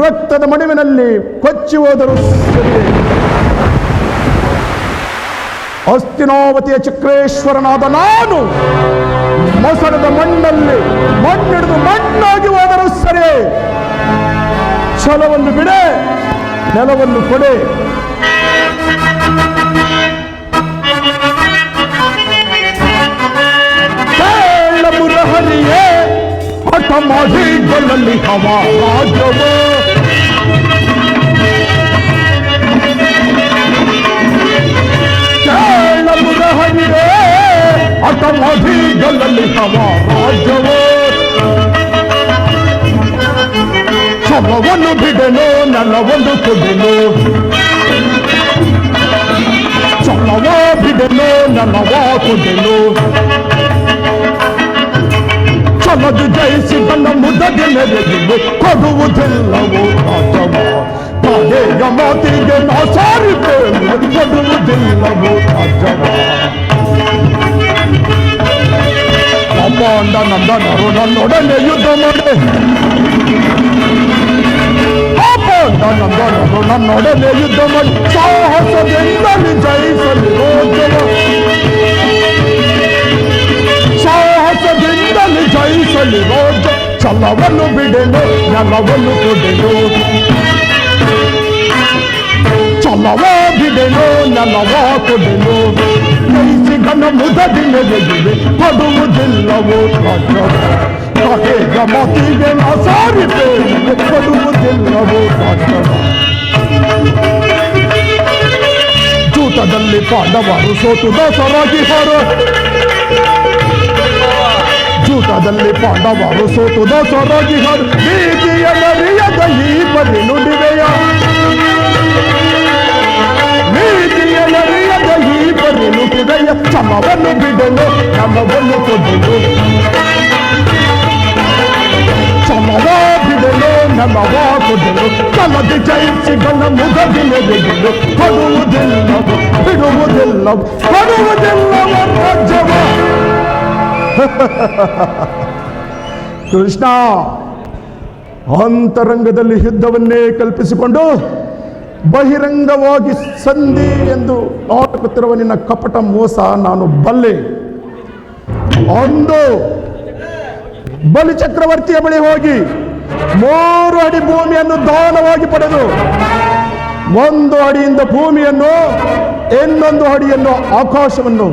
ರಕ್ತದ ಮಡುವಿನಲ್ಲಿ ಕೊಚ್ಚಿ ಹೋದರು ಸರಿ. ಹಸ್ತಿನಾವತಿಯ ಚಕ್ರೇಶ್ವರನಾದ ನಾನು ಮೊಸರದ ಮಣ್ಣಲ್ಲಿ ಮಣ್ಣಿಡಿದು ಮಣ್ಣಾಗಿ ಹೋದರು ಸರಿ. ಛಲವನ್ನು ಬಿಡೆ, ನೆಲವನ್ನು ಕೊಡೆ. ಮುರಹರಿಯೇ ಹಠ ಮಾಡಿ ಗೆಲ್ಲಲಿ ಹವಾ ರಾಜ್ಯವು. ಮುರಹರಿಯೇ ಹಠ ಮಾಡಿ ಗೆಲ್ಲಲಿ ಹವಾ ರಾಜ್ಯವು. ಛಲವನ್ನು ಬಿಡೆನು, ನೆಲವನ್ನು ಕೊಡೆನು. ಛಲವ ಬಿಡೆನು, ನೆಲವ ಕೊಡೆನು. ಛಲದು ಜಯಿಸಿ ನನ್ನ ಮುದಗೆ ನೆರೆದಿವೆ ಕೊಡುವುದಿಲ್ಲವೋ ರಾಜವ. ತಾನೆಯ ಮಾತಿಗೆ ನಾ ಸಾರಿದ್ದೇನೆ ಕೊಡುವುದಿಲ್ಲವೋ ರಾಜವ. ಅಪ್ಪಾಂಡ ನಂದನರು ನನ್ನೊಡನೆ ಯುದ್ಧ ಮಾಡೆ. ಅಪ್ಪಾಂಡ ನಂದನರು ನನ್ನೊಡನೆ ಯುದ್ಧ ಮಾಡಿ ಸಾಹಸದಿಂದಲೇ ಜಯಿಸಲಿ ರಾಜವ. ಸಾಹಸದಿಂದಲೇ ಜಯಿಸಲಿ ರಾಜ. ಛಲವನ್ನು ಬಿಡೆನು, ನೆಲವನ್ನು ಕೊಡೆನು. ಛಲವ ಬಿಡೆನು, ನೆಲವ ಕೊಡೆನು. ಜಯಿಸಿ ಘನ ಮುದದಿ ನೆರೆದಿವೆ ಕೊಡುವುದಿಲ್ಲವೋ ರಾಜವ. ಕಹೆಯ ಮಾತಿಗೆ ನಾ ಸಾರಿದ್ದೇನೆ ಕೊಡುವುದಿಲ್ಲವೋ ರಾಜವ. ಜೂತದಲ್ಲಿ ಪಾಂಡವರು ಸೋತು ದಾಸರಾಗಿ ಹೊರ. ಜೂತದಲ್ಲಿ ಪಾಂಡವರು ಸೋತು ದಾಸರಾಗಿ ಹೊರ. ನೀತಿಯ ನರಿಯದ ಈ ಬರಿ ನುಡಿವೆಯ. ನೀತಿಯ ನರಿಯದ ಈ ಬರಿ ನುಡಿವೆಯ. ಛಲವನ್ನು ಬಿಡಲು ನಮ್ಮವನ್ನು ಕೊಡಲು. ಛಲವ ಬಿಡಲು ನಮ್ಮವ ಕೊಡಲು. ಛಲದಿ ಜಯಿಸಿ ಗಣ ಮುಗದಿ ನೆರೆದಿಲು ಕೊಡುವುದಿಲ್ಲವು ಬಿಡುವುದಿಲ್ಲವು ಕೊಡುವುದಿಲ್ಲವ ರಾಜ್ಯವ. ಕೃಷ್ಣ, ಅಂತರಂಗದಲ್ಲಿ ಯುದ್ಧವನ್ನೇ ಕಲ್ಪಿಸಿಕೊಂಡು ಬಹಿರಂಗವಾಗಿ ಸಂಧಿ ಎಂದು ನಾಟಕತ್ತಿರುವ ನಿನ್ನ ಕಪಟ ಮೋಸ ನಾನು ಬಲ್ಲೆ. ಒಂದು ಬಲಿಚಕ್ರವರ್ತಿಯ ಬಳಿ ಹೋಗಿ 3 ಅಡಿ ಭೂಮಿಯನ್ನು ದಾನವಾಗಿ ಪಡೆದು 1 ಅಡಿಯಿಂದ ಭೂಮಿಯನ್ನು, ಇನ್ನೊಂದು ಅಡಿಯನ್ನು ಆಕಾಶವನ್ನು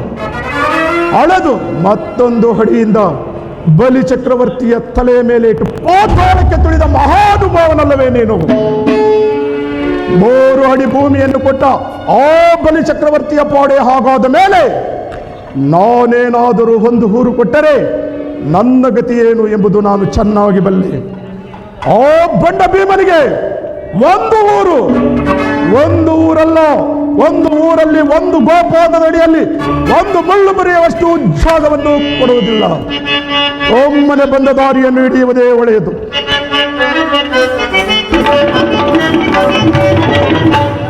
ಅಳೆದು ಮತ್ತೊಂದು ಅಡಿಯಿಂದ ಬಲಿಚಕ್ರವರ್ತಿಯ ತಲೆಯ ಮೇಲೆ ಇಟ್ಟು ಪಾತಾಳಕ್ಕೆ ತುಳಿದ ಮಹಾನುಭಾವನಲ್ಲವೇ ನೀನು. 3 ಅಡಿ ಭೂಮಿಯನ್ನು ಕೊಟ್ಟ ಆ ಬಲಿಚಕ್ರವರ್ತಿಯ ಪಾಡೆ ಹಾಗಾದ ಮೇಲೆ ನಾನೇನಾದರೂ 1 ಊರು ಕೊಟ್ಟರೆ ನನ್ನ ಗತಿ ಏನು ಎಂಬುದು ನಾನು ಚೆನ್ನಾಗಿ ಬಲ್ಲೆ. ಆ ಬಂಡ ಭೀಮನಿಗೆ 1 ಊರು, 1 ಊರಲ್ಲ, 1 ಊರಲ್ಲಿ 1 ಗೋಪಾದದ ಅಡಿಯಲ್ಲಿ 1 ಮುಳ್ಳು ಬರೆಯುವಷ್ಟು ಜಾಗವನ್ನು ಕೊಡುವುದಿಲ್ಲ. ಒಮ್ಮನೆ ಬಂದ ದಾರಿಯನ್ನು ಹಿಡಿಯುವುದೇ ಒಳ್ಳೆಯದು.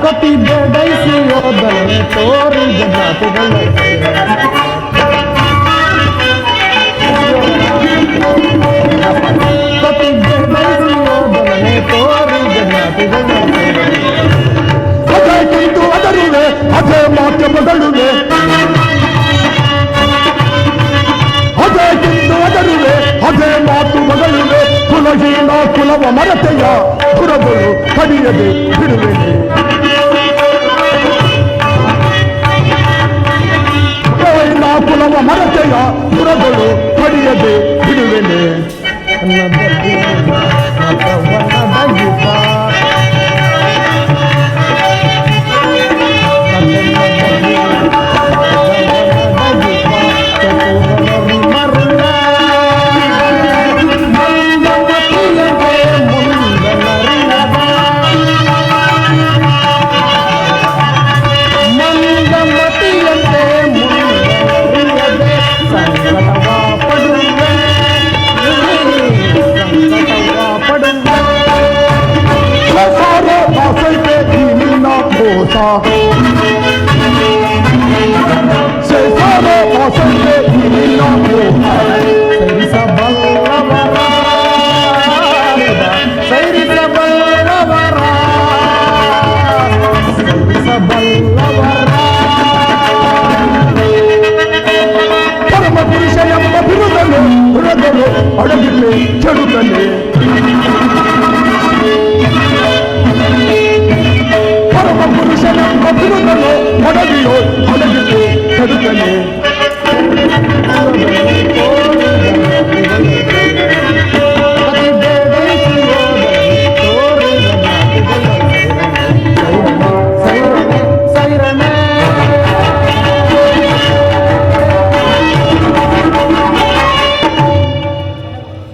ಕತಿ ಬೆಡೈಸಿ ಹೋದನೆ ತೋರಿ ಜಗತ್ತುಗಳ. ಕತಿ ಬೆಡೈಸಿ ಹೋದನೆ ತೋರಿ ಜಗತ್ತುಗಳ. ಅದೇ ಕಿಂತು ಅದರುವೆ, ಅದೇ ಮಾಧ್ಯಮಗಳುವೆ. ಅದೇ ಕಿಂತು ಅದರುವೆ, ಅದೇ ಮಾತು ಮಗಳುವೆ. ಕುಲಹೀನ ಕುಲವ ಮರತೆಯ ಕುರಗಳು ಕಡಿಯದೆ ಬಿಡುವೆನೆ. ಕುಲವ ಮರತೆಯ ಕುರಗಳು ಕಡಿಯದೆ ಬಿಡುವೆನೆ. ಮೋಸ ಸೆಸಾರೋ ಪಾಸಂತೆ ನಿನ್ನ ಮೋಸ ಪರಮ ಪುರುಷ ಎಂಬ ಬಿರುದನ್ನು ಹೃದಯವು ಅಡಗಿಲೆ ಕೆಡುತ್ತಲೇ ಪರಮ ಪುರುಷ ಎಂಬ ಬಿರುದನ್ನು ಅಡಗಿಯೋ ಅಡಗಿಲೆ ಕೆಡುತ್ತಲೇ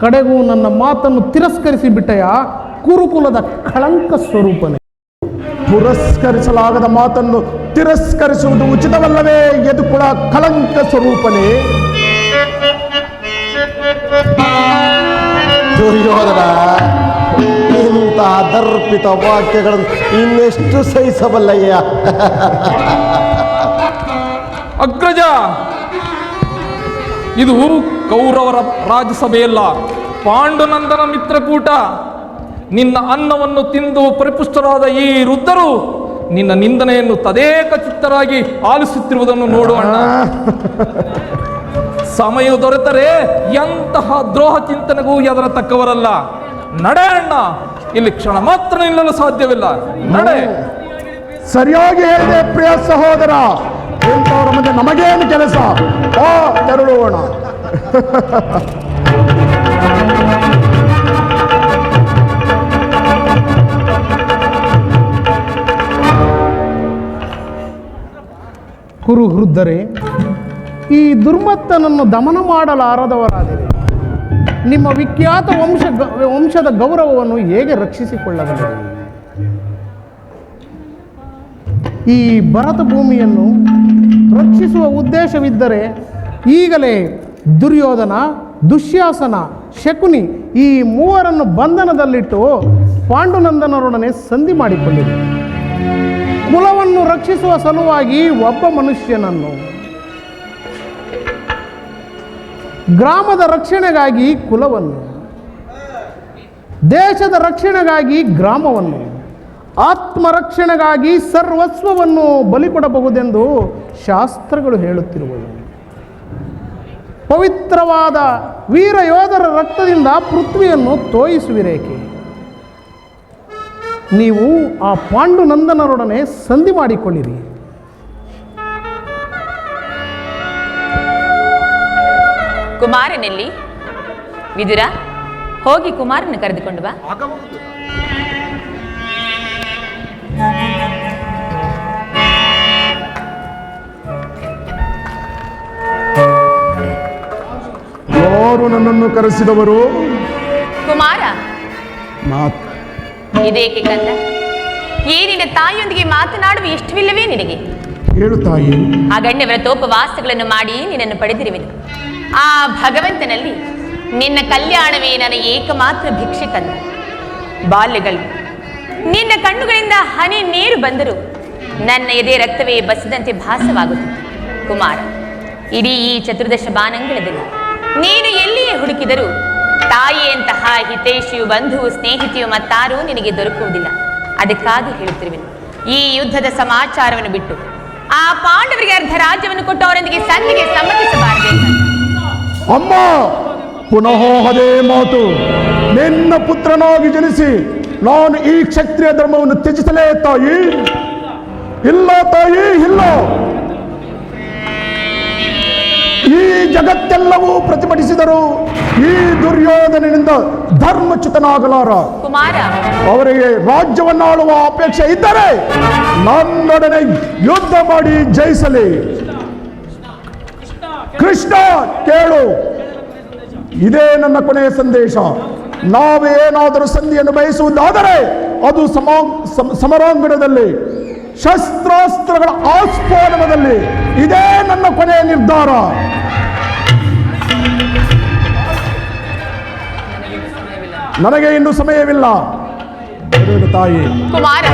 ಕಡೆಗೂ ನನ್ನ ಮಾತನ್ನು ತಿರಸ್ಕರಿಸಿ ಬಿಟ್ಟೆಯ ಕುರುಕುಲದ ಕಳಂಕ ಸ್ವರೂಪನೇ. ಪುರಸ್ಕರಿಸಲಾಗದ ಮಾತನ್ನು ತಿರಸ್ಕರಿಸುವುದು ಉಚಿತವಲ್ಲವೇ? ಎದುಕುಳ ಕಳಂಕ ಸ್ವರೂಪನೇ. ದುರ್ಯೋಧನ, ಇಂತಹ ದರ್ಪಿತ ವಾಕ್ಯಗಳನ್ನು ಇನ್ನೆಷ್ಟು ಸಹಿಸಬಲ್ಲಯ್ಯ? ಅಗ್ರಜ, ಇದು ಕೌರವರ ರಾಜಸಭೆಯಲ್ಲ, ಪಾಂಡುನಂದನ ಮಿತ್ರಕೂಟ. ನಿನ್ನ ಅನ್ನವನ್ನು ತಿಂದು ಪರಿಪುಷ್ಟರಾದ ಈ ವೃದ್ಧರು ನಿನ್ನ ನಿಂದನೆಯನ್ನು ತದೇಕ ಚಿತ್ತರಾಗಿ ಆಲಿಸುತ್ತಿರುವುದನ್ನು ನೋಡೋಣ. ಸಮಯ ದೊರೆತರೆ ಎಂತಹ ದ್ರೋಹ ಚಿಂತನೆಗೂ ಅದರ ತಕ್ಕವರಲ್ಲ. ನಡೆ ಅಣ್ಣ, ಇಲ್ಲಿ ಕ್ಷಣ ಮಾತ್ರ ನಿಲ್ಲಲು ಸಾಧ್ಯವಿಲ್ಲ. ನಡೆ. ಸರಿಯಾಗಿ ಹೇಳಿದೆ ಪ್ರಿಯ ಸಹೋದರ. ಇಂಥವ್ರ ಮುಂದೆ ನಮಗೇನು ಕೆಲಸ? ತೆರಳೋಣ. ಕುರುವೃದ್ಧರೇ, ಈ ದುರ್ಮತ್ತನನ್ನು ದಮನ ಮಾಡಲಾರದವರಾದರೆ ನಿಮ್ಮ ವಿಖ್ಯಾತ ವಂಶದ ಗೌರವವನ್ನು ಹೇಗೆ ರಕ್ಷಿಸಿಕೊಳ್ಳಬಲ್ಲರು? ಈ ಭರತ ಭೂಮಿಯನ್ನು ರಕ್ಷಿಸುವ ಉದ್ದೇಶವಿದ್ದರೆ ಈಗಲೇ ದುರ್ಯೋಧನ, ದುಶ್ಯಾಸನ, ಶಕುನಿ ಈ ಮೂವರನ್ನು ಬಂಧನದಲ್ಲಿಟ್ಟು ಪಾಂಡುನಂದನರೊಡನೆ ಸಂಧಿ ಮಾಡಿಕೊಂಡಿದೆ. ಕುಲವನ್ನು ರಕ್ಷಿಸುವ ಸಲುವಾಗಿ ಒಬ್ಬ ಮನುಷ್ಯನನ್ನು, ಗ್ರಾಮದ ರಕ್ಷಣೆಗಾಗಿ ಕುಲವನ್ನು, ದೇಶದ ರಕ್ಷಣೆಗಾಗಿ ಗ್ರಾಮವನ್ನು, ಆತ್ಮರಕ್ಷಣೆಗಾಗಿ ಸರ್ವಸ್ವವನ್ನು ಬಲಿ ಕೊಡಬಹುದೆಂದು ಶಾಸ್ತ್ರಗಳು ಹೇಳುತ್ತಿರುವುದು. ಪವಿತ್ರವಾದ ವೀರ ಯೋಧರ ರಕ್ತದಿಂದ ಪೃಥ್ವಿಯನ್ನು ತೋಯಿಸುವಿರೇಕೆ? ನೀವು ಆ ಪಾಂಡುನಂದನರೊಡನೆ ಸಂಧಿ ಮಾಡಿಕೊಳ್ಳಿರಿ. ಕುಮಾರನಲ್ಲಿ ವಿದುರ, ಹೋಗಿ ಕುಮಾರನ ಕರೆದುಕೊಂಡು ಬಾ. ಯಾರು ನನ್ನನ್ನು ಕರೆಸಿದವರು? ಕುಮಾರ, ಇದೇಕೆ ಕಂದ? ಈ ನಿನ್ನ ತಾಯಿಯೊಂದಿಗೆ ಮಾತನಾಡುವ ಇಷ್ಟವಿಲ್ಲವೇ ನಿನಗೆ? ಹೇಳು ತಾಯಿ. ಆ ಗಣ್ಯ ವ್ರತೋಪವಾಸಗಳನ್ನು ಮಾಡಿ ನಿನ್ನನ್ನು ಪಡೆದಿರುವೆನು. ಆ ಭಗವಂತನಲ್ಲಿ ನಿನ್ನ ಕಲ್ಯಾಣವೇ ನನ್ನ ಏಕಮಾತ್ರ ಭಿಕ್ಷೆ ಕಂದ. ಬಾಲ್ಯಗಳು ನಿನ್ನ ಕಣ್ಣುಗಳಿಂದ ಹನಿ ನೀರು ಬಂದರೂ ನನ್ನ ಎದೆ ರಕ್ತವೇ ಬಸದಂತೆ ಭಾಸವಾಗುತ್ತಿತ್ತು. ಕುಮಾರ, ಇಡೀ ಈ ಚತುರ್ದಶ ಬಾನಂಗಳದಲ್ಲಿ ನೀನು ಎಲ್ಲಿಯೇ ಹುಡುಕಿದರೂ ತಾಯಿಯಂತಹ ಹಿತೈಷಿಯು, ಬಂಧುವು, ಸ್ನೇಹಿತೆಯು ಮತ್ತಾರೂ ನಿನಗೆ ದೊರಕುವುದಿಲ್ಲ. ಅದಕ್ಕಾಗಿ ಹೇಳುತ್ತಿರುವೆನು, ಈ ಯುದ್ಧದ ಸಮಾಚಾರವನ್ನು ಬಿಟ್ಟು ಆ ಪಾಂಡವರಿಗೆ ಅರ್ಧ ರಾಜ್ಯವನ್ನು ಕೊಟ್ಟು ಅವರೊಂದಿಗೆ ಸಂಧಿಗೆ ಸಮ್ಮತಿಸಬಾರದೆ. ಅಮ್ಮ, ಪುನಃ ಅದೇ ಮಾತು. ನಿನ್ನ ಪುತ್ರನಾಗಿ ಜನಿಸಿ ನಾನು ಈ ಕ್ಷತ್ರಿಯ ಧರ್ಮವನ್ನು ತ್ಯಜಿಸಲೇ ತಾಯಿ? ಇಲ್ಲ ತಾಯಿ, ಇಲ್ಲ. ಈ ಜಗತ್ತೆಲ್ಲವೂ ಪ್ರತಿಭಟಿಸಿದರು, ಈ ದುರ್ಯೋಧನನಿಂದ ಧರ್ಮಚ್ಯುತನಾಗಲಾರ. ಕುಮಾರ, ಅವರಿಗೆ ರಾಜ್ಯವನ್ನಾಳುವ ಅಪೇಕ್ಷೆ ಇದ್ದರೆ ನನ್ನೊಡನೆ ಯುದ್ಧ ಮಾಡಿ ಜಯಿಸಲಿ. ಕೃಷ್ಣ, ಕೇಳು, ಇದೇ ನನ್ನ ಕೊನೆಯ ಸಂದೇಶ. ನಾವೇನಾದರೂ ಸಂಧಿಯನ್ನು ಬಯಸುವುದಾದರೆ ಅದು ಸಮರಾಂಗಣದಲ್ಲಿ, ಶಸ್ತ್ರಾಸ್ತ್ರಗಳ ಆಸ್ಫೋಟನದಲ್ಲಿ. ಇದೇ ನನ್ನ ಕೊನೆಯ ನಿರ್ಧಾರ. ನನಗೆ ಇನ್ನು ಸಮಯವಿಲ್ಲ ತಾಯಿ. ಕುಮಾರ,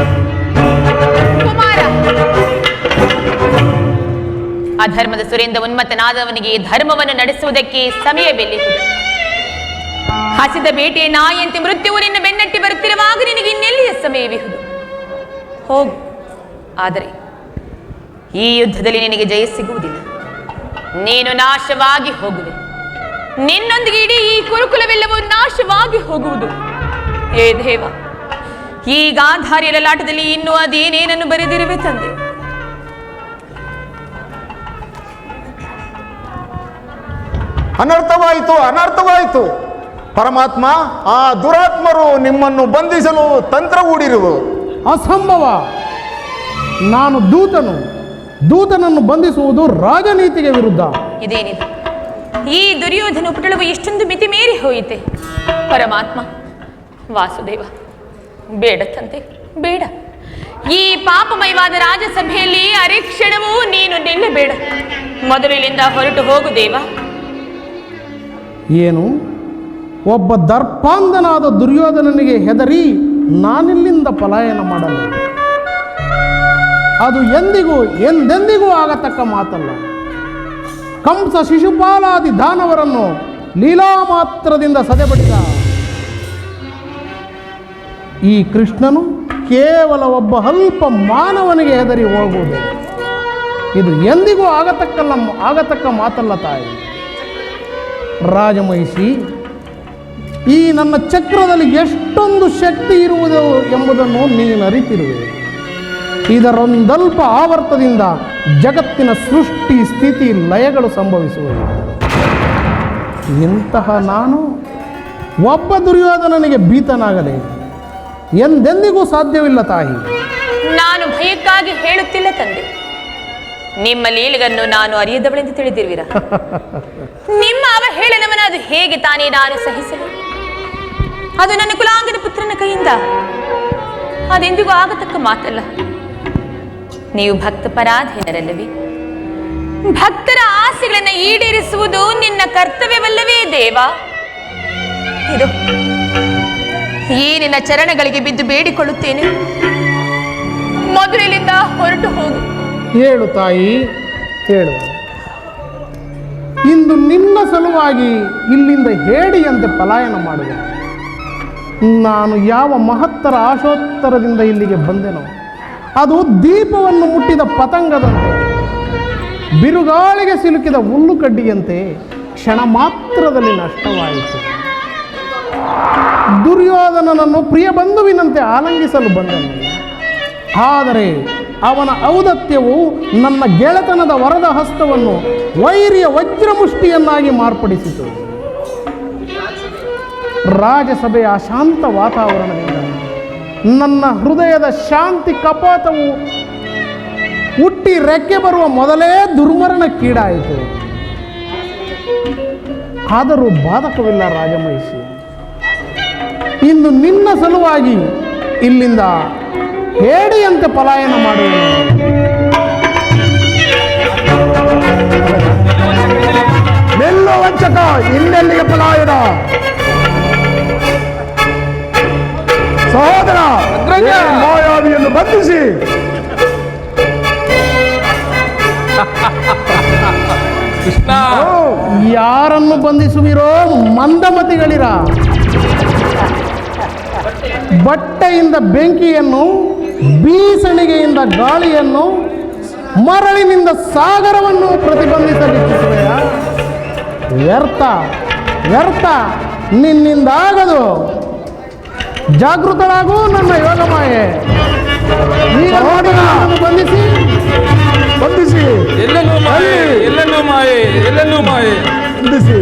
ಕುಮಾರ ಅಧರ್ಮದ ಸುರೇಂದ್ರ ಉನ್ಮತ್ತನಾದವನಿಗೆ ಧರ್ಮವನ್ನು ನಡೆಸುವುದಕ್ಕೆ ಸಮಯವೆಲ್ಲಿದೆ? ಹಸಿದ ಬೇಟೆಯ ನಾಯಿಯಂತೆ ಮೃತ್ಯುವು ನಿನ್ನ ಬೆನ್ನಟ್ಟಿ ಬರುತ್ತಿರುವಾಗ ನಿನಗೆ ಇನ್ನೆಲ್ಲಿಯ ಸಮಯವಿಹುದು? ಹೋಗು, ಆದರೆ ಈ ಯುದ್ಧದಲ್ಲಿ ನಿನಗೆ ಜಯ ಸಿಗುವುದಿಲ್ಲ. ನೀನು ನಾಶವಾಗಿ ಹೋಗುವೆ. ನಿನ್ನೊಂದಿಗೆ ಇಡೀ ಈ ಕುರುಕುಲವೆಲ್ಲವೂ ನಾಶವಾಗಿ ಹೋಗುವುದು. ಹೇ ದೇವ, ಈ ಗಾಂಧಾರಿಯ ಲಲಾಟದಲ್ಲಿ ಇನ್ನೂ ಅದೇನೇನನ್ನು ಬರೆದಿರುವೆ ತಂದೆ. ಅನರ್ಥವಾಯಿತು, ಅನರ್ಥವಾಯಿತು. ಪರಮಾತ್ಮ, ಆ ದುರಾತ್ಮರು ನಿಮ್ಮನ್ನು ಬಂಧಿಸಲು ತಂತ್ರ ಹೂಡಿರುವರು. ಅಸಂಭವ. ನಾನು ದೂತನನ್ನು ಬಂಧಿಸುವುದು ರಾಜನೀತಿಗೆ ವಿರುದ್ಧ. ಇದೇನಿದೆ? ಈ ದುರ್ಯೋಧನ ಪುಟಳವು ಎಷ್ಟೊಂದು ಮಿತಿ ಮೀರಿ ಹೋಯಿತೆ. ಪರಮಾತ್ಮ, ವಾಸುದೇವ, ಬೇಡ ತಂದೆ, ಬೇಡ. ಈ ಪಾಪಮಯವಾದ ರಾಜಸಭೆಯಲ್ಲಿ ಅರೆಕ್ಷಣವೂ ನೀನು ನಿಲ್ಲಬೇಡ. ಮೊದಲು ಇಲ್ಲಿಂದ ಹೊರಟು ಹೋಗು ದೇವ. ಏನು? ಒಬ್ಬ ದರ್ಪಾಂಧನಾದ ದುರ್ಯೋಧನನಿಗೆ ಹೆದರಿ ನಾನಿಲ್ಲಿಂದ ಪಲಾಯನ ಮಾಡಲು? ಅದು ಎಂದೆಂದಿಗೂ ಆಗತಕ್ಕ ಮಾತಲ್ಲ. ಕಂಸ ಶಿಶುಪಾಲಾದಿ ದಾನವರನ್ನು ಲೀಲಾ ಮಾತ್ರದಿಂದ ಸದೆಬಡಿದ ಈ ಕೃಷ್ಣನು ಕೇವಲ ಒಬ್ಬ ಅಲ್ಪ ಮಾನವನಿಗೆ ಹೆದರಿ ಹೋಗುವುದು ಇದು ಎಂದಿಗೂ ಆಗತಕ್ಕ ಮಾತಲ್ಲ ತಾಯಿ. ರಾಜಮಹಿಷಿ, ಈ ನನ್ನ ಚಕ್ರದಲ್ಲಿ ಎಷ್ಟೊಂದು ಶಕ್ತಿ ಇರುವುದು ಎಂಬುದನ್ನು ನೀನು ಅರಿತಿರುವೆ. ಇದರೊಂದಲ್ಪ ಆವರ್ತದಿಂದ ಜಗತ್ತಿನ ಸೃಷ್ಟಿ ಸ್ಥಿತಿ ಲಯಗಳು ಸಂಭವಿಸುವುದು. ಇಂತಹ ನಾನು ಒಬ್ಬ ದುರ್ಯೋಧನನಿಗೆ ಭೀತನಾಗದೆ ಎಂದೆಂದಿಗೂ ಸಾಧ್ಯವಿಲ್ಲ ತಾಯಿ. ನಾನು ಭಯಕ್ಕಾಗಿ ಹೇಳುತ್ತಿಲ್ಲ ತಂದೆ. ನಿಮ್ಮ ಲೀಲೆಗಳನ್ನು ನಾನು ಅರಿಯದವಳೆಂದು ತಿಳಿದಿರುವಿರ. ನಿಮ್ಮ ಅವಹೇಳನವನ್ನು ಅದು ಹೇಗೆ ತಾನೇ ನಾನು ಸಹಿಸಲು? ಅದು ನನ್ನ ಕುಲಾಂಗದ ಪುತ್ರನ ಕೈಯಿಂದ. ಅದೆಂದಿಗೂ ಆಗತಕ್ಕ ಮಾತಲ್ಲ. ನೀವು ಭಕ್ತ ಪರಾಧೀನರಲ್ಲವೇ? ಭಕ್ತರ ಆಸೆಗಳನ್ನು ಈಡೇರಿಸುವುದು ನಿನ್ನ ಕರ್ತವ್ಯವಲ್ಲವೇ ದೇವ? ಇದು ಈ ನಿನ್ನ ಚರಣಗಳಿಗೆ ಬಿದ್ದು ಬೇಡಿಕೊಳ್ಳುತ್ತೇನೆ. ಮೊದಲಿನಿಂದ ಹೊರಟು ಹೋಗು. ಹೇಳು ತಾಯಿ, ಹೇಳು. ಇಂದು ನಿನ್ನ ಸಲುವಾಗಿ ಇಲ್ಲಿಂದ ಹೇಡಿಯಂತೆ ಪಲಾಯನ ಮಾಡುವೆ. ನಾನು ಯಾವ ಮಹತ್ತರ ಆಶೋತ್ತರದಿಂದ ಇಲ್ಲಿಗೆ ಬಂದೆನೋ ಅದು ದೀಪವನ್ನು ಮುಟ್ಟಿದ ಪತಂಗದಂತೆ, ಬಿರುಗಾಳಿಗೆ ಸಿಲುಕಿದ ಹುಲ್ಲುಕಡ್ಡಿಯಂತೆ ಕ್ಷಣ ಮಾತ್ರದಲ್ಲಿ ನಷ್ಟವಾಯಿತು. ದುರ್ಯೋಧನನನ್ನು ಪ್ರಿಯ ಬಂಧುವಿನಂತೆ ಆಲಂಗಿಸಲು ಬಂದನು. ಆದರೆ ಅವನ ಔದತ್ಯವು ನನ್ನ ಗೆಳೆತನದ ವರದ ಹಸ್ತವನ್ನು ವೈರಿಯ ವಜ್ರಮುಷ್ಟಿಯನ್ನಾಗಿ ಮಾರ್ಪಡಿಸಿತು. ರಾಜಸಭೆಯ ಅಶಾಂತ ವಾತಾವರಣದಿಂದ ನನ್ನ ಹೃದಯದ ಶಾಂತಿ ಕಪಾತವು ಹುಟ್ಟಿ ರೆಕ್ಕೆ ಬರುವ ಮೊದಲೇ ದುರ್ಮರಣಕ್ಕೀಡಾಯಿತು. ಆದರೂ ಬಾಧಕವಿಲ್ಲ ರಾಜಮಹಿಷಿ. ಇಂದು ನಿನ್ನ ಸಲುವಾಗಿ ಇಲ್ಲಿಂದ ಹೇಡಿಯಂತೆ ಪಲಾಯನ ಮಾಡುವೆ. ನಿಲ್ಲು ವಂಚಕ, ಇನ್ನೆಲ್ಲಿಗೆ ಪಲಾಯನ? ಸಹೋದರ, ಮಾಯಾವಿಯನ್ನು ಬಂಧಿಸಿ. ಕೃಷ್ಣ, ಯಾರನ್ನು ಬಂಧಿಸುವಿರೋ ಮಂದಮತಿಗಳಿರ? ಬಟ್ಟೆಯಿಂದ ಬೆಂಕಿಯನ್ನು, ಬೀಸಣಿಗೆಯಿಂದ ಗಾಳಿಯನ್ನು, ಮರಳಿನಿಂದ ಸಾಗರವನ್ನು ಪ್ರತಿಬಂಧಿಸಲಿಚ್ಛಿಸುವೆಯಾ? ವ್ಯರ್ಥ, ವ್ಯರ್ಥ, ನಿನ್ನಿಂದಾಗದು. ಜಾಗೃತರಾಗೂ ನನ್ನ ಯೋಗಮಾಯೆ. ಈಗ ಬಂಧಿಸಿ ಎಲ್ಲೆಲ್ಲೂ ಮಾಯೆ, ಎಲ್ಲೆಲ್ಲೂ ಮಾಯೆ, ಎಲ್ಲೆಲ್ಲೂ ಮಾಯೆ. ಬಂಧಿಸಿ.